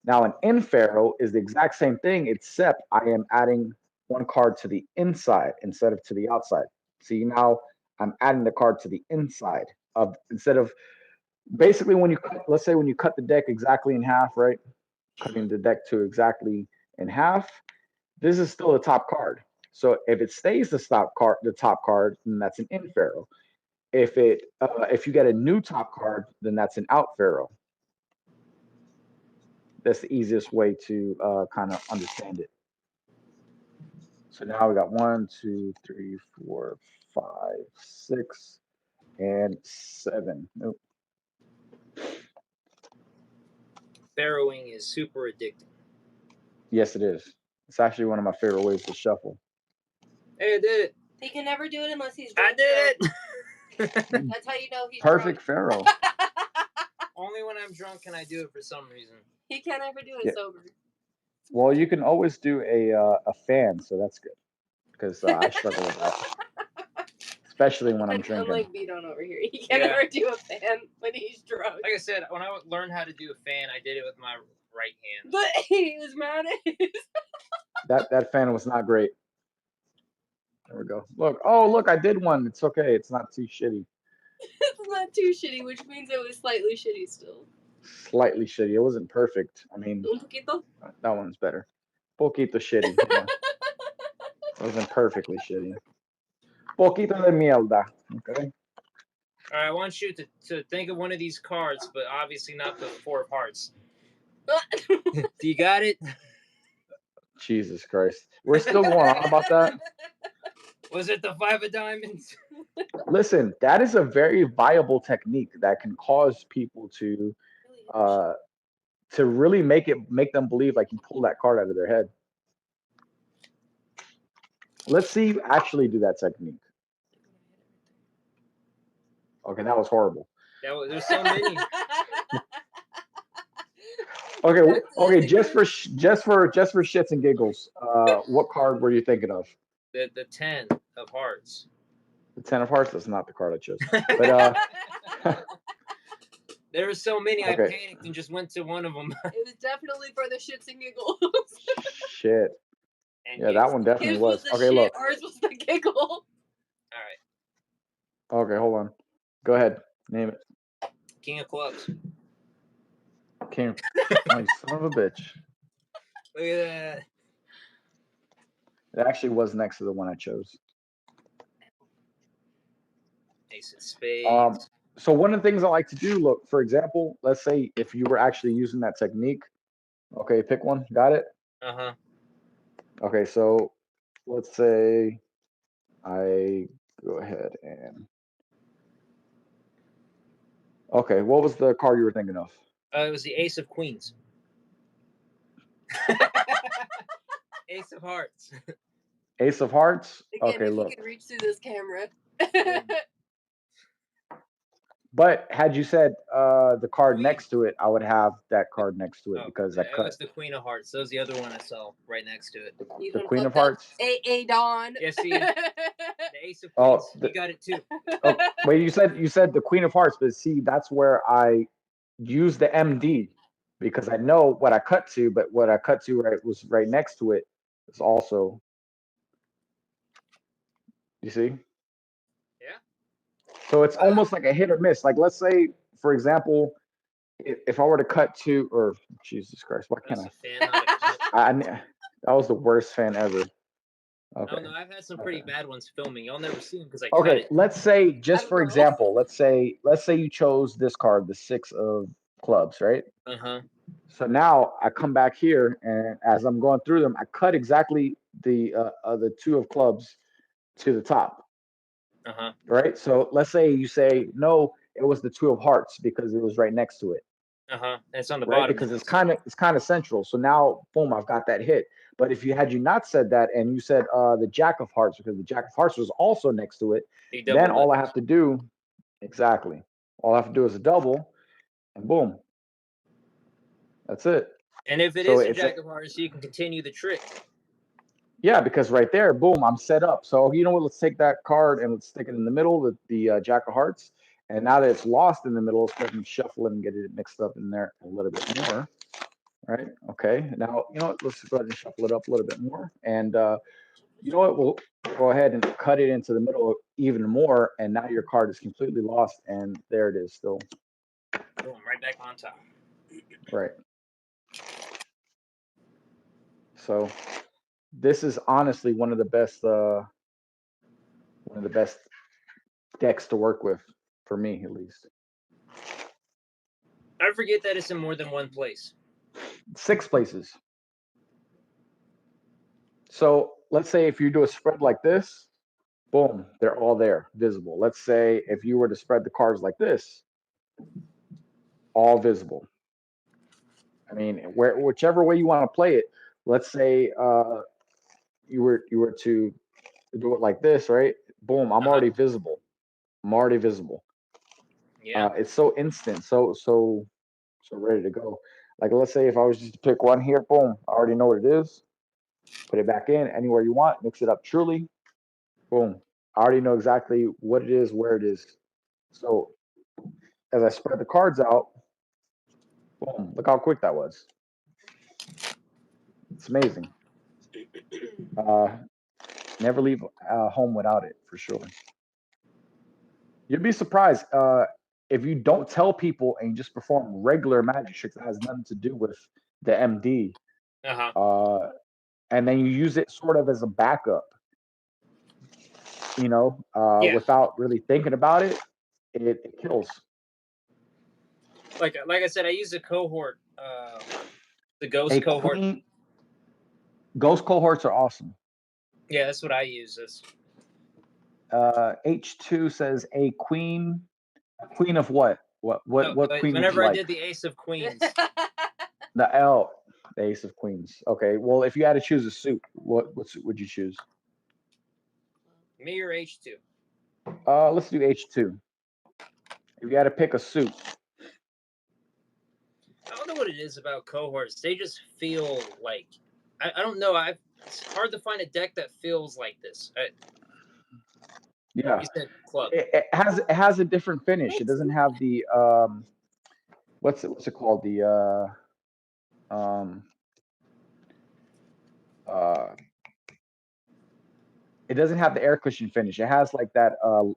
Now, an in faro is the exact same thing, except I am adding one card to the inside instead of to the outside. See, now I'm adding the card to the inside of instead of basically when you cut, let's say when you cut the deck exactly in half, right? Cutting the deck to exactly in half. This is still the top card. So if it stays the top card, then that's an in faro. If you get a new top card, then that's an out faro. That's the easiest way to kind of understand it. So now we got 1, 2, 3, 4, 5, 6, and 7. Nope. Faroing is super addicting. Yes, it is. It's actually one of my favorite ways to shuffle. Hey, I did it. He can never do it unless he's drunk. I did it. That's how you know he's perfect drunk. faro. Only when I'm drunk can I do it for some reason. He can't ever do it sober. Well, you can always do a fan, so that's good. Because I struggle with that. Especially when I'm drinking. Unlike B-Don over here. He can't ever do a fan when he's drunk. Like I said, when I learned how to do a fan, I did it with my right hand. But he was mad at his... That fan was not great. There we go. Look, I did one. It's okay. It's not too shitty. It's not too shitty, which means it was slightly shitty still. Slightly shitty. It wasn't perfect. I mean, Un poquito? That one's better. Poquito shitty. Yeah. It wasn't perfectly shitty. Poquito de mierda. Okay. All right, I want you to think of one of these cards, but obviously not the 4 of hearts. Do you got it? Jesus Christ. We're still going on about that? Was it the 5 of diamonds? Listen, that is a very viable technique that can cause people to really make them believe like you pull that card out of their head. Let's see you actually do that technique. Okay, that was horrible. There's so many. Okay, just for shits and giggles, what card were you thinking of? The 10 of hearts. The 10 of hearts? That's not the card I chose. But there were so many, I panicked and just went to one of them. It was definitely for the shits and giggles. Shit. And yeah, that one definitely was. Okay, shit, look. Ours was the giggle. All right. Okay, hold on. Go ahead. Name it. King of clubs. King. Oh, son of a bitch. Look at that. It actually was next to the one I chose. Ace of spades. So one of the things I like to do, look, for example, let's say if you were actually using that technique. Okay, pick one. Got it? Uh-huh. Okay, so let's say I go ahead and... Okay, what was the card you were thinking of? It was the Ace of Queens. Ace of Hearts. Ace of Hearts? Again, okay, look. You can reach through this camera. But had you said the card next to it, I would have that card next to it because I cut. That was the Queen of Hearts. That was the other one I saw right next to it. The Queen of Hearts? Don. Yes, see, the Ace of Queens. You got it too. Oh, wait, you said the Queen of Hearts, but see, that's where I use the MD because I know what I cut to, but what I cut to was right next to it is also. You see? Yeah. So it's almost like a hit or miss. Like let's say, for example, if I were to cut to, or Jesus Christ, what can that was the worst fan ever. Okay. No, I've had some pretty bad ones filming. Y'all never see them because I cut it. Let's say, just for example, let's say you chose this card, the 6 of clubs, right? Uh-huh. So now I come back here, and as I'm going through them, I cut exactly the 2 of clubs to the top. Uh-huh. Right? So let's say you say, no, it was the 2 of hearts because it was right next to it. It's on the right? bottom Because it's kind of central. So now, boom, I've got that hit. But if you not said that and you said the Jack of Hearts, because the Jack of Hearts was also next to it, then all I have to do, exactly, all I have to do is a double, and boom, that's it. And if it is a Jack of Hearts, you can continue the trick. Yeah, because right there, boom, I'm set up. So you know what? Let's take that card and let's stick it in the middle with the Jack of Hearts. And now that it's lost in the middle, let's go ahead and shuffle it and get it mixed up in there a little bit more. Right? Okay. Now, you know what? Let's go ahead and shuffle it up a little bit more. And you know what? We'll go ahead and cut it into the middle even more. And now your card is completely lost. And there it is still. Boom, right back on top. Right. So this is honestly one of the best decks to work with, for me at least. I forget that it's in more than one place. 6 places. So let's say if you do a spread like this, boom, they're all there, visible. Let's say if you were to spread the cards like this, all visible. I mean, whichever way you want to play it. Let's say you were to do it like this, right? Boom, I'm already visible. I'm already visible. Yeah. It's so instant, so ready to go. Like, let's say if I was just to pick one here, boom, I already know what it is. Put it back in anywhere you want, mix it up truly. Boom. I already know exactly what it is, where it is. So as I spread the cards out, boom, look how quick that was. It's amazing. Never leave home without it, for sure. You'd be surprised if you don't tell people and you just perform regular magic tricks that has nothing to do with the MD. And then you use it sort of as a backup, you know, without really thinking about it, it kills. Like I said, I use a cohort, the ghost cohort. Ghost cohorts are awesome. Yeah, that's what I use. H2 says a queen. A queen of what? What queen? Whenever I did the Ace of Queens. The Ace of Queens. Okay. Well, if you had to choose a suit, what suit would you choose? Me or H2? Let's do H2. If you had to pick a suit. I don't know what it is about cohorts. They just feel like I don't know. It's hard to find a deck that feels like this. Yeah. You said club. It has a different finish. It doesn't have the what's it called? The it doesn't have the air cushion finish. It has like that oh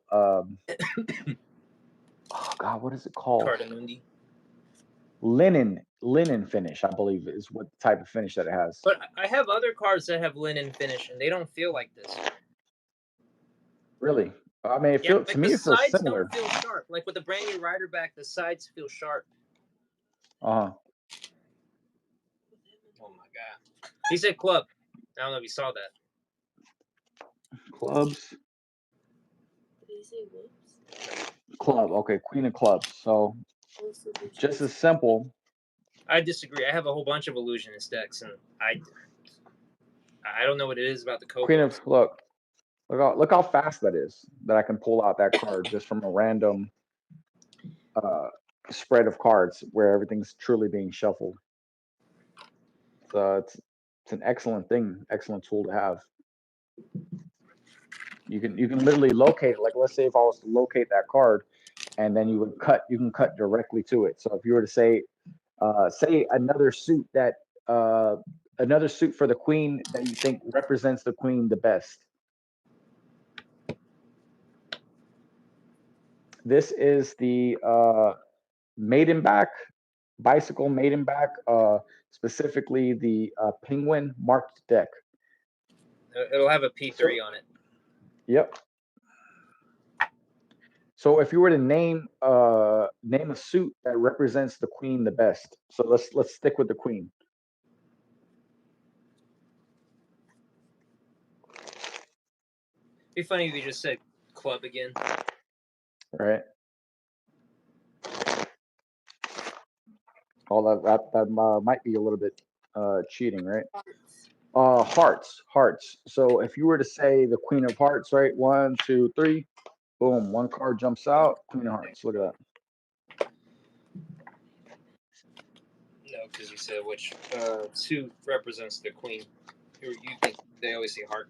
God, what is it called? Cardamundi. Linen finish, I believe, is what type of finish that it has. But I have other cards that have linen finish, and they don't feel like this. Really? I mean, to me, it feels similar. Don't feel sharp. Like with the brand new rider back, the sides feel sharp. Oh my God. He said club. I don't know if you saw that. Clubs. Did he say whoops? Club. Okay, queen of clubs. So just as simple. I disagree. I have a whole bunch of illusionist decks, and I don't know what it is about the cohorts. Queen of look how fast that is. That I can pull out that card just from a random spread of cards where everything's truly being shuffled. So it's an excellent thing, excellent tool to have. You can literally locate it. Like, let's say if I was to locate that card, and then you can cut directly to it. So if you were to say another suit for the queen that you think represents the queen the best. This is the Maidenback, Bicycle Maidenback, specifically the Penguin marked deck. It'll have a P3 on it. Yep. So if you were to name a suit that represents the queen the best, so let's stick with the queen. It'd be funny if you just said club again. Right. Oh, that might be a little bit cheating, right? Hearts. So if you were to say the Queen of Hearts, right? 1, 2, 3, boom, one card jumps out. Queen of Hearts. Look at that. No, because you said which suit represents the queen. You think they always say heart?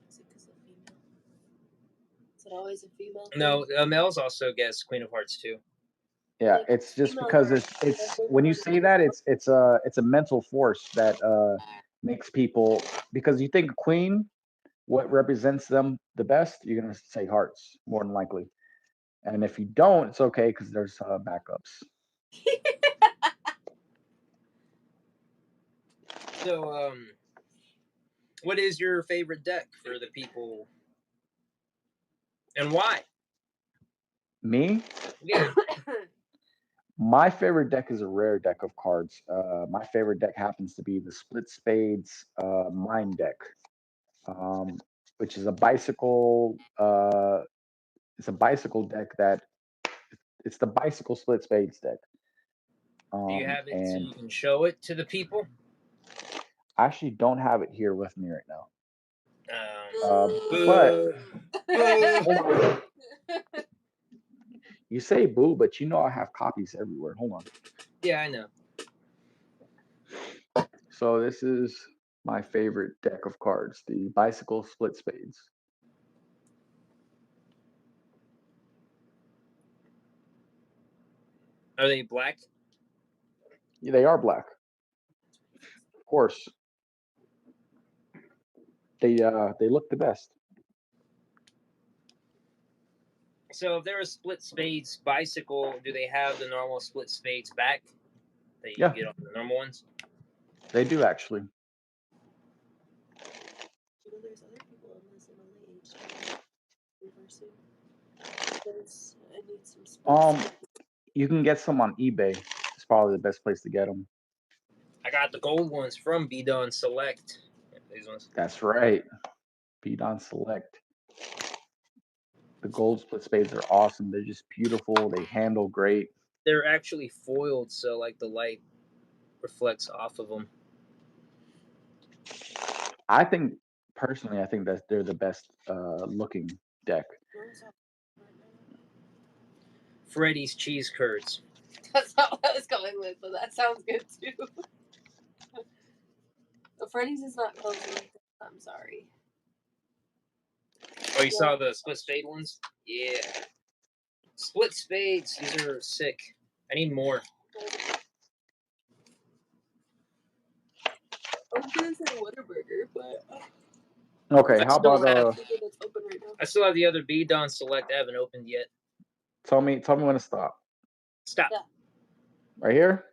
Is it because of female? Is it always a female? No, males also guess Queen of Hearts too. Yeah, it's just because it's when you say that it's a mental force that makes people, because you think queen, what represents them the best, you're gonna say hearts more than likely, and if you don't, it's okay because there's backups. So, what is your favorite deck for the people, and why? Me? Yeah. My favorite deck is a rare deck of cards. My favorite deck happens to be the Split Spades Mine deck, which is a bicycle. It's a bicycle deck that it's the bicycle Split Spades deck. Do you have it so And you can show it to the people? I actually don't have it here with me right now. But you say boo, but you know I have copies everywhere. Hold on. Yeah, I know. So this is my favorite deck of cards, the Bicycle Split Spades. Are they black? Yeah, they are black. Of course. They look the best. So if they're a Split Spades bicycle, do they have the normal Split Spades back that you get on the normal ones? They do actually. There's other people in this in only age. You can get some on eBay. It's probably the best place to get them. I got the gold ones from B-Don Select. These ones. That's right. B-Don Select. The gold Split Spades are awesome. They're just beautiful. They handle great. They're actually foiled, so like the light reflects off of them. I think that they're the best looking deck. Freddy's cheese curds. That's not what I was going with, but that sounds good too. But Freddy's is not close enough. I'm sorry. Oh, you saw the Split Spade ones? Yeah. Split Spades. These are sick. I need more. I was gonna say Whataburger, but okay, how about I still have the other B-Don Select. I haven't opened yet. Tell me when to stop. Stop. Yeah. Right here.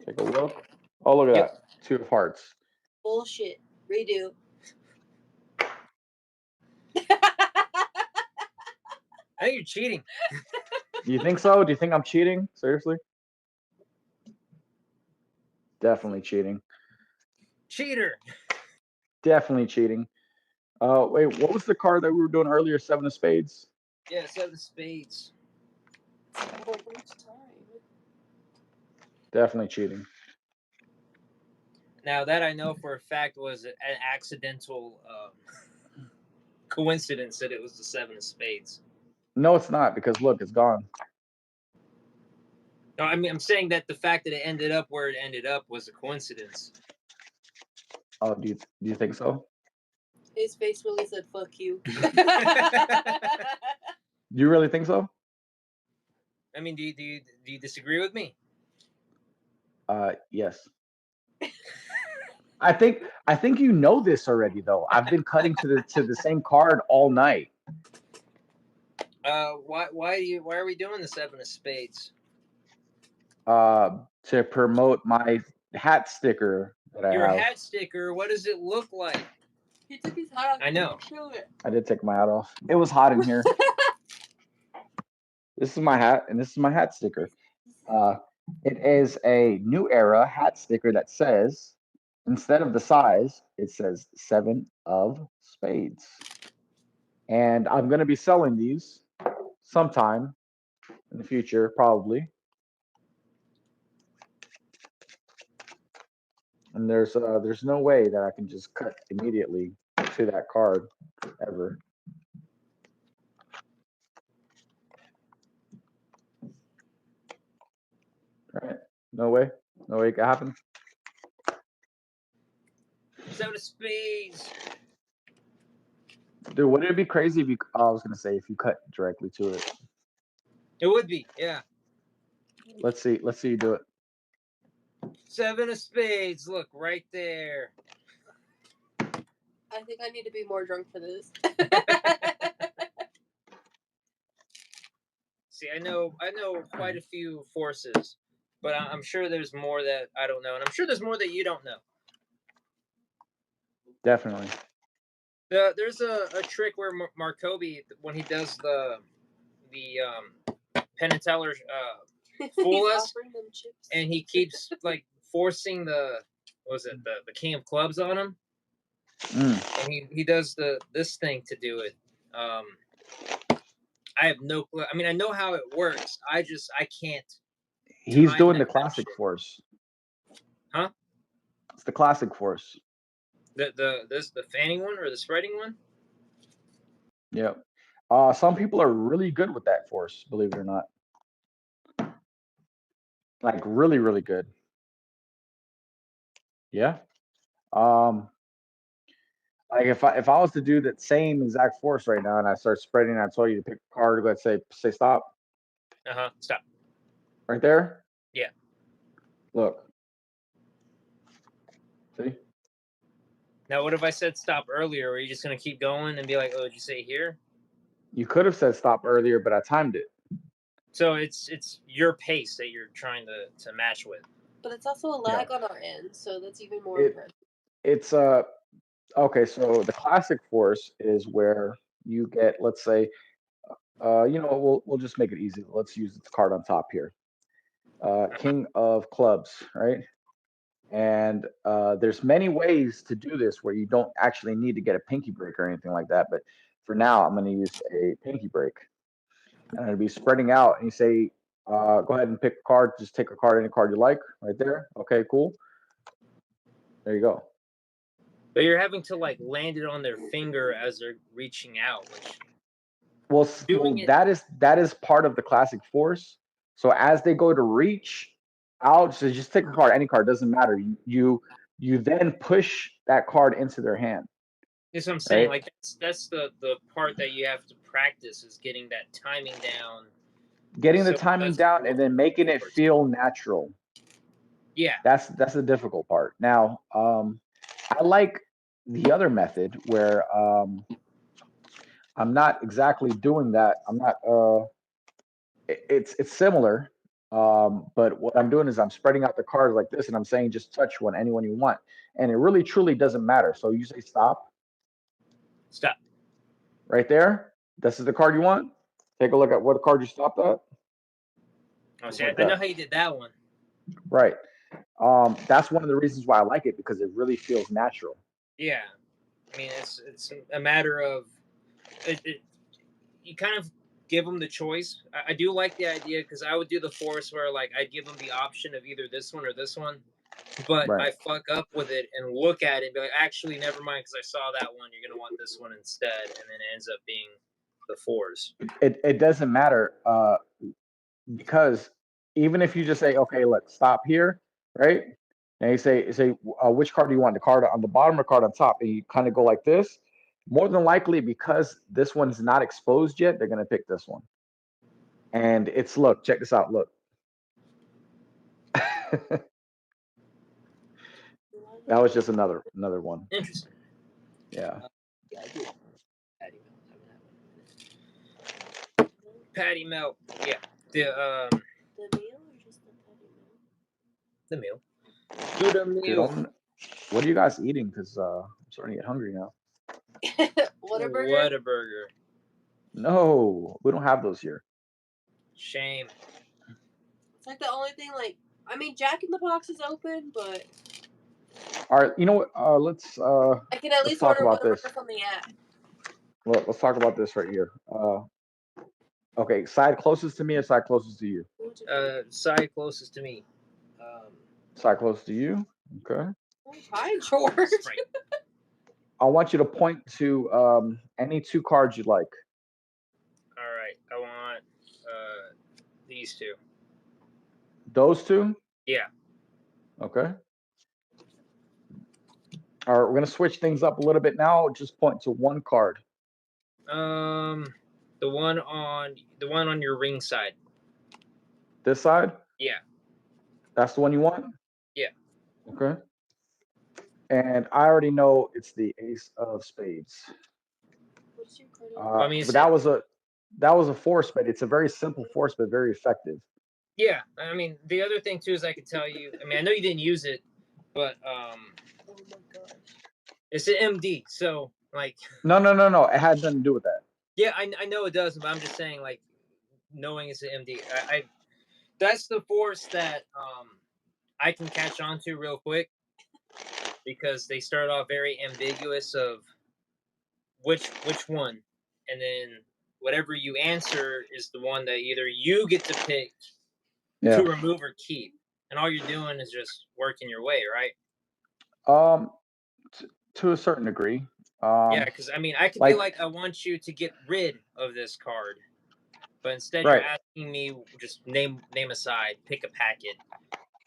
Take a look. Oh, look at that. 2 of Hearts. Bullshit. Redo. I think you're cheating. You think so? Do you think I'm cheating? Seriously? Definitely cheating. Cheater. Definitely cheating. Wait, what was the card that we were doing earlier? 7 of Spades? Yeah, 7 of Spades. Definitely cheating. Now that I know for a fact was an accidental coincidence that it was the 7 of Spades. No, it's not, because look, it's gone. No, I mean I'm saying that the fact that it ended up where it ended up was a coincidence. Oh, do you think so? His face really said "fuck you." Do you really think so? I mean, do you disagree with me? Yes. I think you know this already, though. I've been cutting to the same card all night. Why are we doing the 7 of Spades? To promote my hat sticker that I have. Your hat sticker. What does it look like? He took his hat off. I know. Show it. I did take my hat off. It was hot in here. This is my hat, and this is my hat sticker. It is a New Era hat sticker that says, instead of the size, it says 7 of Spades. And I'm going to be selling these sometime in the future, probably. And there's no way that I can just cut immediately to that card ever. All right. No way. No way it can happen. 7 of spades. Dude, wouldn't it be crazy if you? I was gonna say if you cut directly to it. It would be, yeah. Let's see you do it. 7 of spades. Look right there. I think I need to be more drunk for this. See, I know quite a few forces, but I'm sure there's more that I don't know, and I'm sure there's more that you don't know. Definitely. There's a trick where Markobi, when he does the Penn and Teller fool us, and he keeps like forcing the king of clubs on him, and he does this thing to do it. I have no clue. I mean, I know how it works. I can't. He's doing the classic force. Huh? It's the classic force. The fanning one or the spreading one? Yep. Some people are really good with that force, believe it or not. Like really, really good. Yeah. Like if I was to do that same exact force right now and I start spreading and I told you to pick a card, let's say stop. Stop. Right there? Yeah. Look. See? Now what if I said stop earlier? Are you just gonna keep going and be like, oh, did you say here? You could have said stop earlier, but I timed it. So it's your pace that you're trying to match with. But it's also a lag on our end, so that's even more impressive. It's okay, so the classic force is where you get, let's say, we'll just make it easy. Let's use the card on top here. King of clubs, right? And there's many ways to do this where you don't actually need to get a pinky break or anything like that. But for now, I'm going to use a pinky break. And I'm going to be spreading out. And you say, go ahead and pick a card. Just take a card, any card you like, right there. Okay, cool. There you go. But you're having to like land it on their finger as they're reaching out. Well, that is part of the classic force. So as they go to reach out, so just take a card, any card, doesn't matter. You then push that card into their hand. That's what I'm saying. Right? Like that's the part that you have to practice is getting that timing down. Getting the timing down and then making it feel natural. Yeah. That's the difficult part. Now, I like the other method where I'm not exactly doing that. I'm not it's similar. But what I'm doing is I'm spreading out the cards like this and I'm saying just touch anyone you want. And it really truly doesn't matter. So you say stop. Stop. Right there. This is the card you want. Take a look at what card you stopped at. Oh, see, I know how you did that one. Right. That's one of the reasons why I like it, because it really feels natural. Yeah. I mean, it's a matter of you kind of give them the choice. I do like the idea because I would do the force where like I'd give them the option of either this one or this one, but I fuck up with it and look at it and be like, actually, never mind, because I saw that one. You're gonna want this one instead, and then it ends up being the fours. It doesn't matter because even if you just say, okay, let's stop here, right? And you say which card do you want? The card on the bottom or card on top? And you kind of go like this. More than likely, because this one's not exposed yet, they're going to pick this one. And it's, look, check this out. Look. That was just another one. Interesting. Yeah. Yeah, I do. Patty melt. Yeah. The meal or just the meal? Do the meal. Dude, what are you guys eating? Because I'm starting to get hungry now. Whataburger? Whataburger. No, we don't have those here. Shame. It's like the only thing, like, I mean, Jack in the Box is open, but. All right, you know what? Let's. I can at least order Whataburger from the app. Well, let's talk about this right here. Okay, side closest to me or side closest to you? Side closest to me. Side closest to you. Okay. Hi, George. Right. I want you to point to any two cards you'd like. All right. I want these two. Those two? Yeah. Okay. All right, we're gonna switch things up a little bit now. Just point to one card. The one on your ring side. This side? Yeah. That's the one you want? Yeah. Okay. And I already know it's the Ace of Spades. I mean, but that was a force spade. It's a very simple force, but very effective. Yeah, I mean, the other thing too is I could tell you. I mean, I know you didn't use it, but Oh my gosh. it's an MD, so like. No. It had nothing to do with that. Yeah, I know it does, but I'm just saying, like, knowing it's an MD, I that's the force that I can catch on to real quick, because they start off very ambiguous of which one, and then whatever you answer is the one that either you get to pick to remove or keep, and all you're doing is just working your way, right? To a certain degree. Yeah, because I mean, I could be like, I want you to get rid of this card, but instead you're asking me just name a side, pick a packet.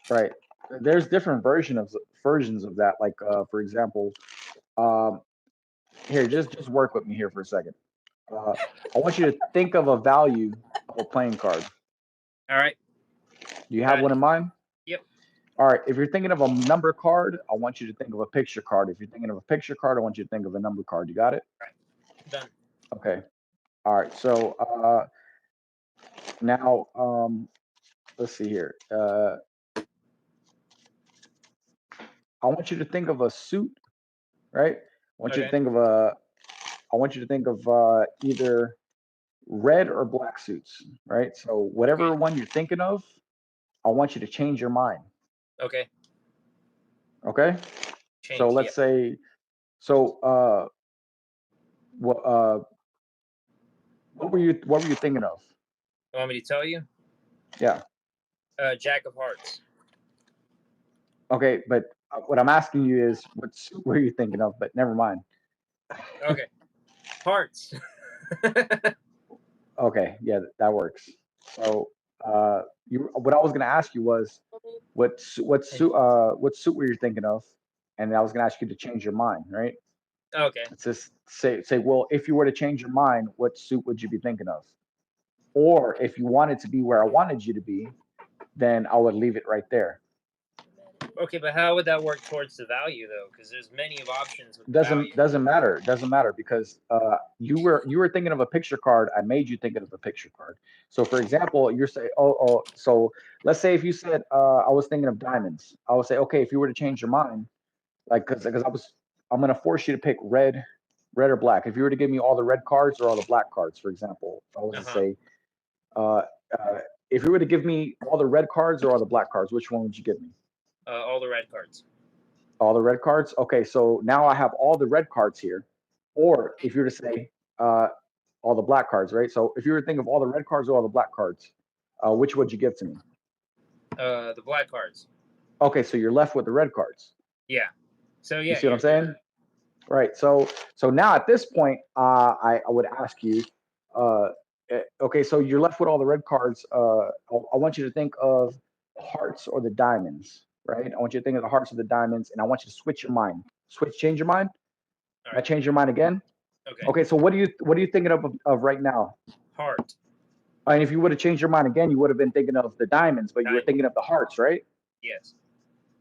Right. There's different versions of that. Like, for example, here, just work with me here for a second. I want you to think of a value of a playing card. All right. Do you have one in mind? Yep. All right. If you're thinking of a number card, I want you to think of a picture card. If you're thinking of a picture card, I want you to think of a number card. You got it? All right. Done. Okay. All right. So now let's see here. I want you to think of a suit, right? I want you to think of either red or black suits, right? So whatever one you're thinking of, I want you to change your mind. Okay. Okay. So let's say, what were you thinking of? You want me to tell you? Yeah. Jack of Hearts. Okay, but what I'm asking you is, what suit were you thinking of? But never mind. Okay. Hearts. Okay, yeah, that works. So, what I was gonna ask you was, what suit were you thinking of? And I was gonna ask you to change your mind, right? Okay. It's just say, well, if you were to change your mind, what suit would you be thinking of? Or if you wanted to be where I wanted you to be, then I would leave it right there. Okay, but how would that work towards the value though? Because there's many of options. With Doesn't matter. It doesn't matter because you were thinking of a picture card. I made you think of a picture card. So for example, you're saying, so let's say if you said I was thinking of diamonds, I would say, okay, if you were to change your mind, like because I'm gonna force you to pick red or black. If you were to give me all the red cards or all the black cards, for example, I was to say, if you were to give me all the red cards or all the black cards, which one would you give me? All the red cards. All the red cards? Okay, so now I have all the red cards here. Or if you were to say all the black cards, right? So if you were to think of all the red cards or all the black cards, which would you give to me? The black cards. Okay, so you're left with the red cards. Yeah. So yeah. You see what I'm saying? Right. So now at this point, I would ask you, okay, so you're left with all the red cards. I want you to think of the hearts or the diamonds, right? I want you to think of the hearts or the diamonds, and I want you to switch your mind. Change your mind. All right. I change your mind again. Okay. Okay. So what are you thinking of right now? Heart. And if you would have changed your mind again, you would have been thinking of the diamonds, but you were thinking of the hearts, right? Yes.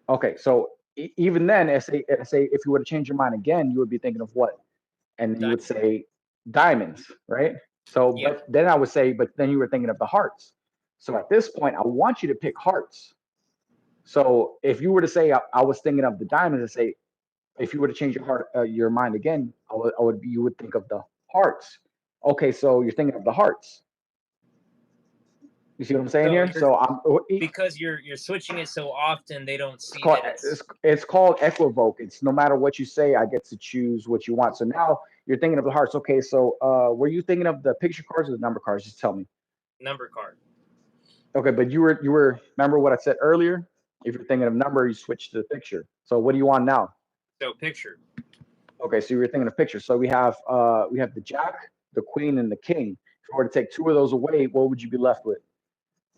Okay. So even then, if you were to change your mind again, you would be thinking of what? And you would say diamonds, right? So, but then I would say, but then you were thinking of the hearts. So at this point, I want you to pick hearts. So if you were to say I was thinking of the diamonds, and say, if you were to change your mind again, you would think of the hearts. Okay, so you're thinking of the hearts. You see what I'm saying here? So because you're switching it so often, they don't see it's called equivoke. It's no matter what you say, I get to choose what you want. So now you're thinking of the hearts. Okay, so were you thinking of the picture cards or the number cards? Just tell me. Number card. Okay, but you were remember what I said earlier? If you're thinking of number, you switch to the picture. So what do you want now? So picture. Okay, so you were thinking of picture. So we have the jack, the queen, and the king. If you were to take two of those away, what would you be left with?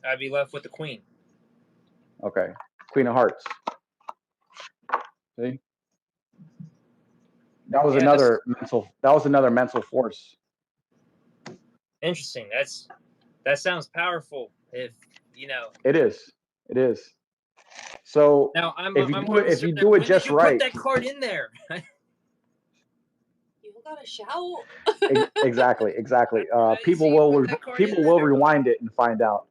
I'd be left with the queen. Okay, queen of hearts. See, that was another mental. That was another mental force. Interesting. That sounds powerful. If you know, it is. It is. So now if you do it just right, put that card in there. You gotta shout. Exactly. People will rewind it and find out.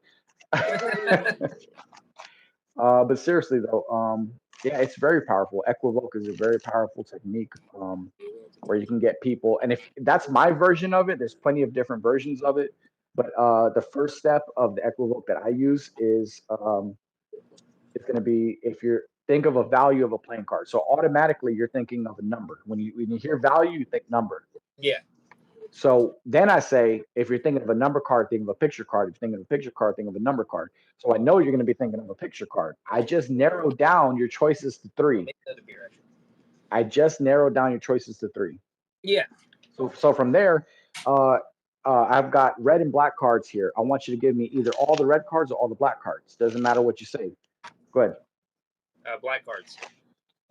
But seriously though, yeah, it's very powerful. Equivoke is a very powerful technique where you can get people. And if that's my version of it, there's plenty of different versions of it. But the first step of the Equivoke that I use is it's going to be if you think of a value of a playing card. So automatically you're thinking of a number. When you hear value, you think number. Yeah. So then I say, if you're thinking of a number card, think of a picture card. If you're thinking of a picture card, think of a number card. So I know you're going to be thinking of a picture card. I just narrowed down your choices to 3. I just narrowed down your choices to 3. Yeah. So from there, I've got red and black cards here. I want you to give me either all the red cards or all the black cards. Doesn't matter what you say. Go ahead. Black cards.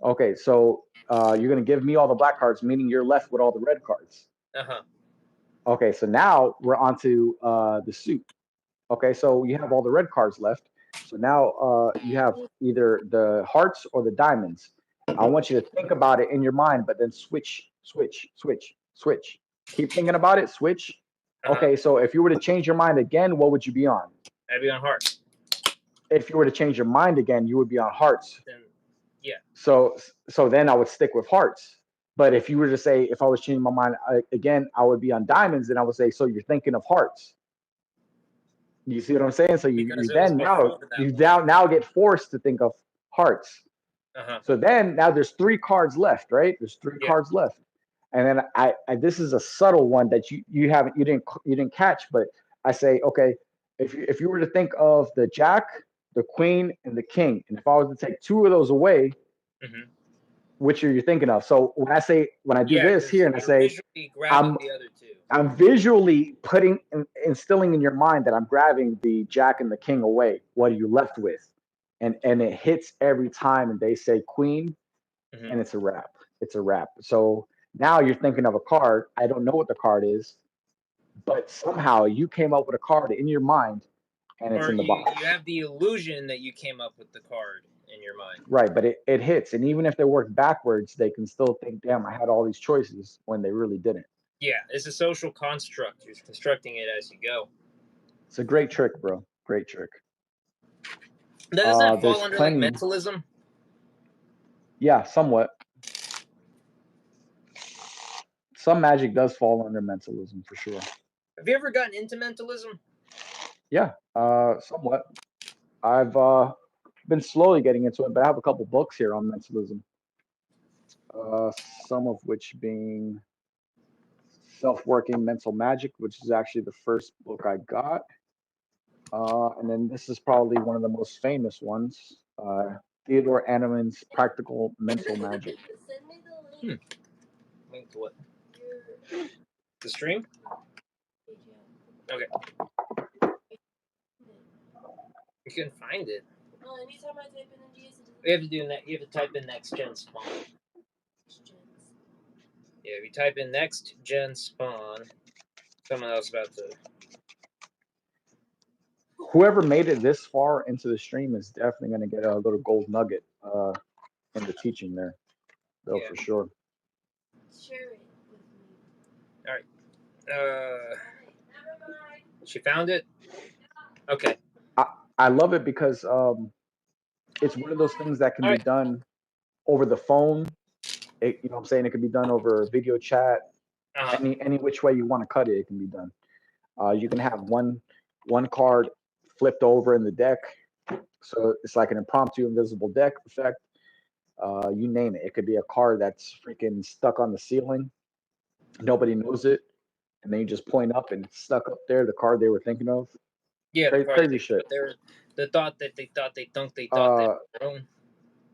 Okay, so you're going to give me all the black cards, meaning you're left with all the red cards. Uh-huh. Okay, so now we're on to the suit. Okay, so you have all the red cards left. So now you have either the hearts or the diamonds. I want you to think about it in your mind, but then switch. Keep thinking about it, switch. Okay, so if you were to change your mind again, what would you be on? I'd be on hearts. If you were to change your mind again, you would be on hearts. Then, yeah. So then I would stick with hearts. But if you were to say, if I was changing my mind again, I would be on diamonds, and I would say, so you're thinking of hearts. You see what I'm saying? So you now get forced to think of hearts. So then now there's 3 cards left, right? There's 3 cards left, and then I this is a subtle one that you didn't catch, but I say, okay, if you were to think of the jack, the queen, and the king, and if I was to take 2 of those away. Which are you thinking of? So when I do this here and I say, I'm visually instilling in your mind that I'm grabbing the jack and the king away. What are you left with? And it hits every time, and they say queen, and it's a wrap. It's a wrap. So now you're thinking of a card. I don't know what the card is, but somehow you came up with a card in your mind, and it's in the box. You have the illusion that you came up with the card in your mind. Right, but it hits. And even if they work backwards, they can still think, damn, I had all these choices when they really didn't. Yeah, it's a social construct. You're constructing it as you go. It's a great trick, bro. Great trick. Doesn't that fall under like mentalism? Yeah, somewhat. Some magic does fall under mentalism for sure. Have you ever gotten into mentalism? Yeah, somewhat. I've been slowly getting into it, but I have a couple books here on mentalism. Some of which being Self-Working Mental Magic, which is actually the first book I got. And then this is probably one of the most famous ones, Theodore Anemann's Practical Mental Magic. Link to what? The stream? Okay. You can find it. Anytime I type in NGS, you have to do that. You have to type in next gen spawn. Yeah, if you type in next gen spawn, someone else about to. Whoever made it this far into the stream is definitely going to get a little gold nugget in the teaching there, though, for sure. Share it with me. All right. She found it. Okay. I love it because it's one of those things that can be done over the phone. You know what I'm saying? It can be done over video chat. Any which way you want to cut it, it can be done. You can have one card flipped over in the deck, so it's like an impromptu invisible deck effect. You name it. It could be a card that's freaking stuck on the ceiling. Nobody knows it, and then you just point up and it's stuck up there, the card they were thinking of. Yeah, crazy shit. The thought that they thought they thought they were own.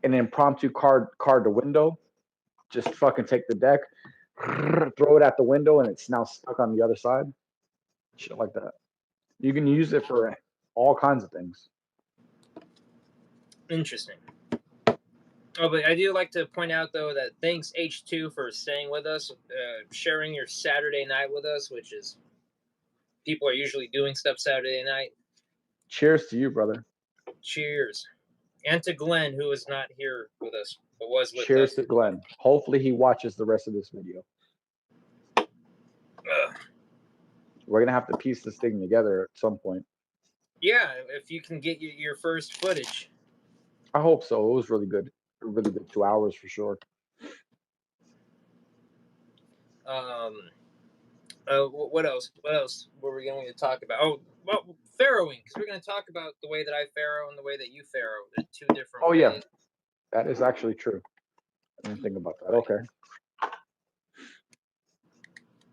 An impromptu card to window. Just fucking take the deck, throw it at the window, and it's now stuck on the other side. Shit like that. You can use it for all kinds of things. Interesting. Oh, but I do like to point out, though, that thanks H2 for staying with us, sharing your Saturday night with us, which is people are usually doing stuff Saturday night. Cheers to you, brother. Cheers. And to Glenn, who is not here with us, but was with us. Cheers to Glenn. Hopefully he watches the rest of this video. We're going to have to piece this thing together at some point. Yeah, if you can get your first footage. I hope so. It was really good. Really good 2 hours for sure. What else? What else were we going to talk about? Oh, well, farrowing, because we're going to talk about the way that I farrow and the way that you farrow. They're two different ways. Yeah. That is actually true. I didn't think about that. Okay.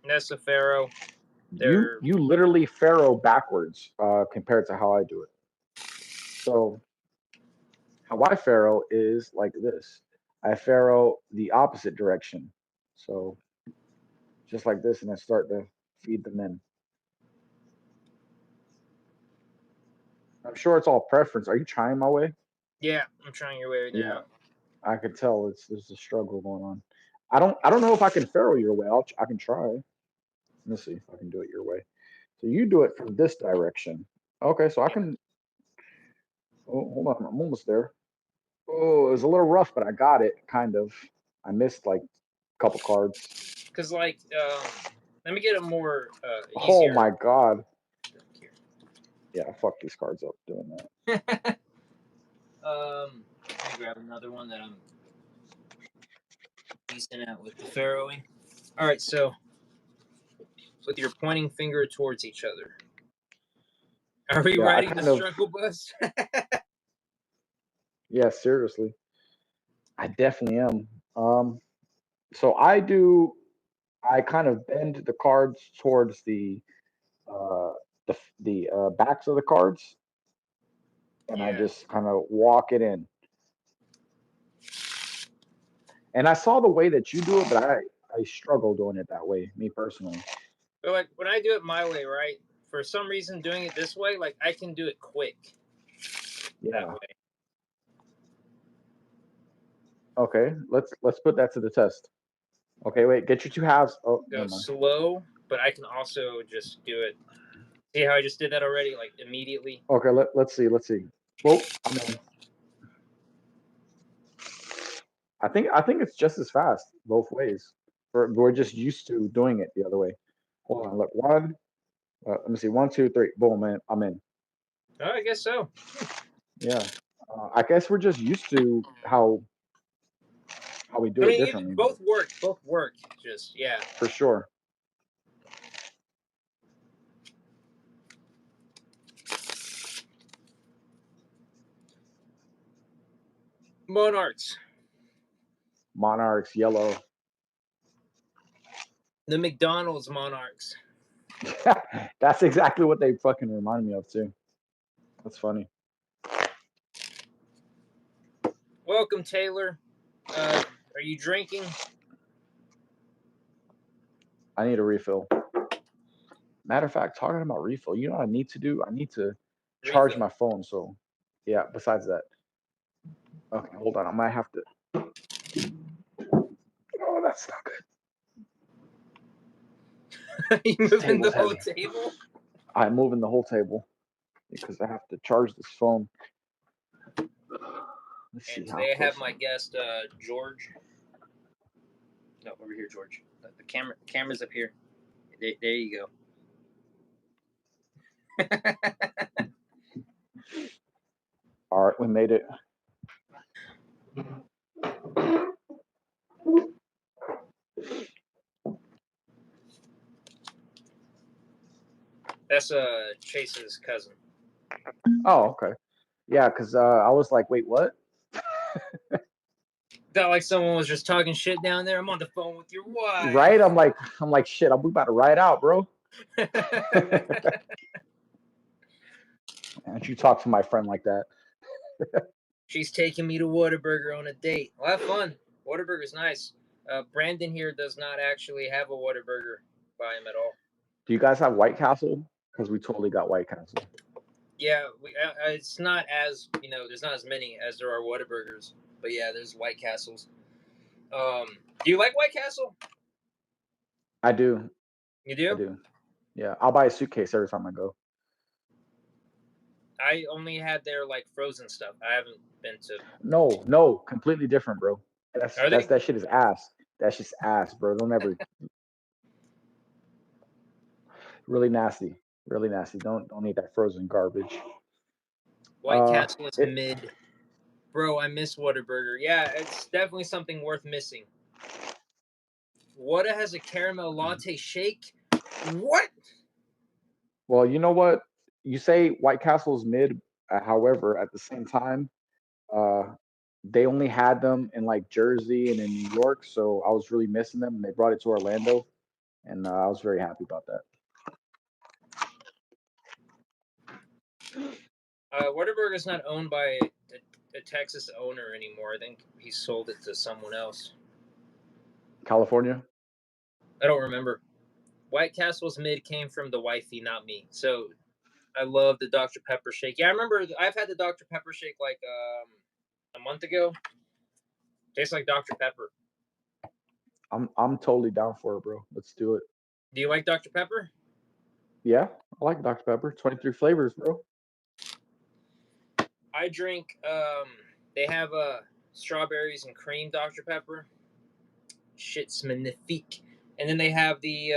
That's a farrow. You literally farrow backwards compared to how I do it. So how I farrow is like this. I farrow the opposite direction. So just like this, and I start to feed them in. I'm sure it's all preference. Are you trying my way? Yeah, I'm trying your way right now. I could tell there's a struggle going on. I don't know if I can farrow your way. I can try. Let's see if I can do it your way. So you do it from this direction. Okay, so I can. Oh, hold on, I'm almost there. Oh, it was a little rough, but I got it, kind of. I missed like a couple cards. Because let me get a more easier. Oh my god. Yeah, I fucked these cards up doing that. Let me grab another one that I'm decent at with the farrowing. All right, so with your pointing finger towards each other. Are we riding the struggle bus? Yeah, seriously. I definitely am. So I kind of bend the cards towards the backs of the cards, and I just kind of walk it in. And I saw the way that you do it, but I struggle doing it that way, me personally. But like when I do it my way, right? For some reason, doing it this way, like I can do it quick. Yeah. That way. Okay, let's put that to the test. Okay, wait, get your two halves. Oh, go slow, but I can also just do it. See how I just did that already, like immediately. Okay, let's see. Well, I'm in. I think it's just as fast both ways. We're just used to doing it the other way. Hold on, look, one. Let me see, 1, 2, 3. Boom, man, I'm in. Oh, I guess so. Yeah, I guess we're just used to how we do it differently. Both work. Just for sure. Monarchs, yellow. The McDonald's Monarchs. That's exactly what they fucking remind me of too. That's funny. Welcome, Taylor. Are you drinking? I need a refill. Matter of fact, talking about refill, you know what I need to do? I need to charge my phone. So, yeah, besides that. Okay, hold on. I might have to. Oh, that's not good. You moving the whole table? I'm moving the whole table because I have to charge this phone. Let's see. Today I have my guest, George. No, over here, George. The camera's up here. There you go. All right, we made it. That's Chase's cousin. Oh, okay. Yeah, because I was like, wait, what? Felt like someone was just talking shit down there. I'm on the phone with your wife. Right? I'm like, shit, we about to ride out, bro. And you talk to my friend like that. She's taking me to Whataburger on a date. Well, have fun. Whataburger's nice. Brandon here does not actually have a Whataburger by him at all. Do you guys have White Castle? Because we totally got White Castle. Yeah, it's not as, there's not as many as there are Whataburgers. But yeah, there's White Castles. Do you like White Castle? I do. You do? I do. Yeah, I'll buy a suitcase every time I go. I only had their like frozen stuff. I haven't been to. No, completely different, bro. That shit is ass. That's just ass, bro. Don't ever. Really nasty. Really nasty. Don't eat that frozen garbage. White Castle is mid. Bro, I miss Whataburger. Yeah, it's definitely something worth missing. Whata has a caramel latte shake? What? Well, you know what? You say White Castle's mid, however, at the same time, they only had them in like Jersey and in New York, so I was really missing them. And they brought it to Orlando, and I was very happy about that. Whataburger is not owned by a Texas owner anymore. I think he sold it to someone else. California? I don't remember. White Castle's mid came from the wifey, not me. So I love the Dr. Pepper shake. Yeah, I remember I've had the Dr. Pepper shake like a month ago. Tastes like Dr. Pepper. I'm totally down for it, bro. Let's do it. Do you like Dr. Pepper? Yeah, I like Dr. Pepper. 23 flavors, bro. I drink they have strawberries and cream Dr. Pepper. Shit's magnifique. And then they have the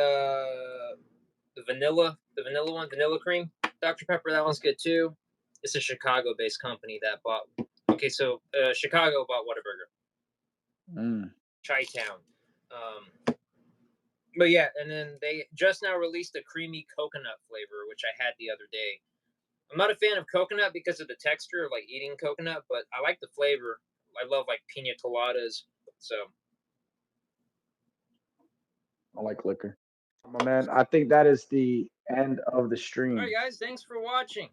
vanilla one, vanilla cream Dr. Pepper. That one's good too. It's a Chicago-based company that bought. Okay, so Chicago bought Whataburger. Chi-Town. But yeah, and then they just now released a creamy coconut flavor, which I had the other day. I'm not a fan of coconut because of the texture of like eating coconut, but I like the flavor. I love like pina coladas. So I like liquor. My man, I think that is the end of the stream. All right, guys, thanks for watching.